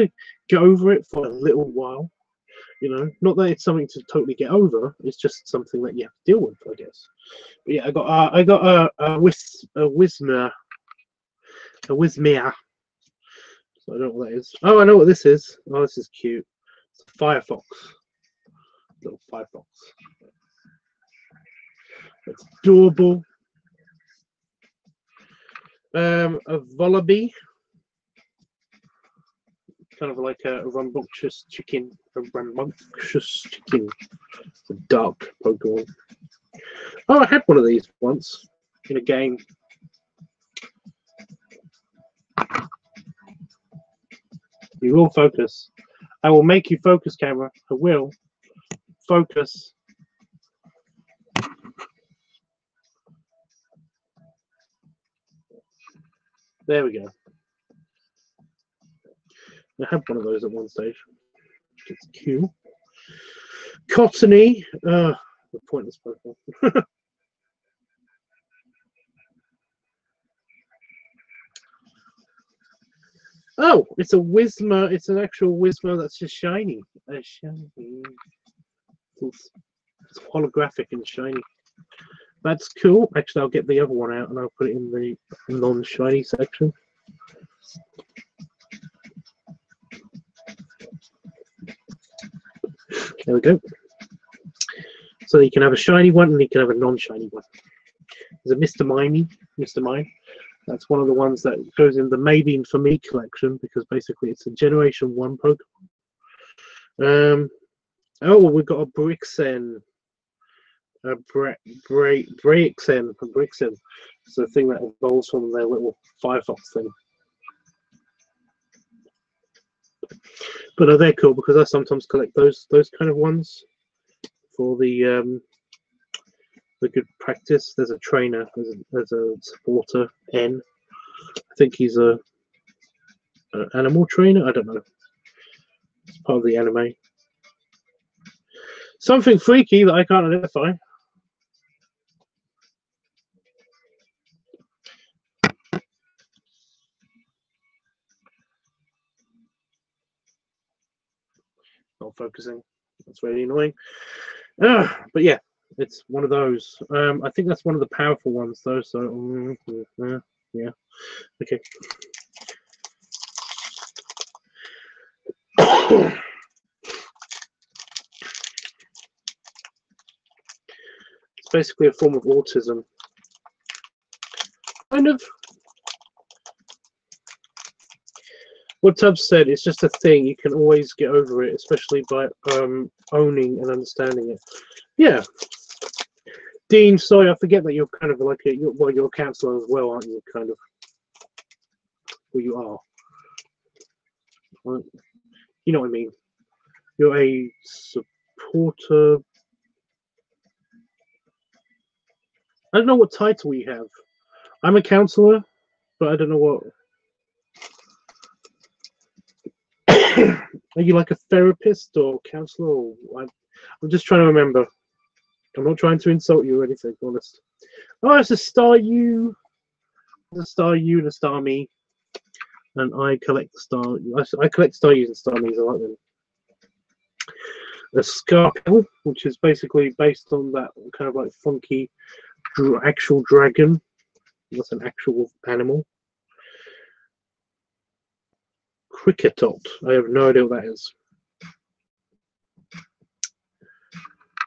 of get over it for a little while. You know, not that it's something to totally get over. It's just something that you have to deal with, I guess. But yeah, I got a Wismere. So I don't know what that is. Oh, I know what this is. Oh, this is cute. It's a Firefox. Little Firefox. It's adorable. A Wallaby. Kind of like a rambunctious chicken. It's a dark Pokemon. Oh, I had one of these once in a game. You will focus. I will make you focus, camera. I will focus. There we go. I had one of those at one stage. It's cute. Cottony. The pointless Pokemon. Oh, it's a Whismur. It's an actual Whismur that's just shiny. Shiny. It's holographic and shiny. That's cool. Actually, I'll get the other one out and I'll put it in the non-shiny section. There we go. So you can have a shiny one and you can have a non-shiny one. There's a Mr. Mine. That's one of the ones that goes in the Maybe and For Me collection because basically it's a Generation 1 Pokemon. Oh, we've got a Brixen. A Brixen. It's the thing that evolves from their little Firefox thing. But they're cool because I sometimes collect those kind of ones for the good practice. There's a trainer, there's a supporter, N. I think he's an animal trainer. I don't know. It's part of the anime. Something freaky that I can't identify. Not focusing. That's really annoying. But yeah, it's one of those. I think that's one of the powerful ones, though. So yeah, okay. It's basically a form of autism. Kind of. What Tubbs said, it's just a thing. You can always get over it, especially by owning and understanding it. Yeah. Dean, sorry, I forget that you're kind of like you're a counsellor as well, aren't you? Kind of. Well, you are. Right. You know what I mean. You're a supporter. I don't know what title you have. I'm a counsellor, but I don't know what. Are you like a therapist or counselor? Or I'm just trying to remember. I'm not trying to insult you or anything, honest. Oh, it's a Star U. There's a Star U and a Star Me. And I collect the Star. I collect Star U's and Star Me's. I like them. A Scarpel, which is basically based on that kind of like funky actual dragon. That's an actual animal. Cricketot. I have no idea what that is.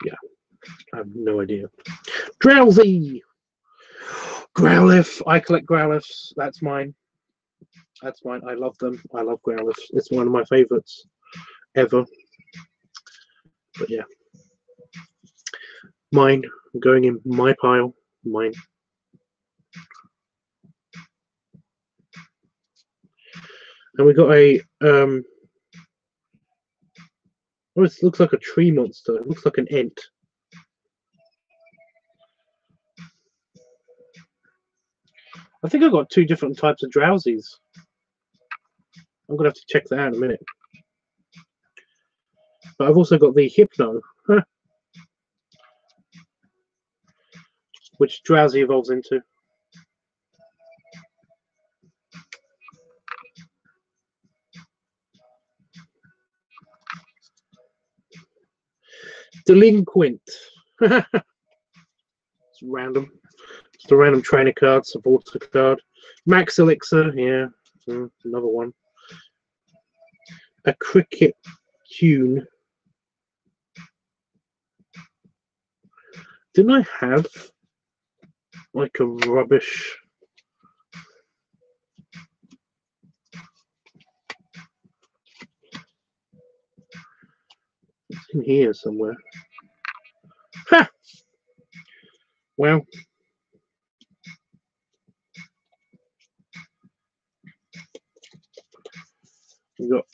Yeah, I have no idea. Drowsy. Growlithe. I collect Growliths. That's mine. That's mine. I love them. I love Growlithe. It's one of my favorites ever. But yeah, mine. I'm going in my pile. Mine. And we got a oh, it looks like a tree monster. It looks like an ant. I think I've got 2 different types of drowsies. I'm gonna have to check that out in a minute. But I've also got the Hypno, which Drowsy evolves into. Delinquent. It's random. Just a random trainer card, supporter card. Max Elixir, yeah, another one. A Cricket Tune. Didn't I have like a rubbish? It's in here somewhere. Ha! Well.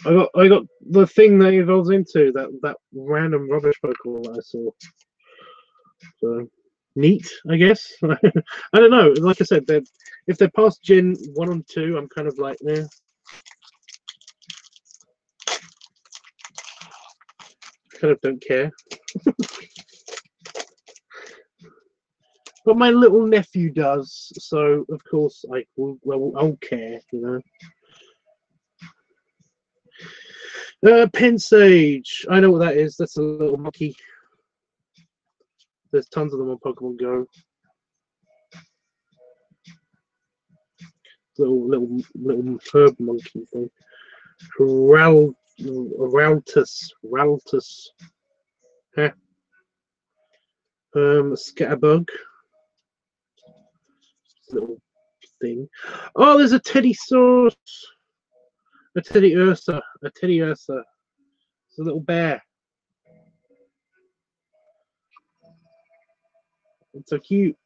I got the thing that evolves into that random rubbish Pokemon that I saw. So neat, I guess. I don't know. Like I said, if they're past Gen 1 and 2, I'm kind of like, yeah. Kind of don't care. But my little nephew does, so of course I'll care, you know. Pinsage. I know what that is. That's a little monkey. There's tons of them on Pokemon Go. Little herb monkey thing. Raltus. Huh. Scatterbug. Little thing. Oh, there's a Teddy Source. A Teddy Ursa. It's a little bear. It's so cute.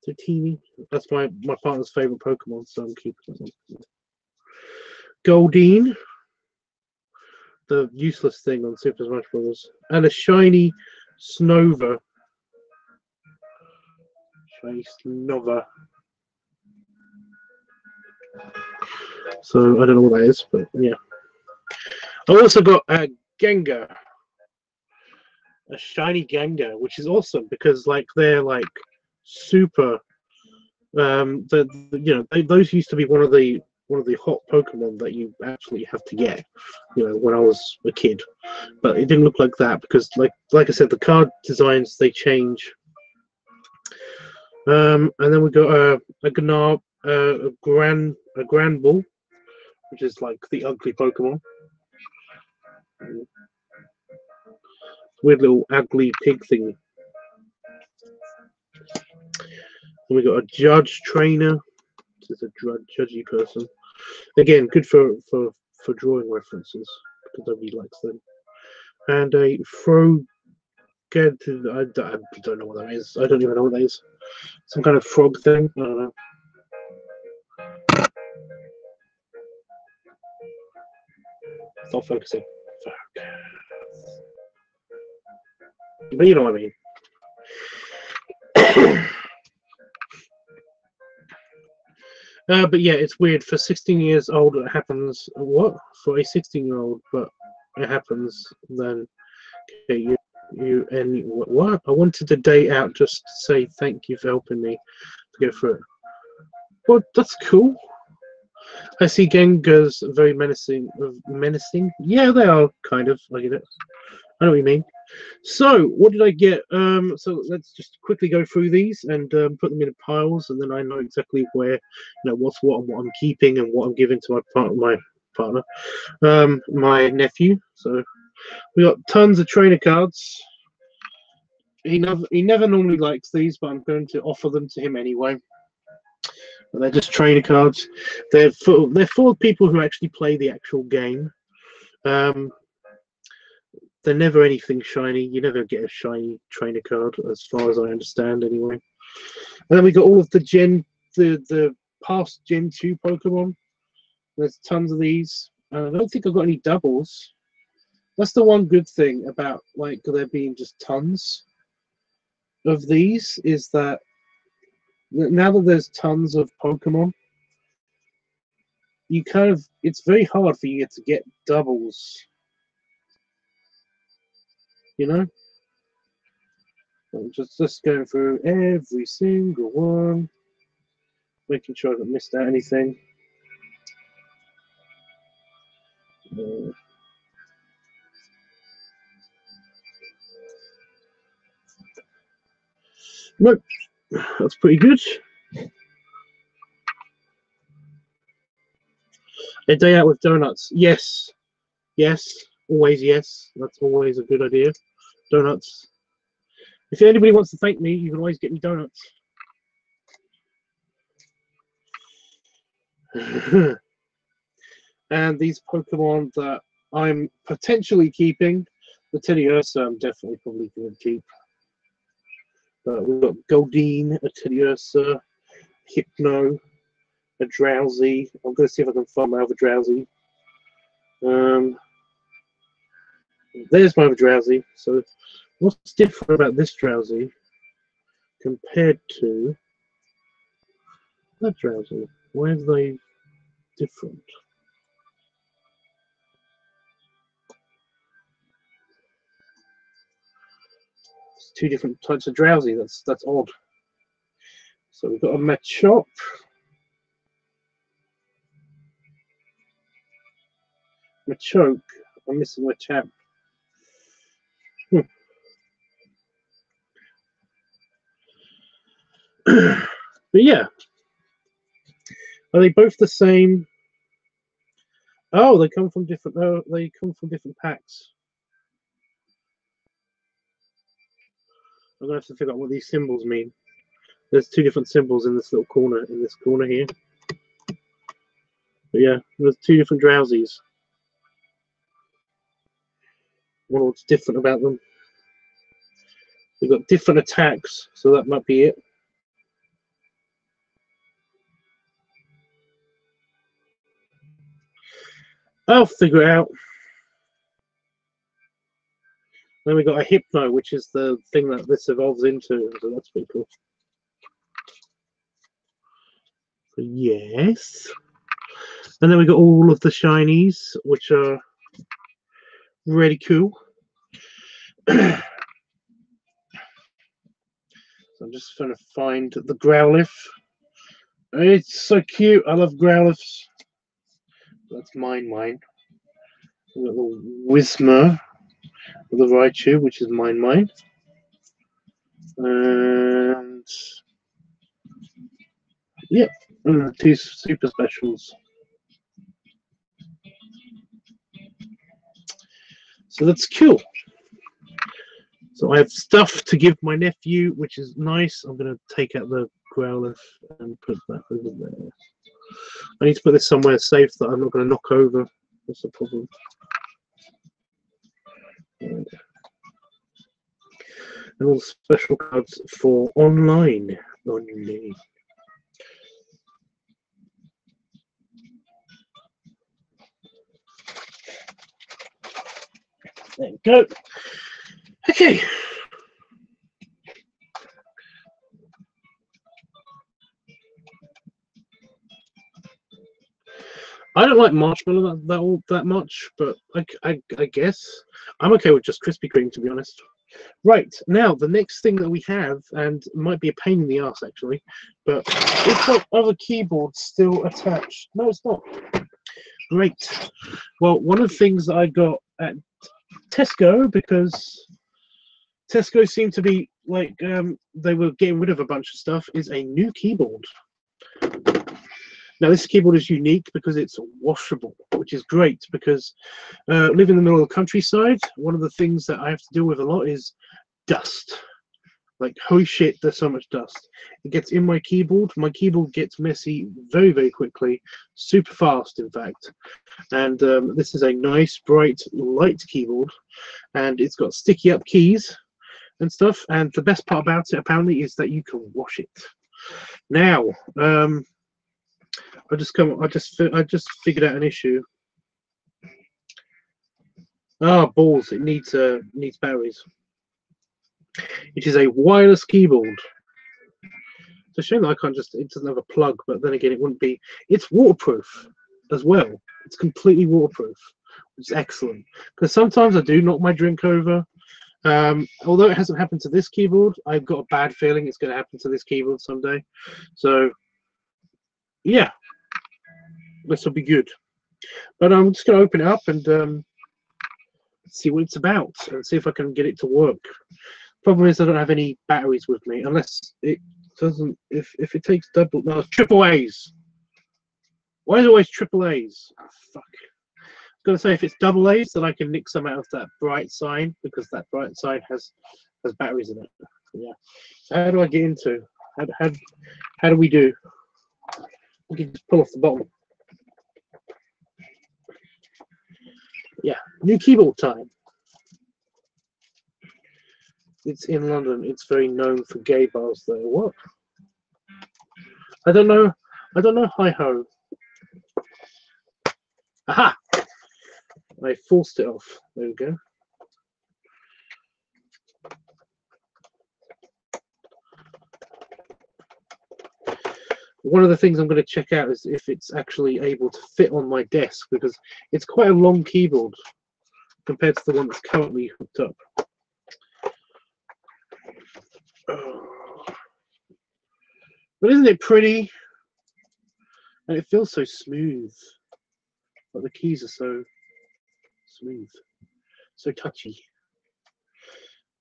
So teeny. That's my partner's favorite Pokemon, so I'm keeping it. Goldeen. The useless thing on Super Smash Bros. And a shiny Snova. So I don't know what that is, but yeah. I also got a Gengar. A shiny Gengar, which is awesome because like they're like super those used to be one of the hot Pokemon that you absolutely have to get, you know, when I was a kid. But it didn't look like that because like I said, the card designs they change. And then we got a Granbull, which is like the ugly Pokemon. Weird little ugly pig thing. And we got a Judge Trainer. This is a judgy person. Again, good for drawing references because nobody likes them. And a Froged. I don't know what that is. I don't even know what that is. Some kind of frog thing. I don't know. Stop focusing. But you know what I mean. But yeah, it's weird. For 16 years old, it happens. What? For a 16-year-old, but it happens. Then okay, you and what? I wanted the day out just to say thank you for helping me to go through it. Well, that's cool. I see Gengars very menacing. Menacing? Yeah, they are kind of. I get it. I know what you mean. So, what did I get? So let's just quickly go through these and put them in piles, and then I know exactly where, you know, what's what and what I'm keeping and what I'm giving to my partner, my nephew. So we got tons of trainer cards. He never normally likes these, but I'm going to offer them to him anyway. And they're just trainer cards. They're for people who actually play the actual game. they're never anything shiny. You never get a shiny trainer card, as far as I understand, anyway. And then we got all of the past Gen 2 Pokemon. There's tons of these. I don't think I've got any doubles. That's the one good thing about like there being just tons of these, is that now that there's tons of Pokemon, you kind of, it's very hard for you to get doubles. You know? I'm just going through every single one, making sure I haven't missed out anything. Nope, that's pretty good. A day out with donuts. Yes. Yes. Always yes. That's always a good idea. Donuts. If anybody wants to thank me, you can always get me donuts. And these Pokemon that I'm potentially keeping, the Teddiursa I'm definitely probably going to keep. We've got Goldeen, a Teddiursa, Hypno, a Drowsy. I'm going to see if I can find my other Drowsy. There's my other Drowsy. So what's different about this Drowsy compared to that Drowsy? Why are they different? It's two different types of Drowsy. That's odd. So we've got a Machop. Machoke. I'm missing my champ. But yeah, are they both the same? Oh, they come from different. Oh, they come from different packs. I'm gonna have to figure out what these symbols mean. There's two different symbols in this little corner. In this corner here. But yeah, there's two different Drowsies. I wonder what's different about them. They've got different attacks, so that might be it. I'll figure it out. Then we got a Hypno, which is the thing that this evolves into, so that's pretty cool. So yes. And then we got all of the shinies, which are really cool. So I'm just trying to find the Growlithe. It's so cute. I love Growlithes. That's mine. We've got the Whismur, the Raichu, which is mine. And yeah, and the two super specials. So that's cool. So I have stuff to give my nephew, which is nice. I'm going to take out the Growlithe and put that over there. I need to put this somewhere safe that I'm not going to knock over. That's the problem. And all special cards for online. Only. There we go. Okay. I don't like marshmallow that much, but I guess I'm okay with just Krispy Kreme, to be honest. Right, now the next thing that we have, and it might be a pain in the ass actually, but it's got other keyboards still attached. No, it's not. Great. Well, one of the things that I got at Tesco, because Tesco seemed to be like they were getting rid of a bunch of stuff, is a new keyboard. Now, this keyboard is unique because it's washable, which is great because living in the middle of the countryside, one of the things that I have to deal with a lot is dust. Like, holy shit, there's so much dust. It gets in my keyboard. My keyboard gets messy very, very quickly, super fast, in fact. And this is a nice, bright, light keyboard, and it's got sticky up keys and stuff. And the best part about it, apparently, is that you can wash it. Now, I just figured out an issue. Ah, balls! It needs batteries. It is a wireless keyboard. It's a shame that I can't just. It doesn't have a plug, but then again, it wouldn't be. It's waterproof as well. It's completely waterproof, which is excellent. Because sometimes I do knock my drink over. Although it hasn't happened to this keyboard, I've got a bad feeling it's going to happen to this keyboard someday. So, yeah, this will be good. But I'm just going to open it up and see what it's about and see if I can get it to work. Problem is I don't have any batteries with me, unless it doesn't. If it takes double, no, triple A's. Why is it always triple A's? Oh, fuck. I was gonna say if it's double A's, then I can nick some out of that bright sign, because that bright sign has batteries in it. Yeah. So how do I get into? How do we do? We can just pull off the bottom. Yeah, new keyboard time. It's in London. It's very known for gay bars, though. What? I don't know. Hi ho. Aha! I forced it off. There we go. One of the things I'm going to check out is if it's actually able to fit on my desk, because it's quite a long keyboard compared to the one that's currently hooked up. But isn't it pretty? And it feels so smooth. But the keys are so smooth, so touchy.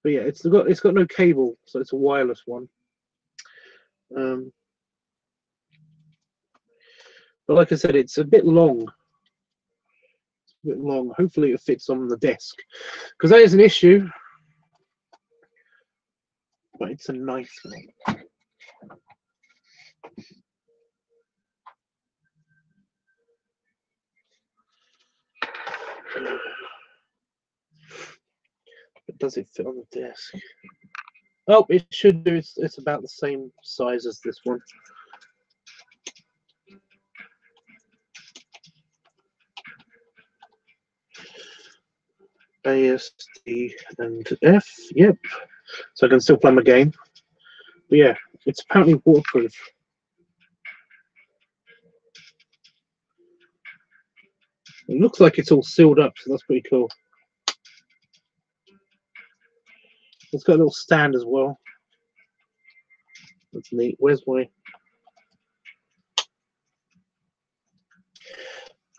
But yeah, it's got no cable, so it's a wireless one. But like I said, it's a bit long. It's a bit long. Hopefully it fits on the desk, because that is an issue. But it's a nice one. But does it fit on the desk? Oh, it should do. It's about the same size as this one. A, S, D, and F. Yep. So I can still play my game. But yeah, it's apparently waterproof. It looks like it's all sealed up, so that's pretty cool. It's got a little stand as well. That's neat. Where's my...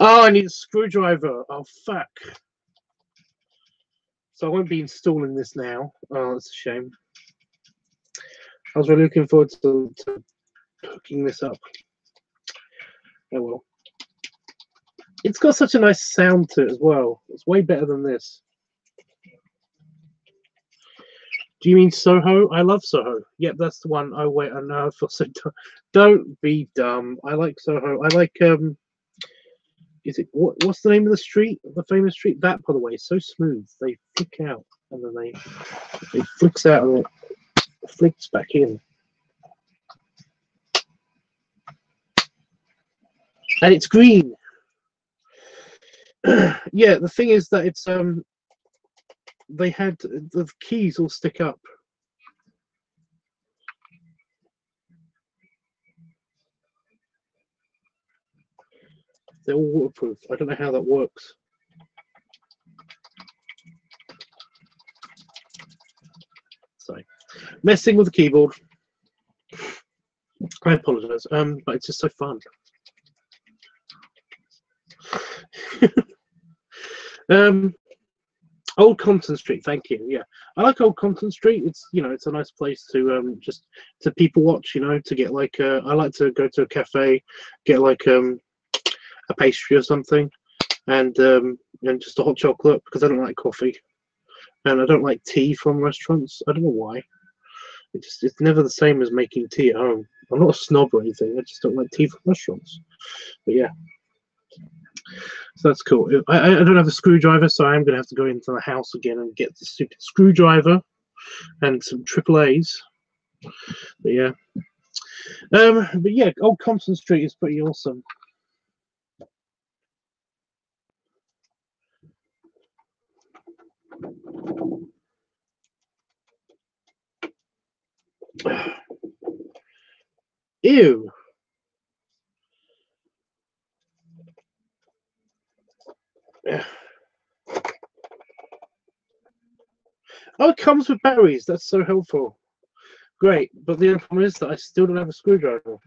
Oh, I need a screwdriver. Oh, fuck. So I won't be installing this now. Oh, that's a shame. I was really looking forward to hooking this up. Oh well. It's got such a nice sound to it as well. It's way better than this. Do you mean Soho? I love Soho. Yep, that's the one. Oh wait, I know. I feel so dumb. Don't be dumb. I like Soho. I like is it what's the name of the street? The famous street? That, by the way, is so smooth. They flick out and then it flicks out and it flicks back in. And it's green. Yeah, the thing is that it's they had the keys all stick up. They're all waterproof. I don't know how that works. Sorry, messing with the keyboard. I apologize. But it's just so fun. Old Compton Street, thank you. Yeah, I like Old Compton Street. It's, you know, it's a nice place to just to people watch. You know, to get like I like to go to a cafe, get like a pastry or something, and just a hot chocolate, because I don't like coffee, and I don't like tea from restaurants. I don't know why. It's never the same as making tea at home. I'm not a snob or anything. I just don't like tea from restaurants. But yeah, so that's cool. I don't have a screwdriver, so I'm gonna have to go into the house again and get the stupid screwdriver and some AAAs. But yeah, Old Compton Street is pretty awesome. Ew. Oh, it comes with batteries. That's so helpful. Great, but the only problem is that I still don't have a screwdriver.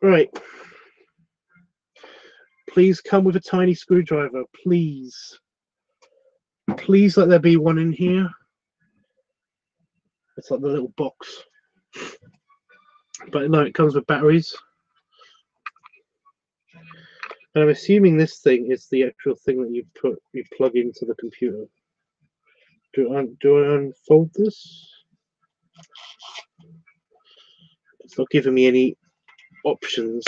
Right. Please come with a tiny screwdriver, please. Please let there be one in here. It's like the little box. But no, it comes with batteries. And I'm assuming this thing is the actual thing that you plug into the computer. Do I unfold this? It's not giving me any options.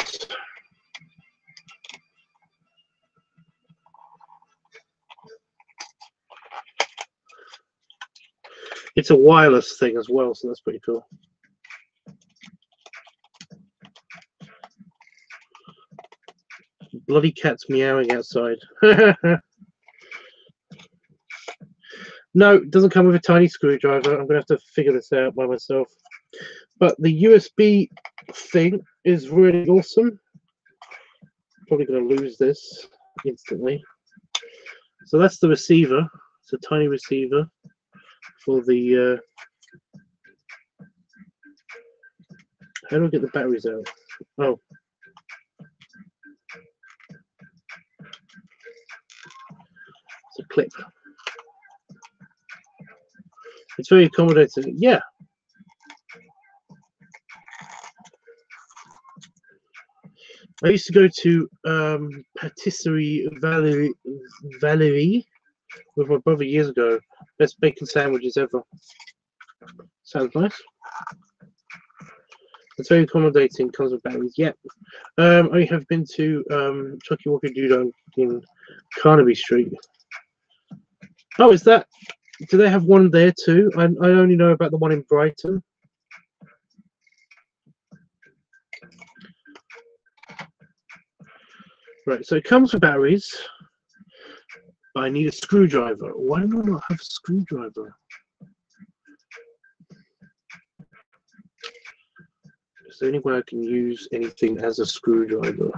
It's a wireless thing as well, so that's pretty cool. Bloody cat's meowing outside. No, it doesn't come with a tiny screwdriver. I'm going to have to figure this out by myself. But the USB thing is really awesome. Probably going to lose this instantly. So that's the receiver. It's a tiny receiver for the... How do I get the batteries out? Oh. It's a clip. It's very accommodating. Yeah. I used to go to Patisserie Valerie with my brother years ago. Best bacon sandwiches ever. Sounds nice. It's very accommodating. Comes with batteries. Yep. I have been to Chucky Walker Judo in Carnaby Street. Oh, is that? Do they have one there too? I only know about the one in Brighton. Right, so it comes with batteries, but I need a screwdriver. Why do I not have a screwdriver? Is there any way I can use anything as a screwdriver?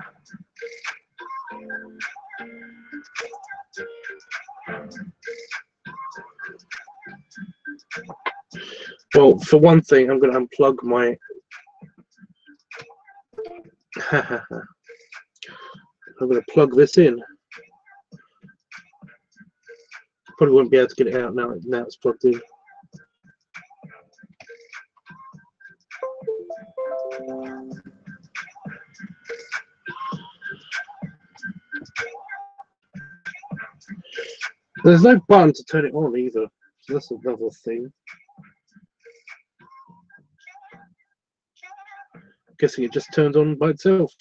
Well, for one thing, I'm going to unplug my... I'm going to plug this in. Probably won't be able to get it out now it's plugged in. There's no button to turn it on either, so that's another thing. I'm guessing it just turns on by itself.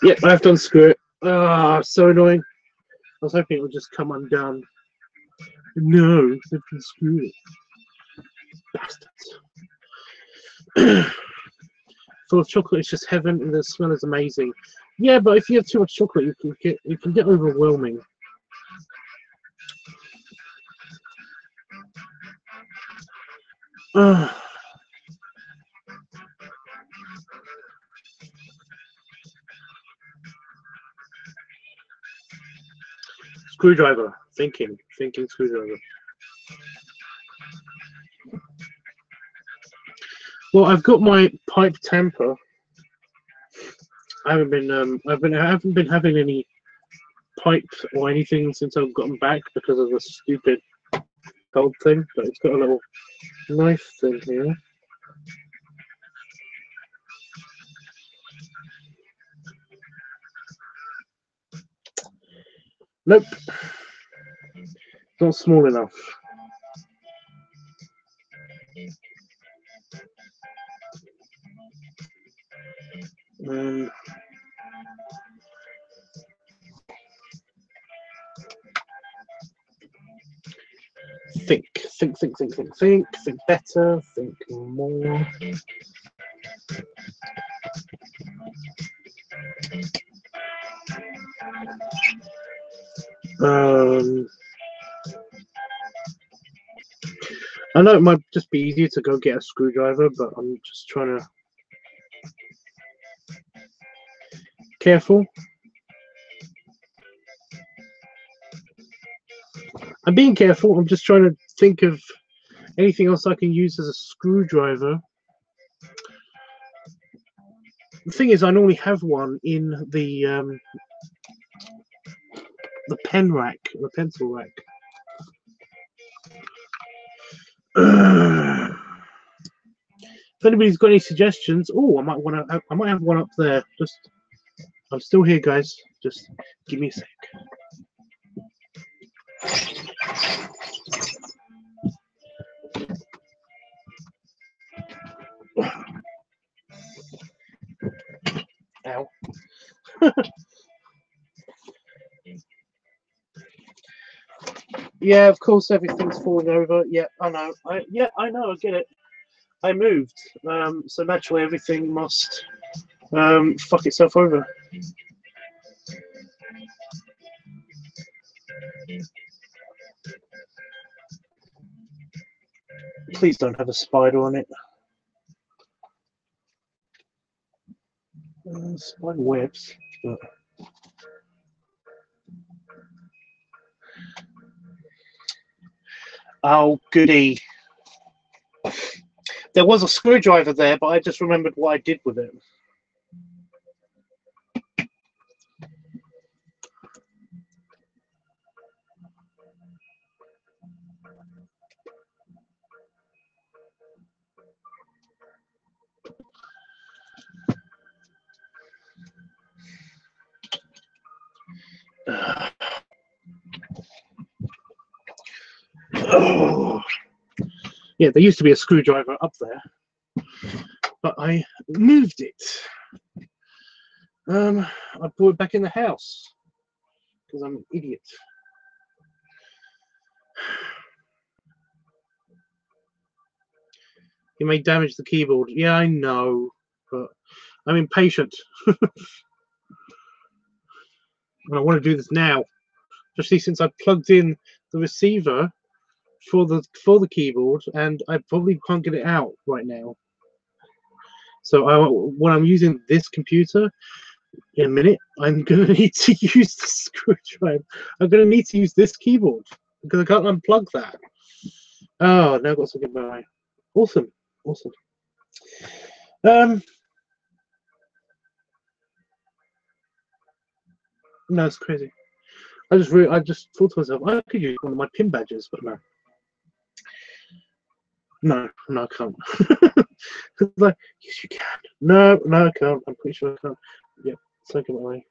Yep, I have to unscrew it. Ah, so annoying. I was hoping it would just come undone. No, they've unscrewed it. Bastards. Full of chocolate is just heaven, and the smell is amazing. Yeah, but if you have too much chocolate, you can get overwhelming. Screwdriver. Thinking screwdriver. Well, I've got my pipe tamper. I haven't been having any pipes or anything since I've gotten back because of the stupid cold thing. But it's got a little knife thing here. Nope. Not small enough. Think better, think more. I know it might just be easier to go get a screwdriver, but I'm just trying to. Careful. I'm being careful. I'm just trying to think of anything else I can use as a screwdriver. The thing is, I normally have one in the pen rack, the pencil rack. If anybody's got any suggestions, I might have one up there. I'm still here, guys. Just give me a sec. Ow. Yeah, of course everything's falling over. Yeah, I know. I know. I get it. I moved, so naturally everything must fuck itself over. Please don't have a spider on it. Spider webs. But... Oh, goody. There was a screwdriver there, but I just remembered what I did with it. Oh. Yeah, there used to be a screwdriver up there, but I moved it. I brought it back in the house because I'm an idiot. You may damage the keyboard. Yeah, I know, but I'm impatient. And I want to do this now, especially since I plugged in the receiver for the keyboard, and I probably can't get it out right now. So when I'm using this computer in a minute, I'm gonna need to use the screwdriver. I'm gonna need to use this keyboard because I can't unplug that. Oh, now I've got something by. Awesome. No, it's crazy. I just thought to myself, I could use one of my pin badges, but no. No, I can't. Like, yes, you can. No, I can't. I'm pretty sure I can't. Yep, take it away.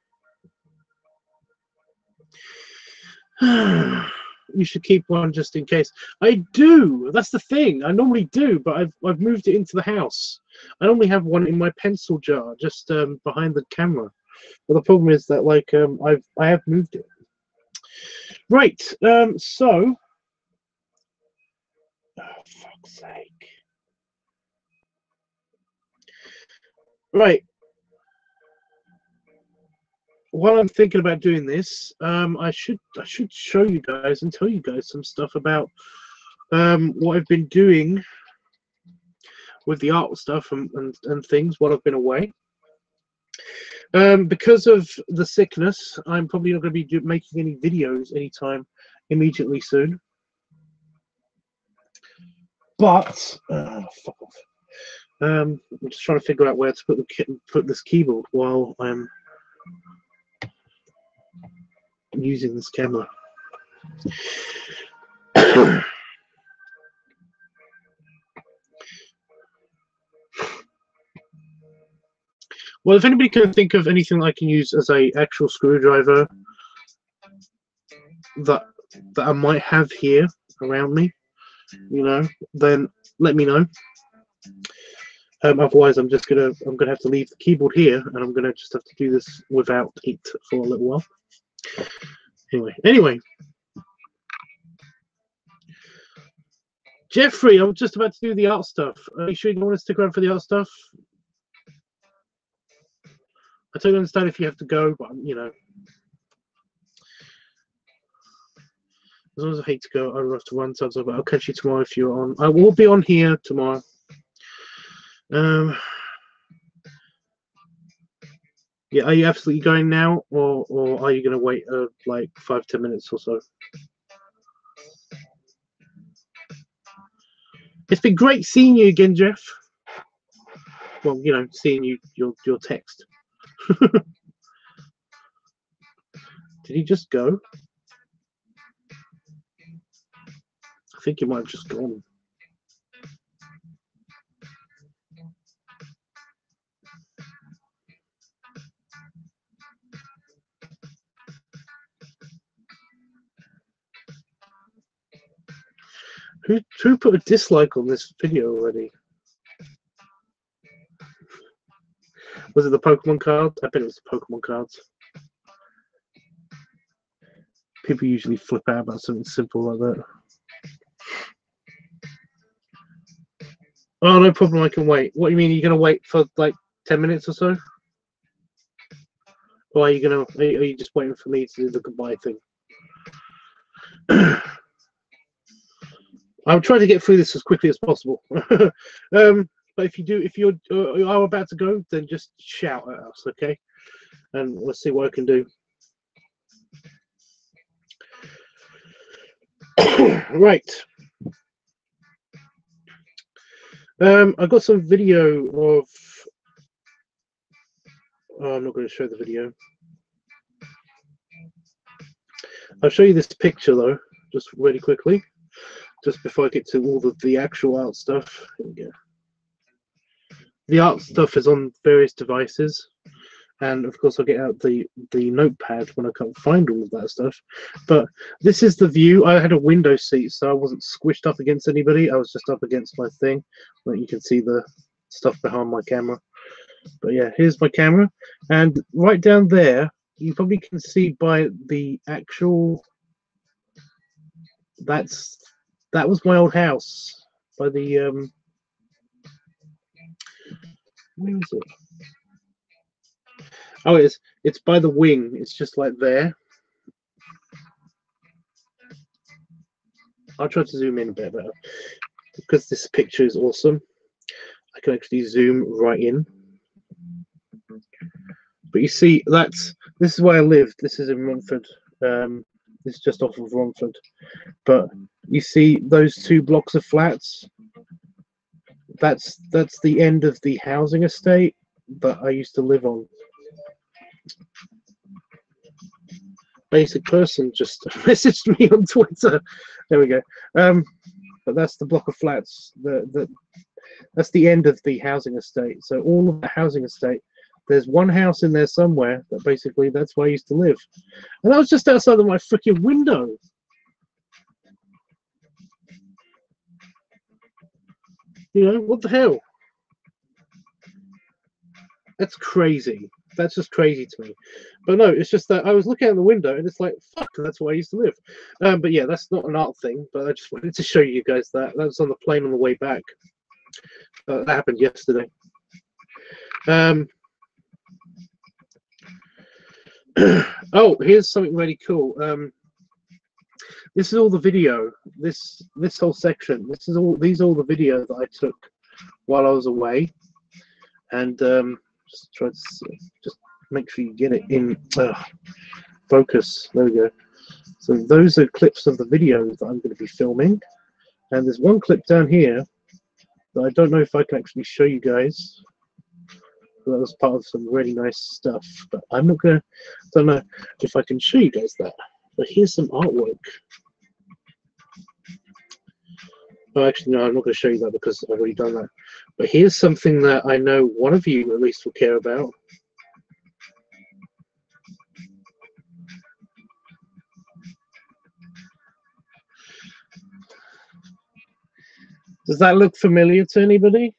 You should keep one just in case. I do. That's the thing. I normally do, but I've moved it into the house. I normally have one in my pencil jar, just behind the camera. But the problem is that I have moved it. Right. So. Oh, fuck's sake. Right. While I'm thinking about doing this, I should show you guys and tell you guys some stuff about what I've been doing with the art stuff and things while I've been away. Because of the sickness, I'm probably not going to be making any videos anytime immediately soon. But fuck off. I'm just trying to figure out where to put this keyboard while I'm using this camera. Well, if anybody can think of anything I can use as a actual screwdriver, that I might have here around me, you know, then let me know. Otherwise, I'm gonna have to leave the keyboard here, and I'm gonna just have to do this without it for a little while. Anyway, Jeffrey, I was just about to do the art stuff. Are you sure you don't want to stick around for the art stuff? I totally understand if you have to go, but you know, as long as I hate to go, I'll have to run. So I'll catch you tomorrow if you're on. I will be on here tomorrow. Yeah, are you absolutely going now, or are you going to wait like 5-10 minutes or so? It's been great seeing you again, Jeff. Well, you know, seeing your text. Did he just go? I think he might have just gone. Who put a dislike on this video already? Was it the Pokemon cards? I bet it was the Pokemon cards. People usually flip out about something simple like that. Oh, no problem, I can wait. What do you mean, you're going to wait for like 10 minutes or so? Or are you just waiting for me to do the goodbye thing? I'm trying to get through this as quickly as possible. But if you are about to go, then just shout at us, okay? And let's see what I can do. Right. I got some video of. Oh, I'm not going to show the video. I'll show you this picture though, just really quickly, just before I get to all of the actual art stuff. Here we go. The art stuff is on various devices, and of course I'll get out the notepad when I can't find all of that stuff. But this is the view. I had a window seat, so I wasn't squished up against anybody. I was just up against my thing. Well, you can see the stuff behind my camera. But yeah, here's my camera, and right down there, you probably can see by the actual. That was my old house by the where is it? Oh, it's by the wing. It's just like there. I'll try to zoom in a bit better because this picture is awesome. I can actually zoom right in. But you see, this is where I lived. This is in Romford. This is just off of Romford. But you see those 2 blocks of flats. That's the end of the housing estate that I used to live on. Basic person just messaged me on Twitter. There we go. But that's the block of flats. That's the end of the housing estate. So all of the housing estate, there's one house in there somewhere that basically that's where I used to live. And that was just outside of my freaking window. You know, what the hell? That's crazy. That's just crazy to me. But no, it's just that I was looking out the window and it's like, fuck, that's where I used to live. But yeah, that's not an art thing, but I just wanted to show you guys that. That was on the plane on the way back. That happened yesterday. Oh, here's something really cool. This is all the video. This whole section. These are all the video that I took while I was away, and just try to just make sure you get it in focus. There we go. So those are clips of the video that I'm going to be filming, and there's one clip down here that I don't know if I can actually show you guys. That was part of some really nice stuff, but I'm not gonna. Don't know if I can show you guys that. But here's some artwork. Oh, actually, no, I'm not going to show you that because I've already done that. But here's something that I know one of you at least will care about. Does that look familiar to anybody?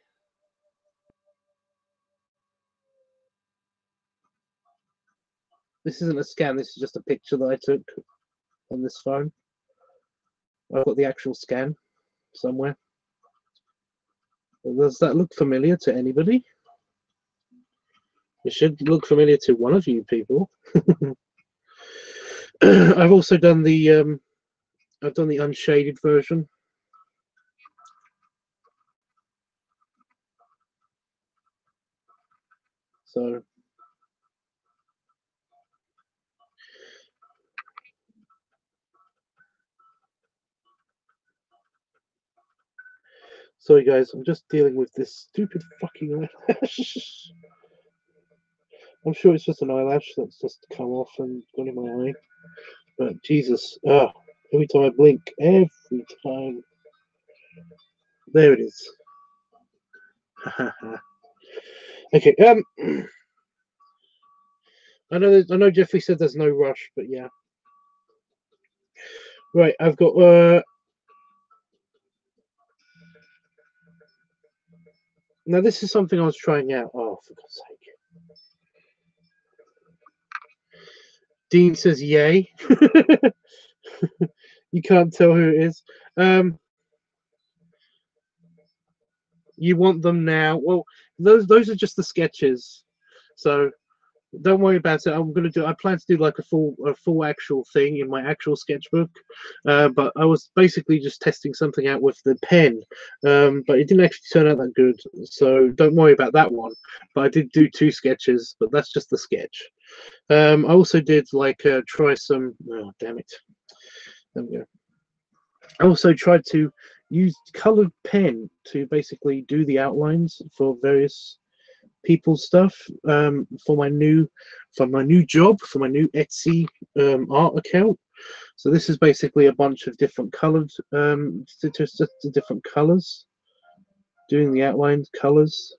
This isn't a scan, this is just a picture that I took on this phone. I've got the actual scan somewhere. Does that look familiar to anybody? It should look familiar to one of you people. I've also done the unshaded version. So sorry guys, I'm just dealing with this stupid fucking eyelash. I'm sure it's just an eyelash that's just come off and gone in my eye. But Jesus, every time I blink, every time. There it is. Okay, I know Jeffrey said there's no rush, but yeah. Right, I've got now this is something I was trying out. Oh, for God's sake. Dean says yay. You can't tell who it is. You want them now? Well, those are just the sketches, so don't worry about it. I plan to do like a full actual thing in my actual sketchbook, but I was basically just testing something out with the pen, but it didn't actually turn out that good, so don't worry about that one. But I did do 2 sketches, but that's just the sketch. I also did like try some. Oh, damn it! There we go. I also tried to use colored pen to basically do the outlines for various people's stuff, for my new job, for my new Etsy art account. So this is basically a bunch of different colored different colors, doing the outlines colors.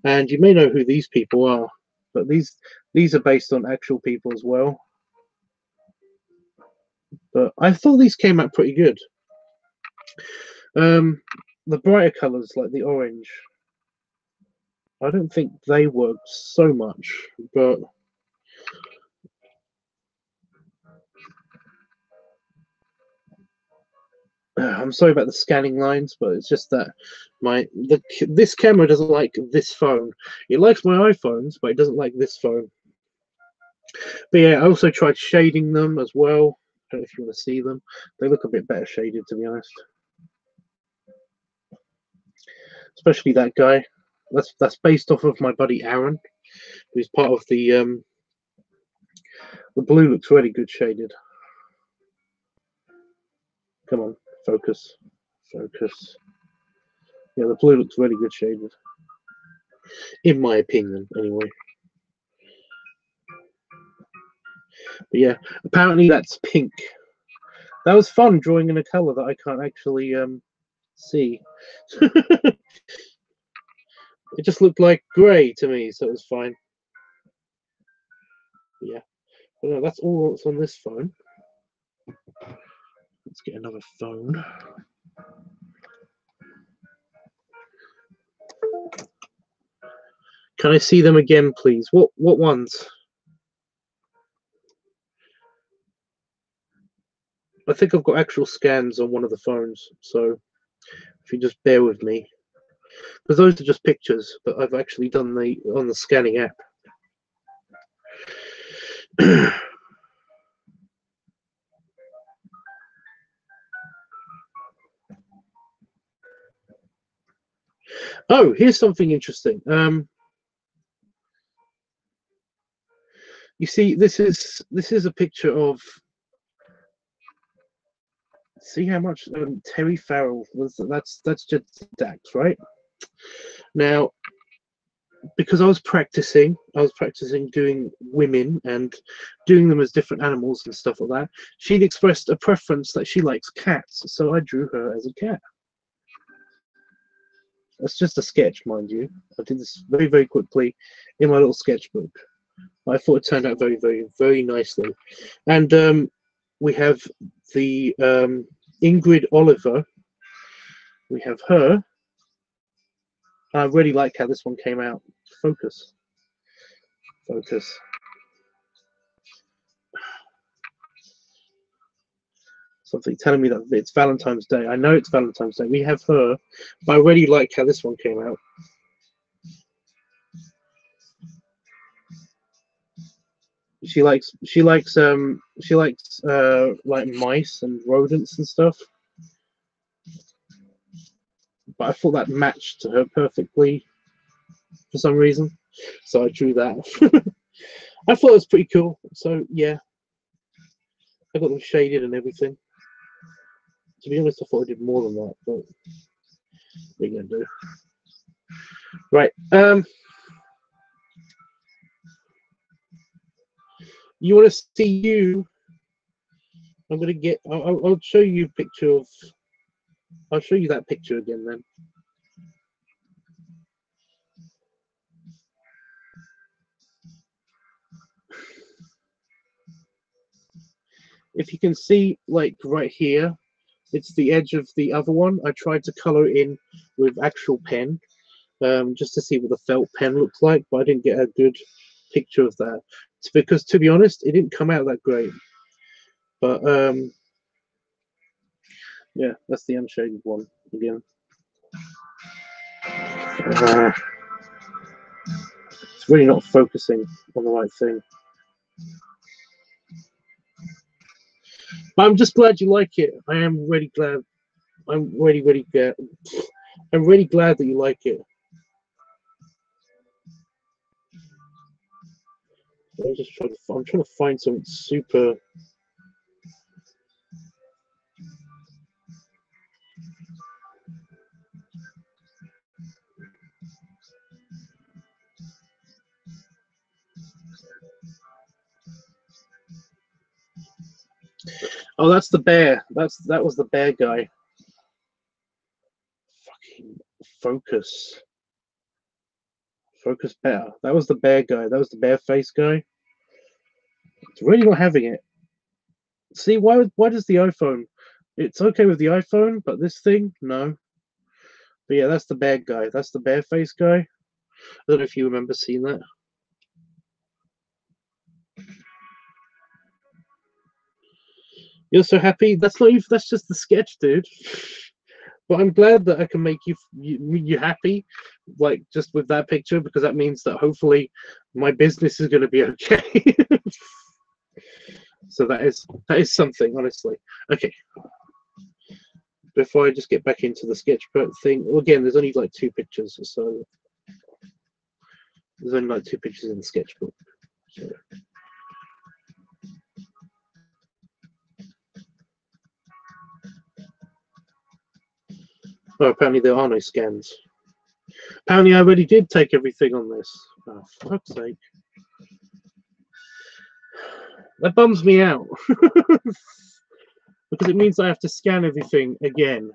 And you may know who these people are, but these are based on actual people as well. But I thought these came out pretty good. The brighter colors like the orange, I don't think they worked so much, but I'm sorry about the scanning lines, but it's just that this camera doesn't like this phone. It likes my iPhones, but it doesn't like this phone. But yeah, I also tried shading them as well. I don't know if you want to see them. They look a bit better shaded, to be honest. Especially that guy. That's based off of my buddy Aaron, who's part of the blue looks really good shaded. Come on, focus. Focus. Yeah, the blue looks really good shaded. In my opinion, anyway. But yeah, apparently that's pink. That was fun drawing in a color that I can't actually see. It just looked like grey to me, so it was fine. But yeah, but no, that's all that's on this phone. Let's get another phone. Can I see them again, please? What ones? I think I've got actual scans on one of the phones, so if you just bear with me, because those are just pictures, but I've actually done on the scanning app. Oh, here's something interesting. You see, this is a picture of. See how much Terry Farrell was. That's just Dax, right? Now, because I was practicing doing women and doing them as different animals and stuff like that. She'd expressed a preference that she likes cats, so I drew her as a cat. That's just a sketch, mind you. I did this very, very quickly in my little sketchbook. I thought it turned out very, very, very nicely. And, we have the Ingrid Oliver, We have her. I really like how this one came out. Focus. Focus. Something telling me that it's Valentine's Day. I know it's Valentine's Day. We have her, but I really like how this one came out. She likes like mice and rodents and stuff. But I thought that matched to her perfectly for some reason, so I drew that. I thought it was pretty cool. So yeah, I got them shaded and everything. To be honest, I thought I did more than that, but what are you gonna do? Right. You want to see you? I'm gonna get. I'll show you a picture of. I'll show you that picture again then. If you can see, like right here, it's the edge of the other one. I tried to color it in with actual pen, just to see what the felt pen looks like, but I didn't get a good picture of that. It's because, to be honest, it didn't come out that great. But yeah, that's the unshaded one again. It's really not focusing on the right thing. But I'm just glad you like it. I am really glad. I'm really glad. I'm really glad that you like it. I'm trying to find something super. Oh, that's the bear. That was the bear guy. Fucking focus. Focus better. That was the bear guy. That was the bear face guy. It's really not having it. See, why does the iPhone? It's okay with the iPhone, but this thing, no. But yeah, that's the bear guy. That's the bear face guy. I don't know if you remember seeing that. You're so happy. That's not even. That's just the sketch, dude. But I'm glad that I can make you happy, like just with that picture, because that means that hopefully my business is going to be okay. So that is something, honestly. Okay. Before I just get back into the sketchbook thing, well, again, there's only like 2 pictures, so there's only like 2 pictures in the sketchbook. So. Oh, apparently there are no scans. Apparently I already did take everything on this. Oh, for fuck's sake. That bums me out. Because it means I have to scan everything again.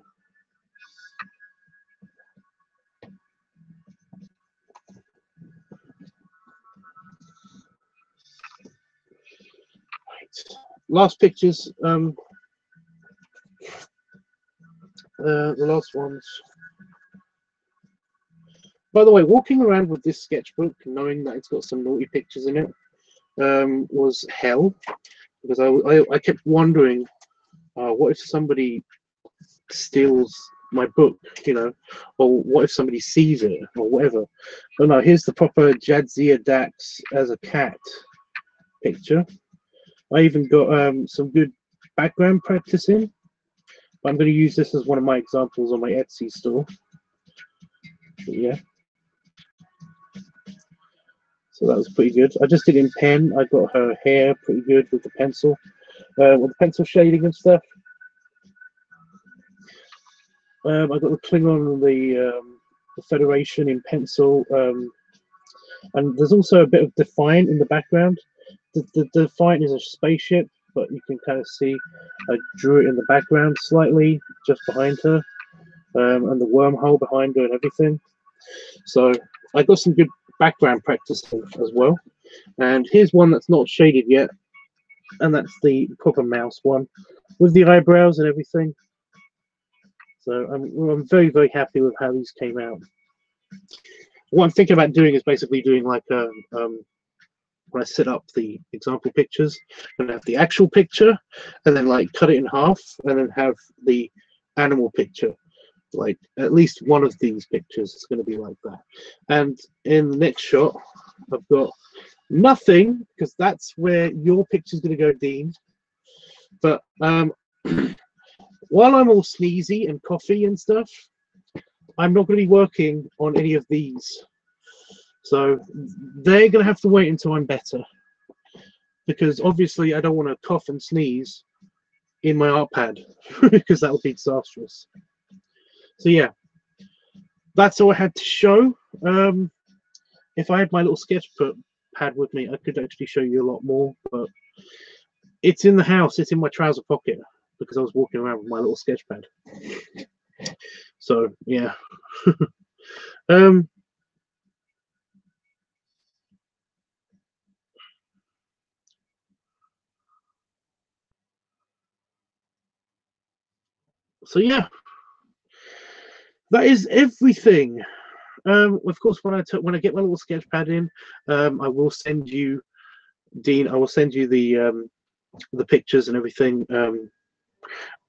Right. Last pictures. The last ones. By the way, walking around with this sketchbook, knowing that it's got some naughty pictures in it, was hell. Because I kept wondering, what if somebody steals my book, you know, or what if somebody sees it, or whatever. But no, here's the proper Jadzia Dax as a cat picture. I even got some good background practice in. I'm going to use this as one of my examples on my Etsy store. But yeah. So that was pretty good. I just did in pen. I got her hair pretty good with the pencil shading and stuff. I got the Klingon and the Federation in pencil. And there's also a bit of Defiant in the background. The Defiant is a spaceship, but you can kind of see I drew it in the background slightly, just behind her, and the wormhole behind her and everything. So I got some good background practice as well. And here's one that's not shaded yet, and that's the proper mouse one with the eyebrows and everything. So I'm very, very happy with how these came out. What I'm thinking about doing is basically doing like a when I set up the example pictures, and have the actual picture, and then like cut it in half, and then have the animal picture. Like at least one of these pictures is going to be like that. And in the next shot, I've got nothing because that's where your picture is going to go, Dean. But while I'm all sneezy and coughy and stuff, I'm not going to be working on any of these. So they're going to have to wait until I'm better, because obviously I don't want to cough and sneeze in my art pad because that would be disastrous. So yeah, that's all I had to show. If I had my little sketch pad with me, I could actually show you a lot more, but it's in the house. It's in my trouser pocket because I was walking around with my little sketch pad. So yeah. So yeah, that is everything. Of course, when I get my little sketch pad in, I will send you, Dean. I will send you the pictures and everything.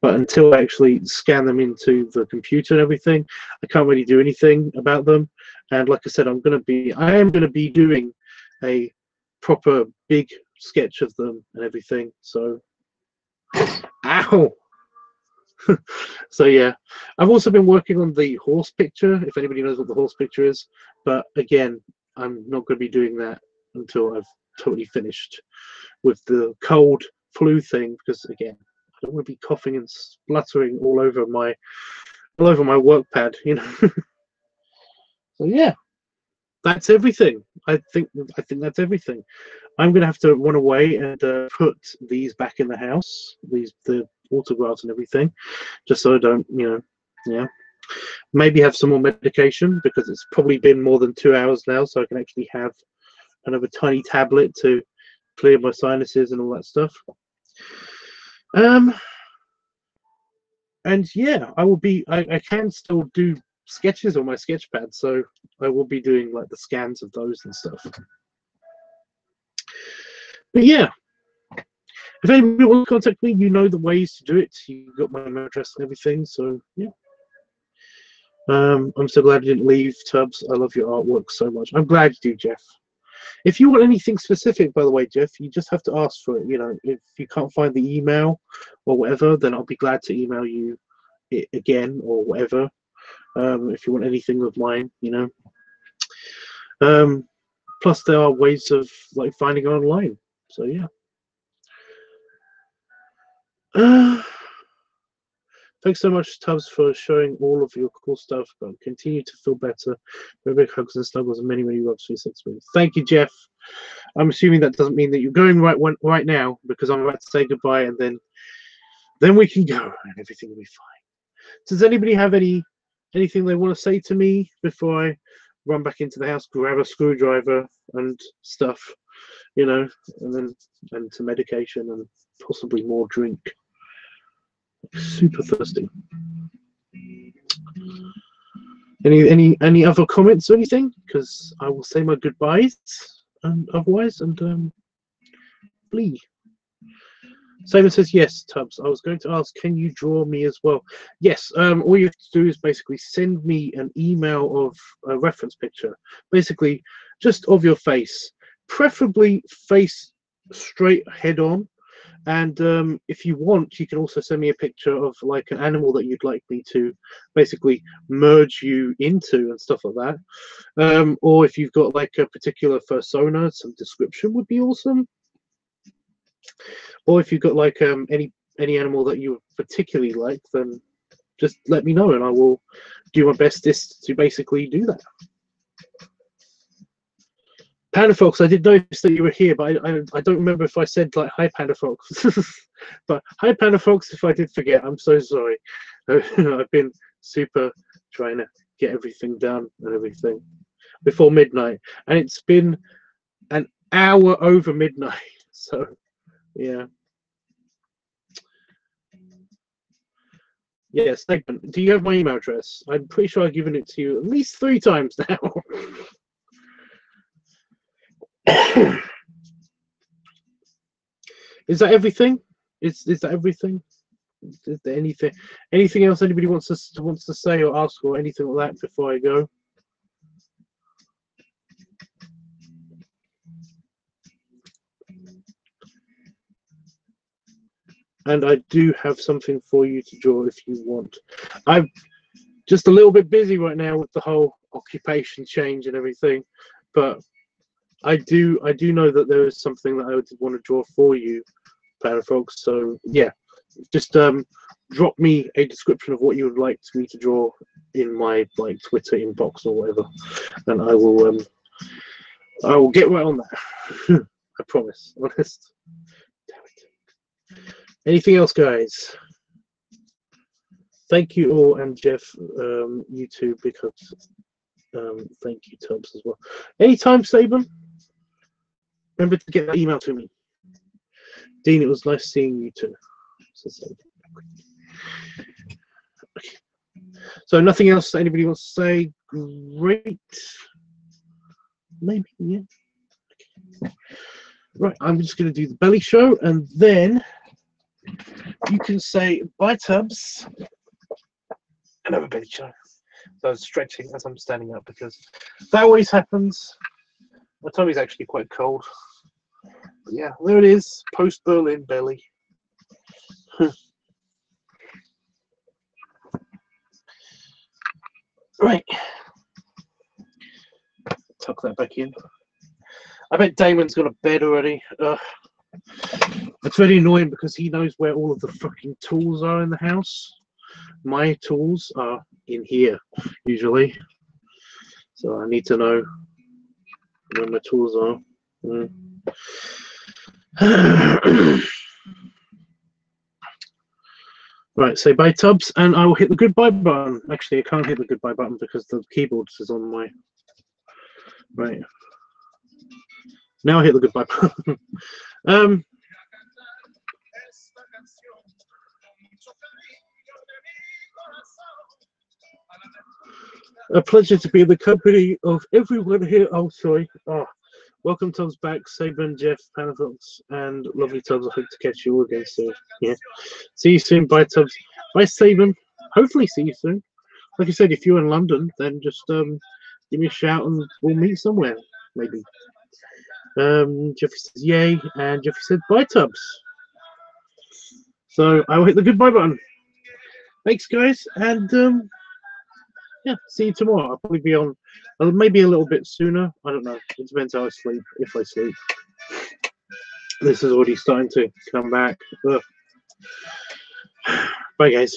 But until I actually scan them into the computer and everything, I can't really do anything about them. And like I said, I am going to be doing a proper big sketch of them and everything. So, ow. So yeah, I've also been working on the horse picture, if anybody knows what the horse picture is, but again, I'm not going to be doing that until I've totally finished with the cold flu thing, because again, I don't want to be coughing and spluttering all over my work pad, you know. So yeah, that's everything. I think that's everything. I'm going to have to run away and put these back in the house, the autographs and everything, just so I don't, you know, yeah. Maybe have some more medication because it's probably been more than 2 hours now, so I can actually have another tiny tablet to clear my sinuses and all that stuff. And yeah, I can still do sketches on my sketch pad, so I will be doing like the scans of those and stuff. But yeah, if anybody wants to contact me, you know the ways to do it. You've got my email address and everything, so yeah. I'm so glad you didn't leave, Tubbs. I love your artwork so much. I'm glad you do, Jeff. If you want anything specific, by the way, Jeff, you just have to ask for it. You know, if you can't find the email or whatever, then I'll be glad to email you it again or whatever. If you want anything of mine, you know. Plus, there are ways of like finding it online. So yeah. Thanks so much, Tubbs, for showing all of your cool stuff. But continue to feel better. Big hugs and snuggles and many, many loves. 3 6 minutes. Thank you, Jeff. I'm assuming that doesn't mean that you're going right now, because I'm about to say goodbye, and then we can go and everything will be fine. Does anybody have anything they want to say to me before I run back into the house, grab a screwdriver and stuff, you know, and some medication and possibly more drink. Super thirsty. Any other comments or anything? Because I will say my goodbyes and otherwise, and flee. Simon says yes, Tubbs. I was going to ask, can you draw me as well? Yes. All you have to do is basically send me an email of a reference picture, basically just of your face, preferably face straight head on. And if you want, you can also send me a picture of like an animal that you'd like me to basically merge you into and stuff like that. Or if you've got like a particular persona, some description would be awesome. Or if you've got like any animal that you particularly like, then just let me know and I will do my bestest to basically do that. Panda Fox, I did notice that you were here, but I don't remember if I said like hi Panda Fox. But hi Panda Fox, if I did forget, I'm so sorry. I've been super trying to get everything done and everything before midnight, and it's been an hour over midnight. So yeah. Yeah, statement. Do you have my email address? I'm pretty sure I've given it to you at least 3 times now. Is that everything? Is that everything? Is there anything else anybody wants to say or ask or anything like that before I go? And I do have something for you to draw if you want. I'm just a little bit busy right now with the whole occupation change and everything, but I do know that there is something that I would want to draw for you, Folks. So yeah, just drop me a description of what you would like me to draw in my Twitter inbox or whatever, and I will get right on that. I promise. Honest. Damn it. Anything else, guys? Thank you all, and Jeff, you too, because thank you, Tubbs, as well. Anytime, Saban. Remember to get that email to me. Dean, it was nice seeing you too. So nothing else anybody wants to say? Great. Maybe, yeah. Okay. Right, I'm just going to do the belly show, and then you can say bye, Tubbs. Another belly show. So I was stretching as I'm standing up because that always happens. My tummy's actually quite cold. But yeah, there it is. Post Berlin belly. Right. Tuck that back in. I bet Damon's got a bed already. It's very annoying because he knows where all of the fucking tools are in the house. My tools are in here, usually. So I need to know where my tools are. Right, say bye, Tubbs, and I will hit the goodbye button. Actually, I can't hit the goodbye button because the keyboard is on my... Right. Now I hit the goodbye button. A pleasure to be in the company of everyone here. Oh, sorry. Oh, welcome, Tubbs, back. Saban, Jeff, Panafox, and lovely Tubbs. I hope to catch you all again soon. Yeah. See you soon. Bye, Tubbs. Bye, Saban. Hopefully see you soon. Like I said, if you're in London, then just give me a shout and we'll meet somewhere, maybe. Jeffrey says yay, and Jeffrey said bye, Tubbs. So I will hit the goodbye button. Thanks, guys, and yeah, see you tomorrow. I'll probably be on maybe a little bit sooner. I don't know. It depends how I sleep, if I sleep. This is already starting to come back. Ugh. Bye, guys.